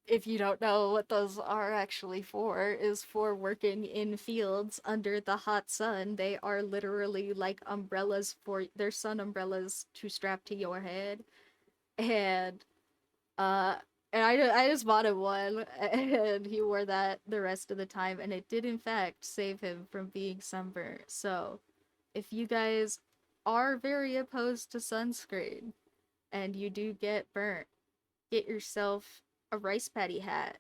if you don't know what those are actually for, is for working in fields under the hot sun. They are literally like umbrellas, for their sun umbrellas to strap to your head. And uh I just bought him one, and he wore that the rest of the time, and it did in fact save him from being sunburnt. So if you guys are very opposed to sunscreen and you do get burnt, get yourself a rice patty hat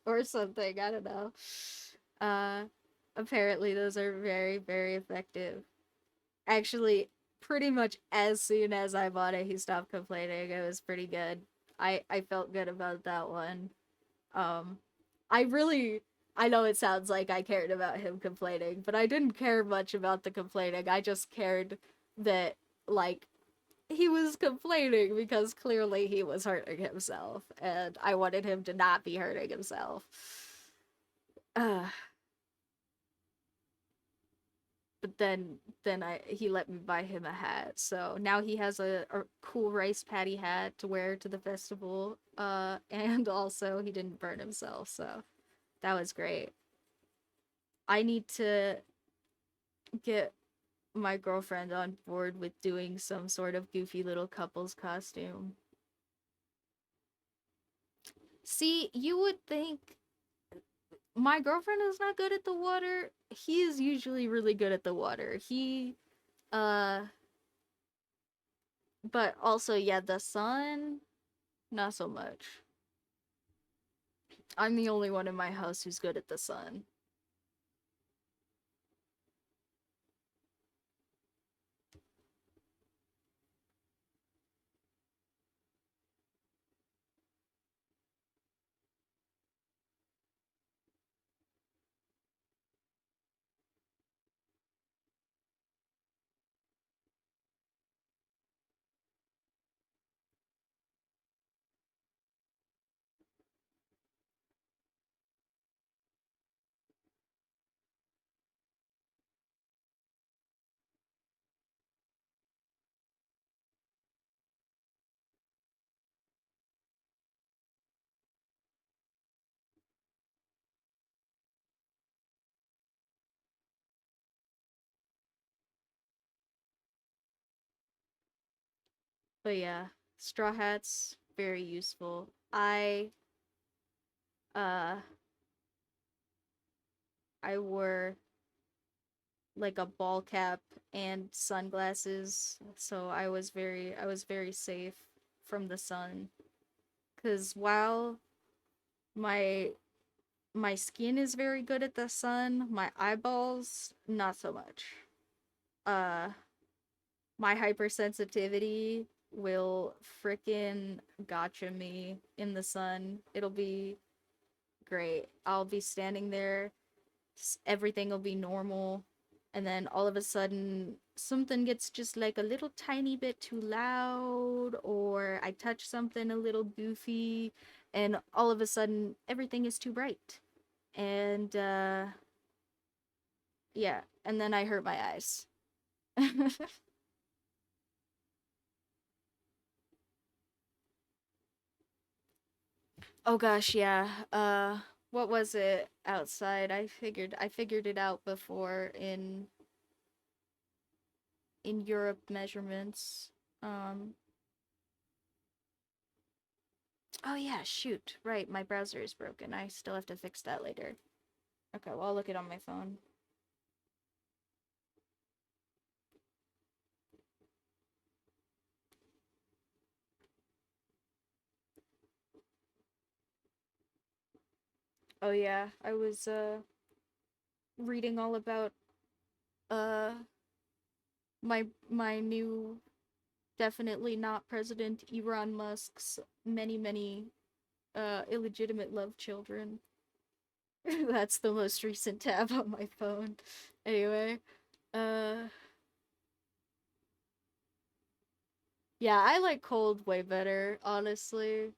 or something. I don't know. Uh, apparently, those are very, very effective. Actually, pretty much as soon as I bought it, he stopped complaining. It was pretty good. I felt good about that one. Um, I really. I know it sounds like I cared about him complaining, but I didn't care much about the complaining. I just cared that, like, he was complaining because clearly he was hurting himself, and I wanted him to not be hurting himself. Uh, but then he let me buy him a hat, so now he has a cool rice patty hat to wear to the festival. And also he didn't burn himself, so that was great. I need to get my girlfriend on board with doing some sort of goofy little couples costume. See, you would think my girlfriend is not good at the water. He is usually really good at the water. Uh, but also, yeah, the sun, not so much. I'm the only one in my house who's good at the sun. But yeah, straw hats, very useful. Uh, I wore like a ball cap and sunglasses, so I was very safe from the sun. Cause while my my skin is very good at the sun, my eyeballs not so much. Uh, my hypersensitivity will frickin' gotcha me in the sun. It'll be great. I'll be standing there, everything will be normal, and then all of a sudden something gets just like a little tiny bit too loud, or I touch something a little goofy, and all of a sudden everything is too bright. And yeah, and then I hurt my eyes. Oh gosh, yeah. What was it outside? I figured it out before in Europe measurements. Um oh yeah, shoot. Right, my browser is broken. I still have to fix that later. Okay, well I'll look it on my phone. Oh yeah, I was reading all about uh my new definitely not President Elon Musk's many illegitimate love children. That's the most recent tab on my phone. Anyway, uh yeah, I like cold way better, honestly.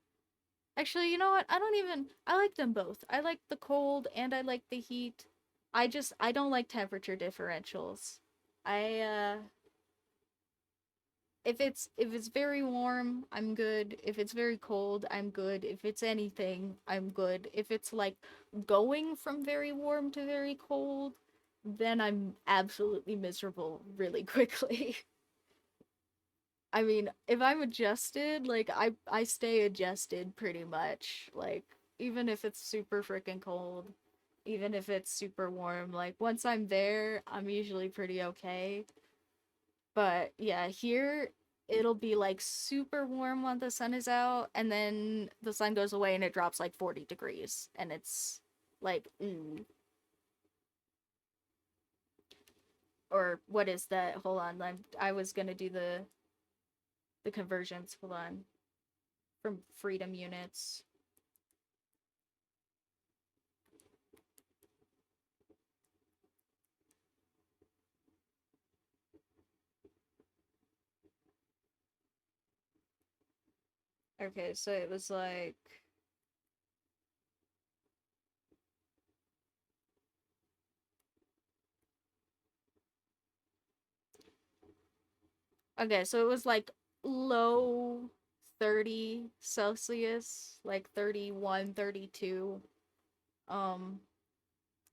Actually, you know what? I like them both. I like the cold and I like the heat. I don't like temperature differentials. I if it's very warm, I'm good. If it's very cold, I'm good. If it's anything, I'm good. If it's like going from very warm to very cold, then I'm absolutely miserable really quickly. I mean, if I'm adjusted, like I stay adjusted pretty much. Like even if it's super freaking cold, even if it's super warm, like once I'm there, I'm usually pretty okay. But yeah, here it'll be like super warm when the sun is out, and then the sun goes away and it drops like 40 degrees, and it's like, ooh. Or what is that? Hold on, I was gonna do the conversions. Hold on, from freedom units. Okay, so it was like, okay, so it was like low 30 Celsius, like 31, 32. Um,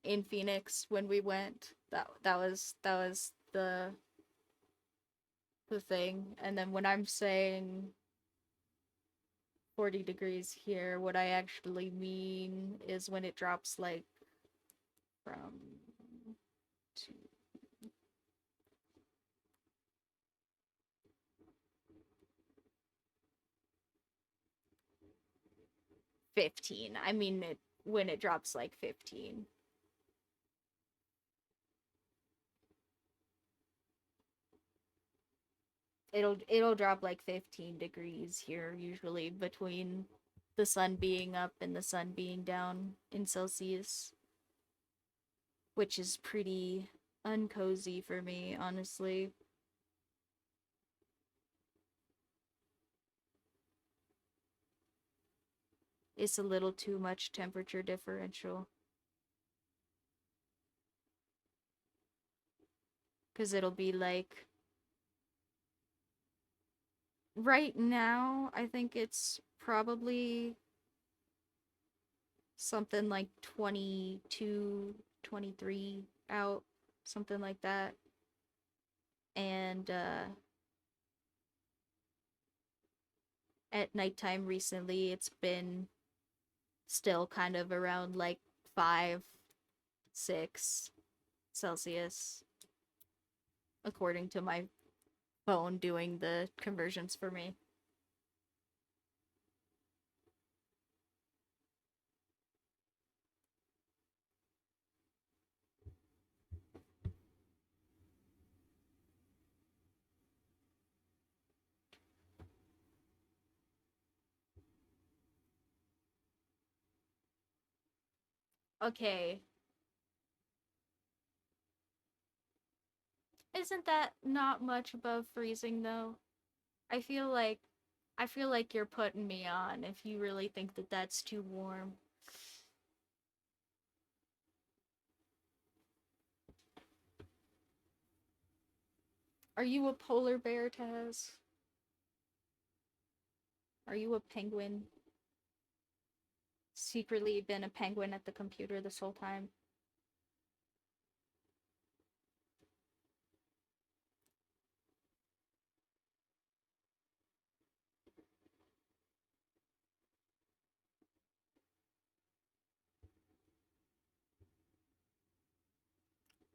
in Phoenix when we went. That was the thing. And then when I'm saying 40 degrees here. What I actually mean is when it drops like from to 15. I mean it when it drops like 15. It'll drop like 15 degrees here usually between the sun being up and the sun being down in Celsius, which is pretty uncozy for me, honestly. It's a little too much temperature differential. Because it'll be like, right now, I think it's probably something like 22, 23 out, something like that. And at nighttime recently, it's been still kind of around like 5, 6 Celsius, according to my phone doing the conversions for me. Okay, isn't that not much above freezing though? I feel like I feel like you're putting me on if you really think that that's too warm. Are you a polar bear, Taz? Are you a penguin? Secretly been a penguin at the computer this whole time?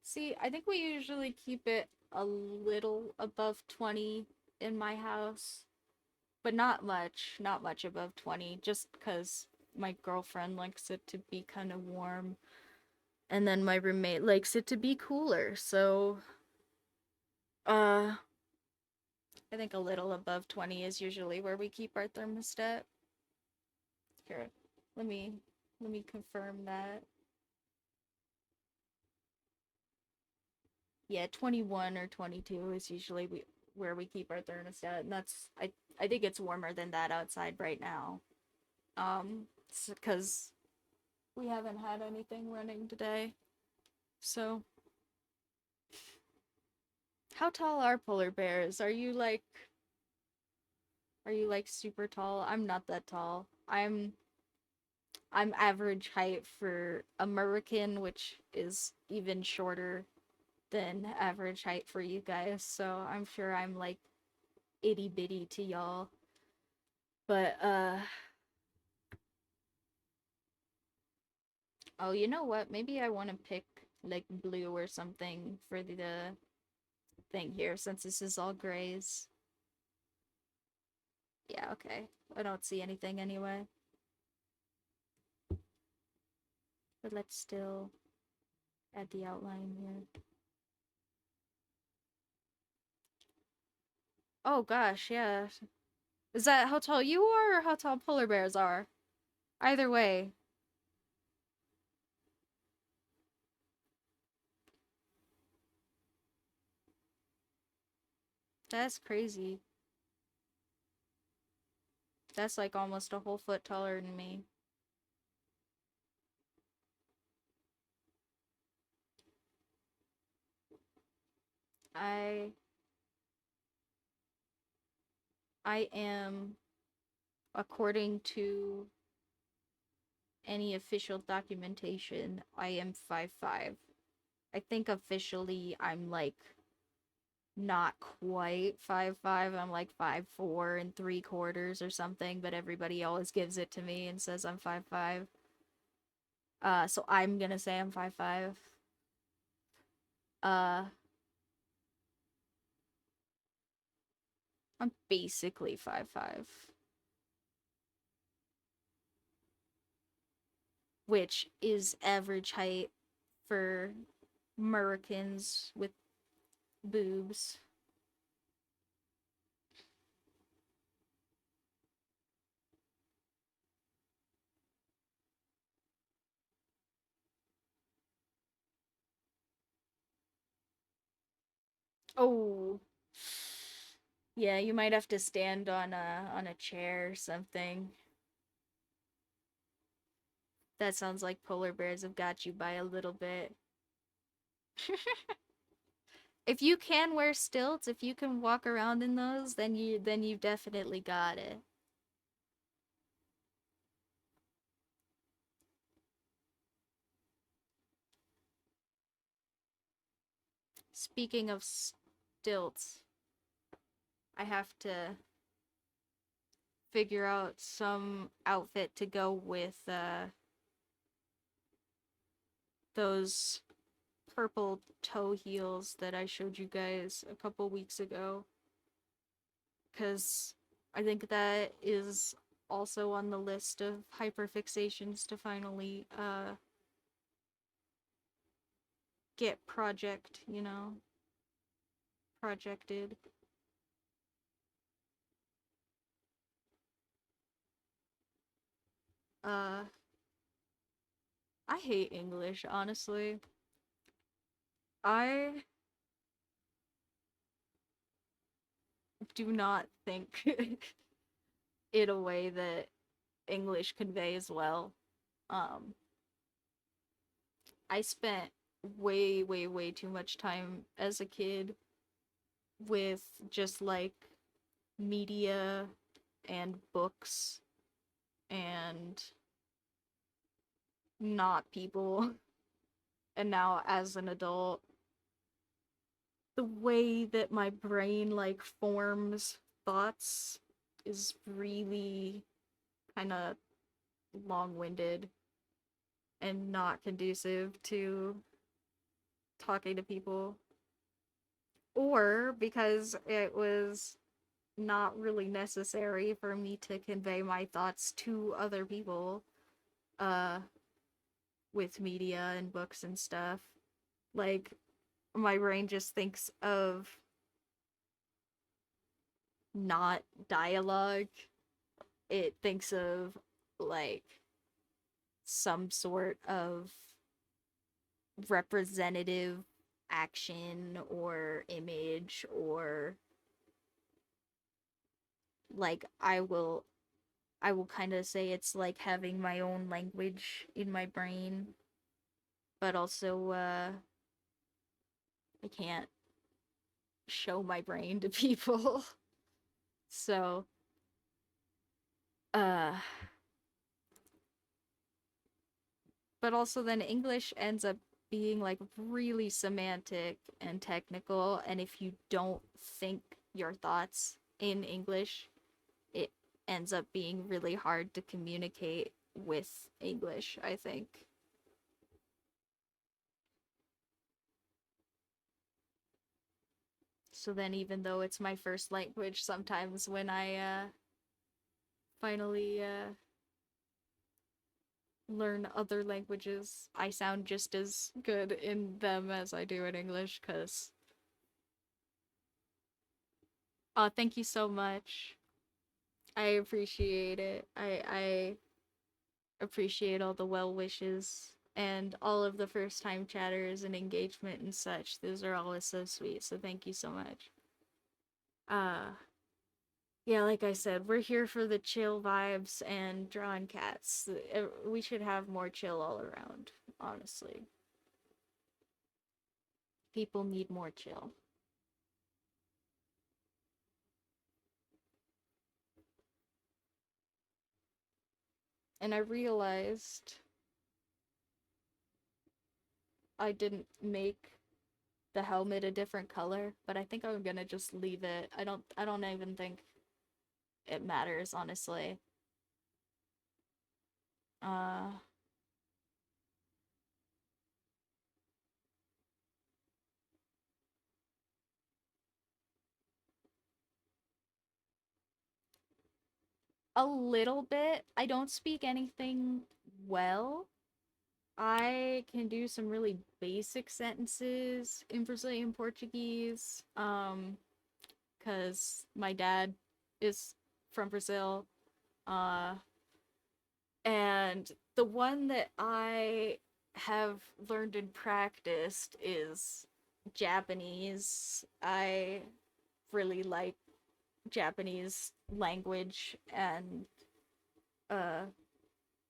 See, I think we usually keep it a little above 20 in my house, but not much above 20, just because my girlfriend likes it to be kind of warm, and then my roommate likes it to be cooler, so, uh, I think a little above 20 is usually where we keep our thermostat. Here, let me, let me confirm that. Yeah, 21 or 22 is usually where we keep our thermostat, and I think it's warmer than that outside right now. Because we haven't had anything running today. So, how tall are polar bears? Are you like super tall? I'm not that tall. I'm average height for American, which is even shorter than average height for you guys. So, I'm sure I'm like itty bitty to y'all. But oh, you know what? Maybe I want to pick like blue or something for the thing here since this is all grays. Yeah, okay. I don't see anything anyway. But let's still add the outline here. Oh gosh, yeah. Is that how tall you are or how tall polar bears are? Either way. That's crazy. That's like almost a whole foot taller than me. I I am, according to any official documentation, I am 5'5". I think officially I'm like not quite 5'5". I'm like 5'4 3/4 or something, but everybody always gives it to me and says I'm 5'5". So I'm gonna say I'm 5'5". Uh, I'm basically 5'5", which is average height for Americans with boobs. Oh, yeah, you might have to stand on a chair or something. That sounds like polar bears have got you by a little bit. If you can wear stilts, if you can walk around in those, then you definitely got it. Speaking of stilts, I have to figure out some outfit to go with those purple toe heels that I showed you guys a couple weeks ago, because I think that is also on the list of hyperfixations to finally get projected. Uh I hate English, honestly. I do not think in a way that English conveys well. Um I spent way, way, way too much time as a kid with just like media and books and not people. And now as an adult, the way that my brain like forms thoughts is really kind of long-winded and not conducive to talking to people, or because it was not really necessary for me to convey my thoughts to other people uh with media and books and stuff. Like, my brain just thinks of not dialogue. It thinks of like some sort of representative action or image, or like I will kind of say it's like having my own language in my brain, but also I can't show my brain to people. So uh but also then English ends up being like really semantic and technical, and if you don't think your thoughts in English, it ends up being really hard to communicate with English, I think. So then even though it's my first language, sometimes when I finally learn other languages, I sound just as good in them as I do in English, cuz thank you so much. I appreciate it. I appreciate all the well wishes and all of the first time chatters and engagement and such. Those are always so sweet. So thank you so much. Uh yeah, like I said, we're here for the chill vibes and drawing cats. We should have more chill all around, honestly. People need more chill. And I realized I didn't make the helmet a different color, but I think I'm gonna just leave it. I don't even think it matters, honestly. Uh a little bit. I don't speak anything well. I can do some really basic sentences in Brazilian Portuguese. Cuz my dad is from Brazil. Uh and the one that I have learned and practiced is Japanese. I really like Japanese language and uh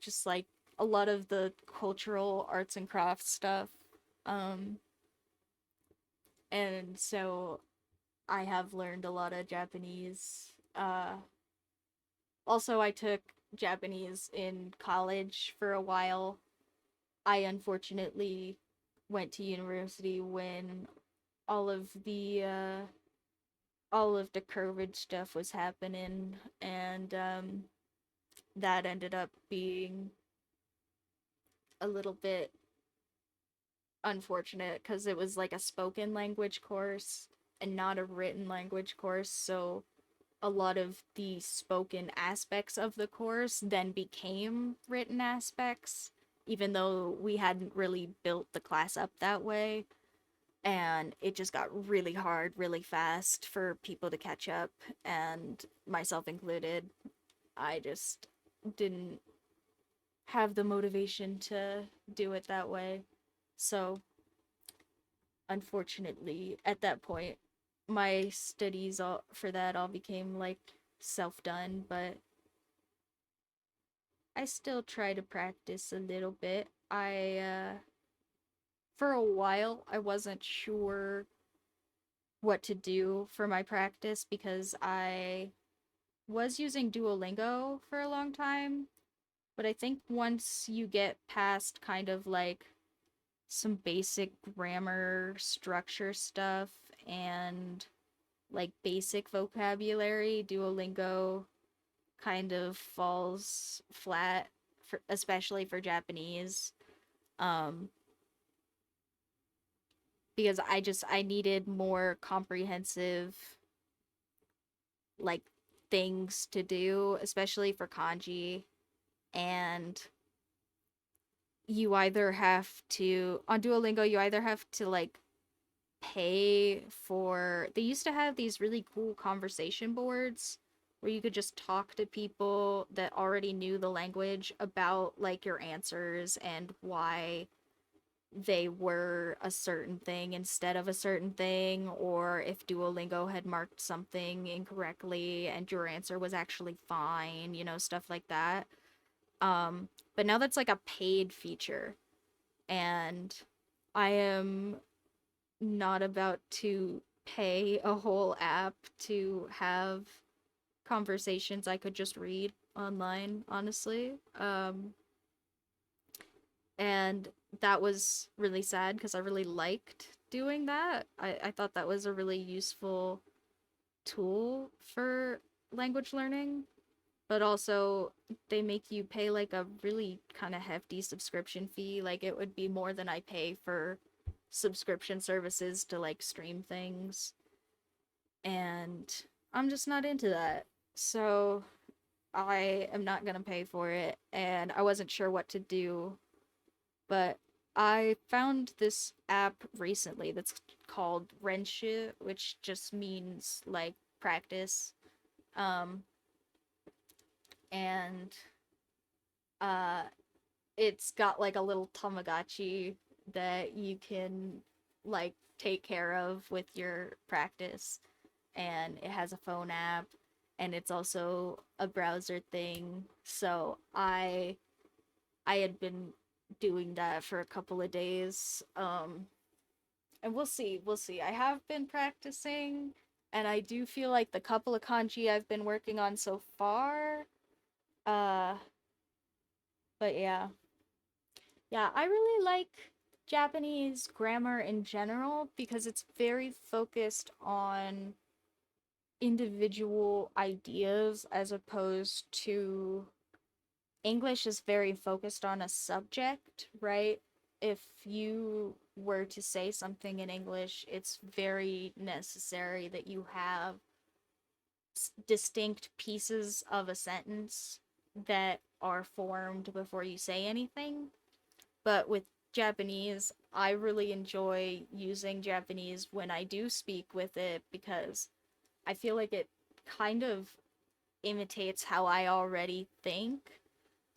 just like a lot of the cultural arts and crafts stuff. Um and so I have learned a lot of Japanese. Also I took Japanese in college for a while. I unfortunately went to university when all of the uh all of the COVID stuff was happening, and that ended up being a little bit unfortunate because it was like a spoken language course and not a written language course. So a lot of the spoken aspects of the course then became written aspects, even though we hadn't really built the class up that way. And it just got really hard really fast for people to catch up, and myself included. I just didn't have the motivation to do it that way. So unfortunately, at that point, my studies all for that all became like self-done, but I still try to practice a little bit. I For a while I wasn't sure what to do for my practice because I was using Duolingo for a long time, but I think once you get past kind of like some basic grammar structure stuff and like basic vocabulary, Duolingo kind of falls flat for, especially for Japanese. Um because I needed more comprehensive like things to do, especially for kanji. And you either have to on Duolingo, you either have to like pay for they used to have these really cool conversation boards where you could just talk to people that already knew the language about like your answers and why they were a certain thing instead of a certain thing, or if Duolingo had marked something incorrectly and your answer was actually fine, stuff like that. But now that's like a paid feature, and I am not about to pay a whole app to have conversations I could just read online, honestly. And that was really sad because I really liked doing that. I thought that was a really useful tool for language learning, but also they make you pay like a really kind of hefty subscription fee. Like it would be more than I pay for subscription services to like stream things. And I'm just not into that. So I am not going to pay for it. And I wasn't sure what to do, but I found this app recently that's called Renshu, which just means like practice. Um, and uh, it's got like a little Tamagotchi that you can like take care of with your practice, and it has a phone app, and it's also a browser thing. So I had been doing that for a couple of days. And we'll see. I have been practicing, and I do feel like the couple of kanji I've been working on so far. Uh, but yeah. Yeah, I really like Japanese grammar in general because it's very focused on individual ideas as opposed to English is very focused on a subject, right? If you were to say something in English, it's very necessary that you have distinct pieces of a sentence that are formed before you say anything. But with Japanese, I really enjoy using Japanese when I do speak with it because I feel like it kind of imitates how I already think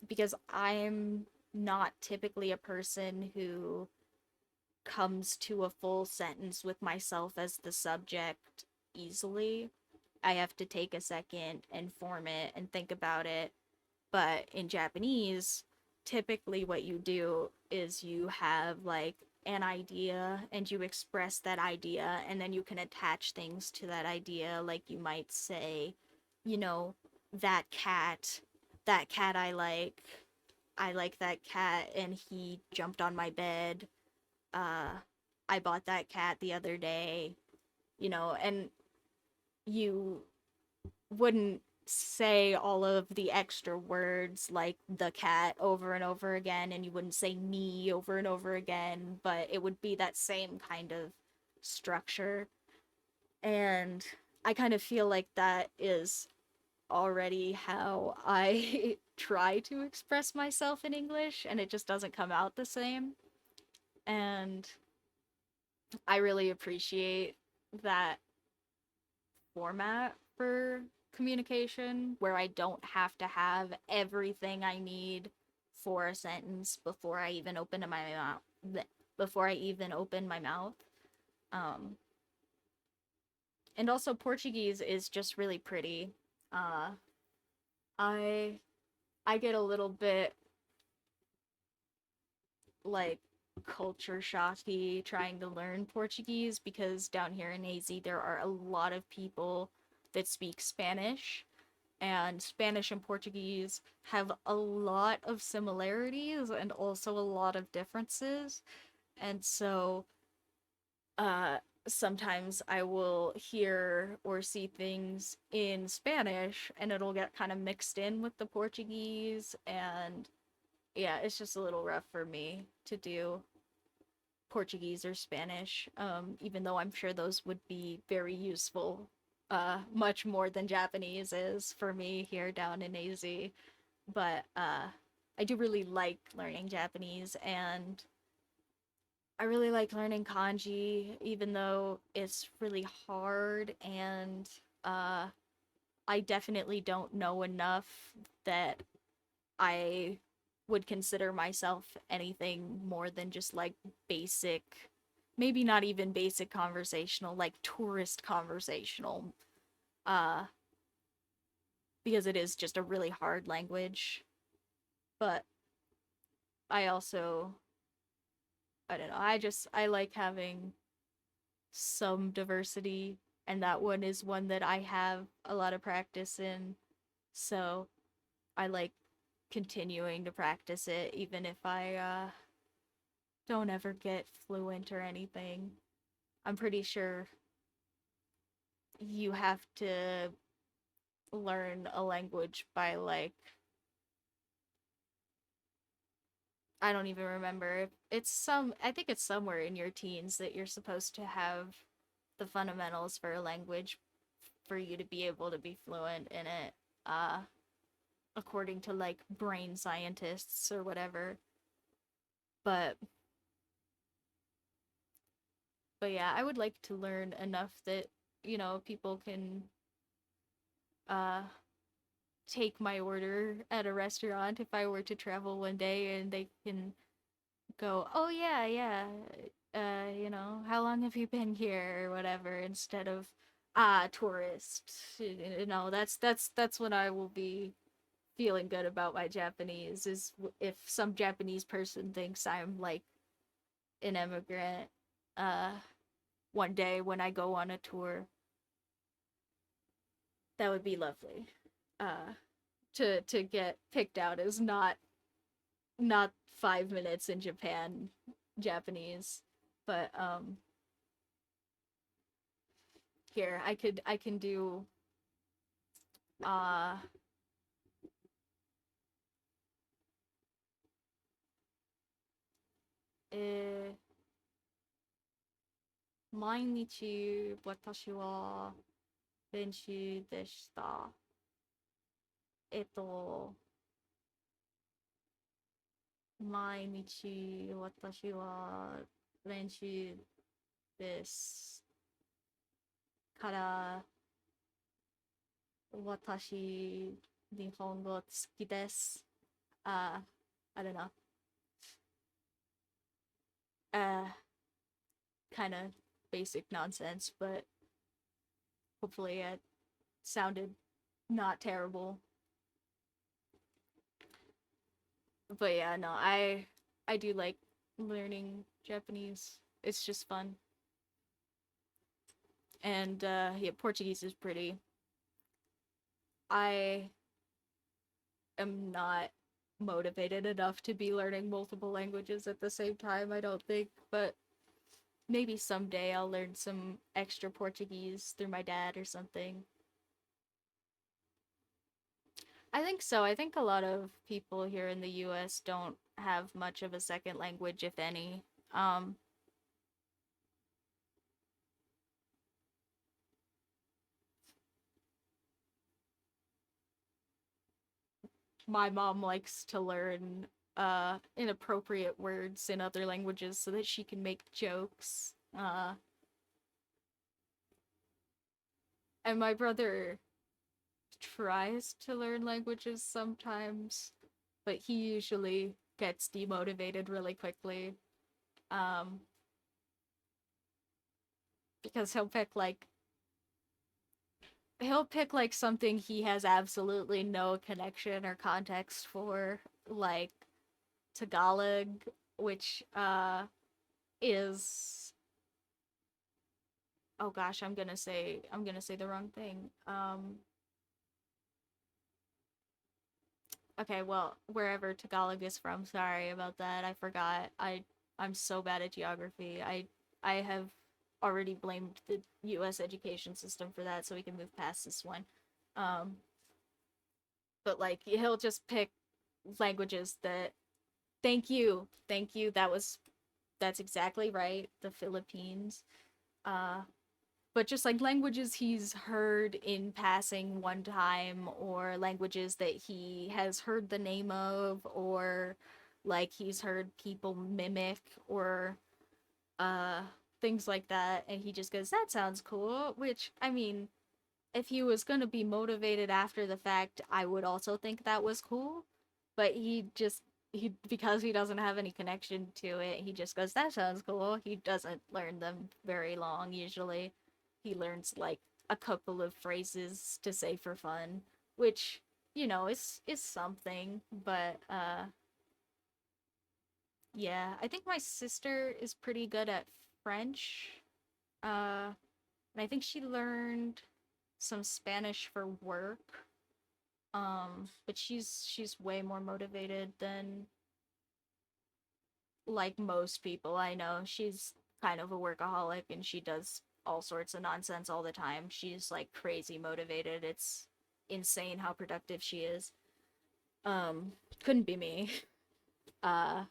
because I'm not typically a person who comes to a full sentence with myself as the subject easily. I have to take a second and form it and think about it. But in Japanese, typically what you do is you have like an idea and you express that idea and then you can attach things to that idea. Like you might say, you know, that cat, that cat I like that cat and he jumped on my bed. Uh, I bought that cat the other day, and you wouldn't say all of the extra words like the cat over and over again, and you wouldn't say me over and over again, but it would be that same kind of structure. And I kind of feel like that is already how I try to express myself in English, and it just doesn't come out the same. And I really appreciate that format for communication where I don't have to have everything I need for a sentence before I even open my mouth. Before I even open my mouth. Um, and also Portuguese is just really pretty. Uh, I I get a little bit like culture shocky trying to learn Portuguese because down here in AZ there are a lot of people that speak Spanish, and Spanish and Portuguese have a lot of similarities and also a lot of differences. And so uh sometimes I will hear or see things in Spanish and it'll get kind of mixed in with the Portuguese, and yeah, it's just a little rough for me to do Portuguese or Spanish, even though I'm sure those would be very useful, much more than Japanese is for me here down in AZ. But I do really like learning Japanese, and I really like learning kanji, even though it's really hard, and uh, I definitely don't know enough that I would consider myself anything more than just like basic, maybe not even basic conversational, like tourist conversational, uh, because it is just a really hard language. But I also, I don't know, I like having some diversity, and that one is one that I have a lot of practice in. So I like continuing to practice it, even if I don't ever get fluent or anything. I'm pretty sure you have to learn a language by like I don't even remember. It's some I think it's somewhere in your teens that you're supposed to have the fundamentals for a language for you to be able to be fluent in it. Uh According to like brain scientists or whatever. But but yeah, I would like to learn enough that, people can uh take my order at a restaurant if I were to travel one day, and they can go, "Oh yeah, yeah. How long have you been here or whatever," instead of tourist. That's when I will be feeling good about my Japanese is if some Japanese person thinks I'm like an immigrant uh one day when I go on a tour. That would be lovely. Uh to get picked out as not 5 minutes in Japan Japanese. But here I can do uh え毎日私は練習でした。えっと、毎日私は練習ですから私日本語好きです。I don't know. Uh, kind of basic nonsense, but hopefully it sounded not terrible. But yeah, no, I do like learning Japanese. It's just fun. And yeah, Portuguese is pretty. I am not motivated enough to be learning multiple languages at the same time, I don't think, but maybe someday I'll learn some extra Portuguese through my dad or something. I think so. I think a lot of people here in the US don't have much of a second language, if any. Um, my mom likes to learn inappropriate words in other languages so that she can make jokes. And my brother tries to learn languages sometimes, but he usually gets demotivated really quickly. Um, because he'll pick like something he has absolutely no connection or context for, like Tagalog, which is oh gosh, I'm gonna say the wrong thing. Okay, well, wherever Tagalog is from, sorry about that. I forgot. I'm so bad at geography. I have already blamed the US education system for that, so we can move past this one. Um but like he'll just pick languages that thank you. Thank you. That's exactly right. The Philippines. Uh but just like languages he's heard in passing one time, or languages that he has heard the name of, or like he's heard people mimic, or uh things like that, and he just goes, that sounds cool, which I mean, if he was going to be motivated after the fact, I would also think that was cool, but he because he doesn't have any connection to it, he just goes, that sounds cool. He doesn't learn them very long usually. He learns like a couple of phrases to say for fun, which, you know, is something, but yeah, I think my sister is pretty good at French. And I think she learned some Spanish for work. But she's way more motivated than like most people I know. She's kind of a workaholic and she does all sorts of nonsense all the time. She's like crazy motivated. It's insane how productive she is. Um, couldn't be me. Uh,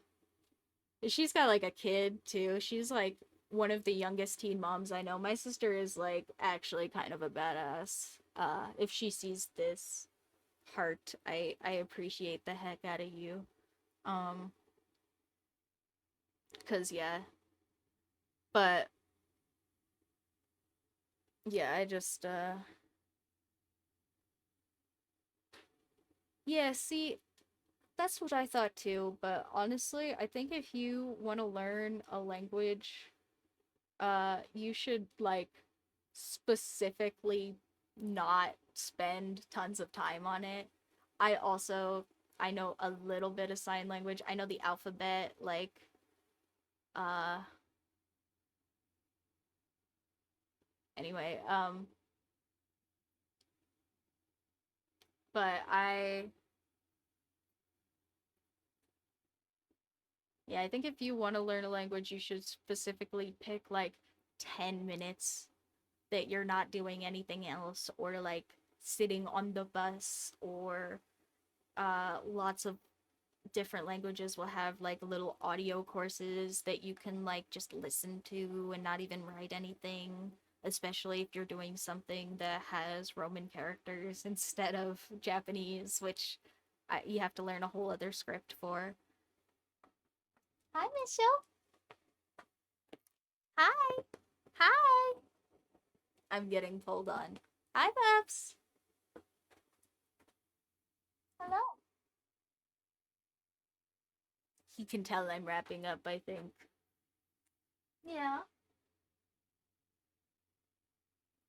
she's got like a kid too. She's like one of the youngest teen moms I know. My sister is like actually kind of a badass. If she sees this, heart, I appreciate the heck out of you. Um, cause yeah, but yeah, I just yeah, see, that's what I thought too, but honestly, I think if you want to learn a language, you should like specifically not spend tons of time on it. I also I know a little bit of sign language. I know the alphabet, like uh anyway, but Yeah, I think if you want to learn a language, you should specifically pick like 10 minutes that you're not doing anything else, or like sitting on the bus, or lots of different languages will have like little audio courses that you can like just listen to and not even write anything, especially if you're doing something that has Roman characters instead of Japanese, which you have to learn a whole other script for. Hi, Michelle. Hi. Hi. I'm getting pulled on. Hi, Babs. Hello. He can tell I'm wrapping up, I think. Yeah.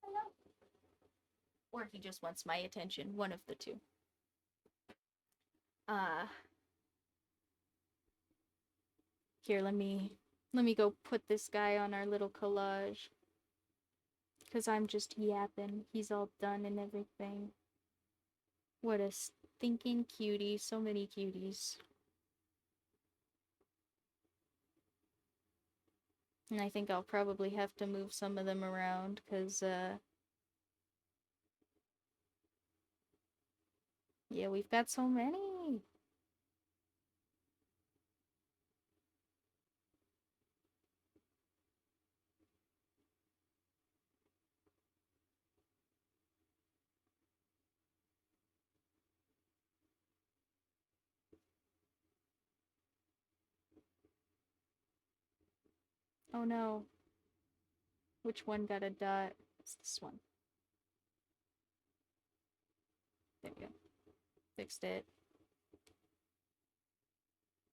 Hello. Or he just wants my attention. One of the two. Uh, Here, let me go put this guy on our little collage. Cause I'm just yapping. He's all done and everything. What a stinking cutie. So many cuties. And I think I'll probably have to move some of them around, cause yeah, we've got so many. Oh no. Which one got a dot? It's this one. There we go. Fixed it.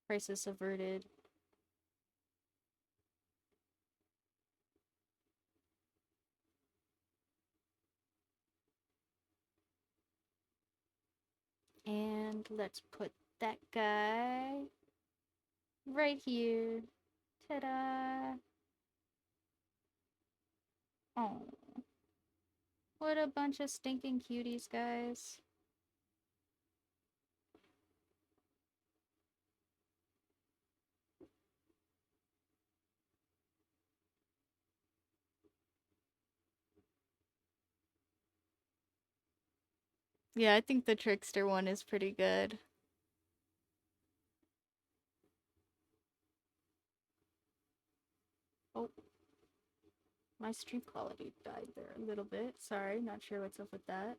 Crisis averted. And let's put that guy right here. Ta-da! Oh, what a bunch of stinking cuties, guys. Yeah, I think the trickster one is pretty good. Oh, my stream quality died there a little bit. Sorry, not sure what's up with that.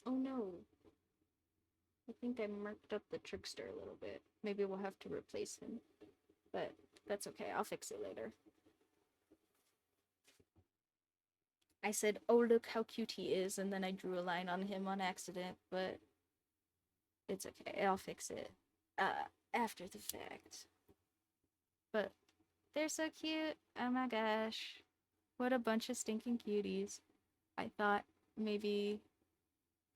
Oh no. I think I marked up the trickster a little bit. Maybe we'll have to replace him. But that's okay, I'll fix it later. I said, oh, look how cute he is, and then I drew a line on him on accident, but it's okay, I'll fix it after the fact. But they're so cute. Oh my gosh. What a bunch of stinking cuties. I thought maybe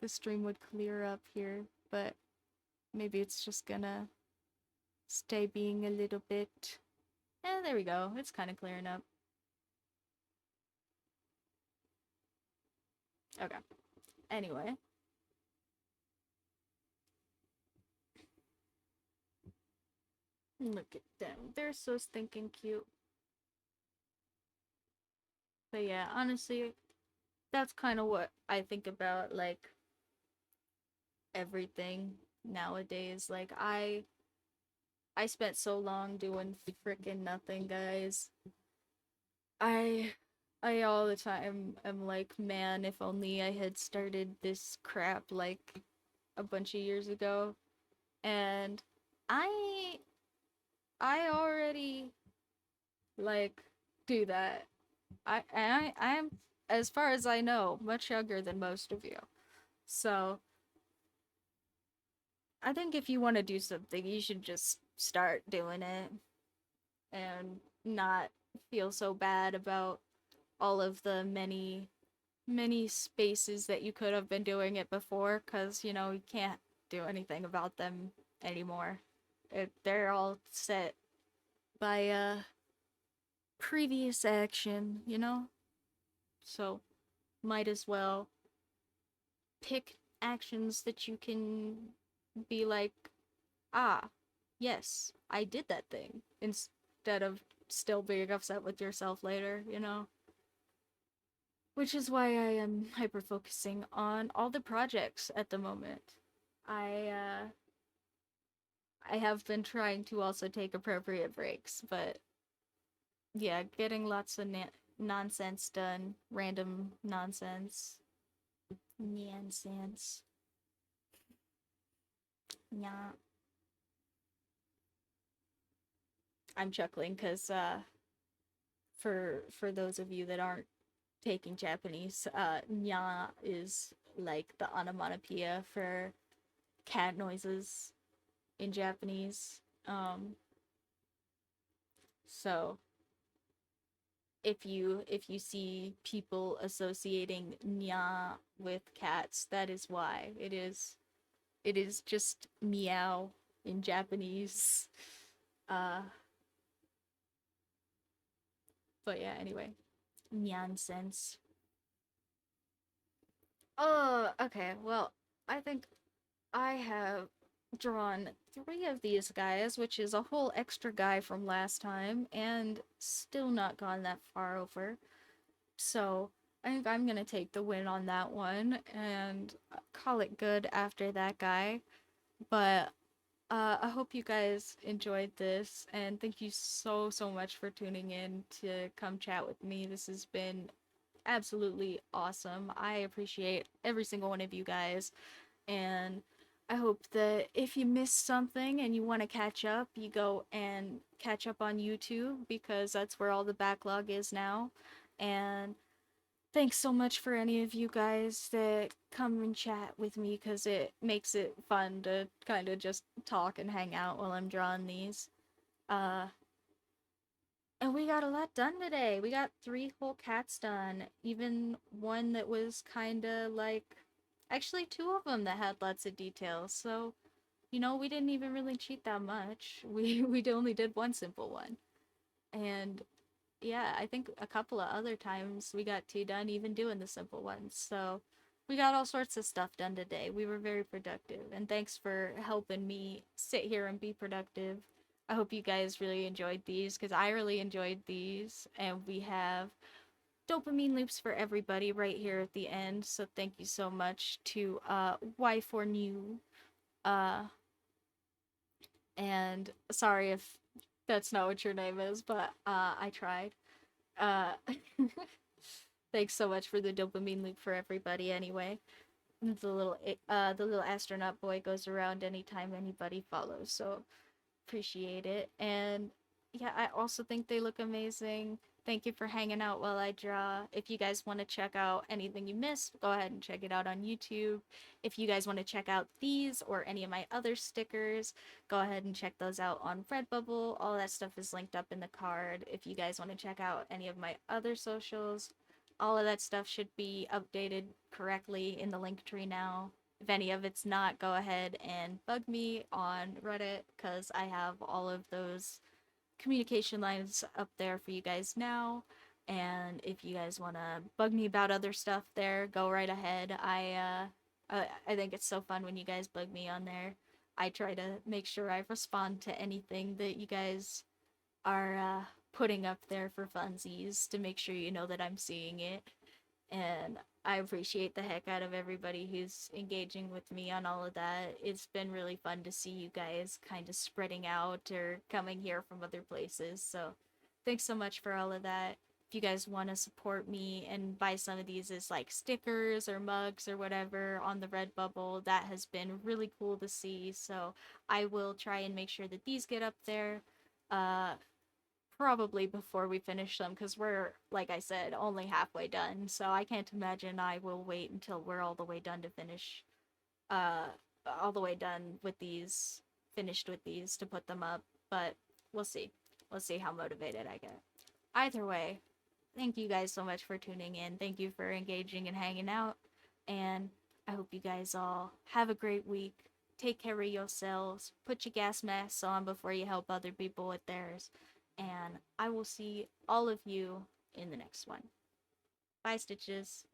the stream would clear up here, but maybe it's just gonna stay being a little bit. There we go. It's kind of clearing up. Okay. Anyway. Look at them. They're so stinking cute. But yeah, honestly, that's kind of what I think about, like, everything nowadays. Like, I spent so long doing freaking nothing, guys. I I all the time am like, man, if only I had started this crap like a bunch of years ago. And I I already like do that. I am, as far as I know, much younger than most of you. So I think if you want to do something, you should just start doing it and not feel so bad about all of the many spaces that you could have been doing it before, because you know you can't do anything about them anymore. They're all set by previous action, you know? So might as well pick actions that you can be like, ah, yes, I did that thing, instead of still being upset with yourself later, you know? Which is why I am hyper focusing on all the projects at the moment. I I have been trying to also take appropriate breaks, but yeah, getting lots of nonsense done, random nonsense, nonsense. Yeah, I'm chuckling because for those of you that aren't taking Japanese, nya is like the onomatopoeia for cat noises in Japanese. So if you see people associating nya with cats, that is why. It is just meow in Japanese. Uh but yeah, anyway. Nonsense. Oh, okay. Well, I think I have drawn three of these guys, which is a whole extra guy from last time, and still not gone that far over. So I think I'm gonna take the win on that one and call it good after that guy. But I hope you guys enjoyed this, and thank you so much for tuning in to come chat with me. This has been absolutely awesome. I appreciate every single one of you guys, and I hope that if you missed something and you want to catch up, you go and catch up on YouTube because that's where all the backlog is now. And thanks so much for any of you guys that come and chat with me because it makes it fun to kind of just talk and hang out while I'm drawing these. Uh, and we got a lot done today. We got three whole cats done, even one that was kind of like. Actually, two of them that had lots of details. So, we didn't even really cheat that much. We only did one simple one. And yeah, I think a couple of other times we got two done even doing the simple ones. So we got all sorts of stuff done today. We were very productive. And thanks for helping me sit here and be productive. I hope you guys really enjoyed these because I really enjoyed these. And we have dopamine loops for everybody right here at the end. So thank you so much to Y for New. Uh, and sorry if that's not what your name is, but I tried. Uh, thanks so much for the dopamine loop for everybody. Anyway, the little astronaut boy goes around anytime anybody follows, so appreciate it. And yeah, I also think they look amazing. Thank you for hanging out while I draw. If you guys want to check out anything you missed, go ahead and check it out on YouTube. If you guys want to check out these or any of my other stickers, go ahead and check those out on Redbubble. All that stuff is linked up in the card. If you guys want to check out any of my other socials, all of that stuff should be updated correctly in the link tree now. If any of it's not, go ahead and bug me on Reddit because I have all of those communication lines up there for you guys now. And if you guys want to bug me about other stuff there, go right ahead. I think it's so fun when you guys bug me on there. I try to make sure I respond to anything that you guys are putting up there for funsies to make sure you know that I'm seeing it. And I appreciate the heck out of everybody who's engaging with me on all of that. It's been really fun to see you guys kind of spreading out or coming here from other places. So, thanks so much for all of that. If you guys want to support me and buy some of these as like stickers or mugs or whatever on the Redbubble, that has been really cool to see. So, I will try and make sure that these get up there. Uh, Probably before we finish them because we're, like I said, only halfway done. So I can't imagine I will wait until we're all the way done to finish, uh, all the way done with these, finished with these to put them up. But we'll see. We'll see how motivated I get. Either way, thank you guys so much for tuning in. Thank you for engaging and hanging out. And I hope you guys all have a great week. take care of yourselves, put your gas masks on before you help other people with theirs, and I will see all of you in the next one. Bye, Stitches.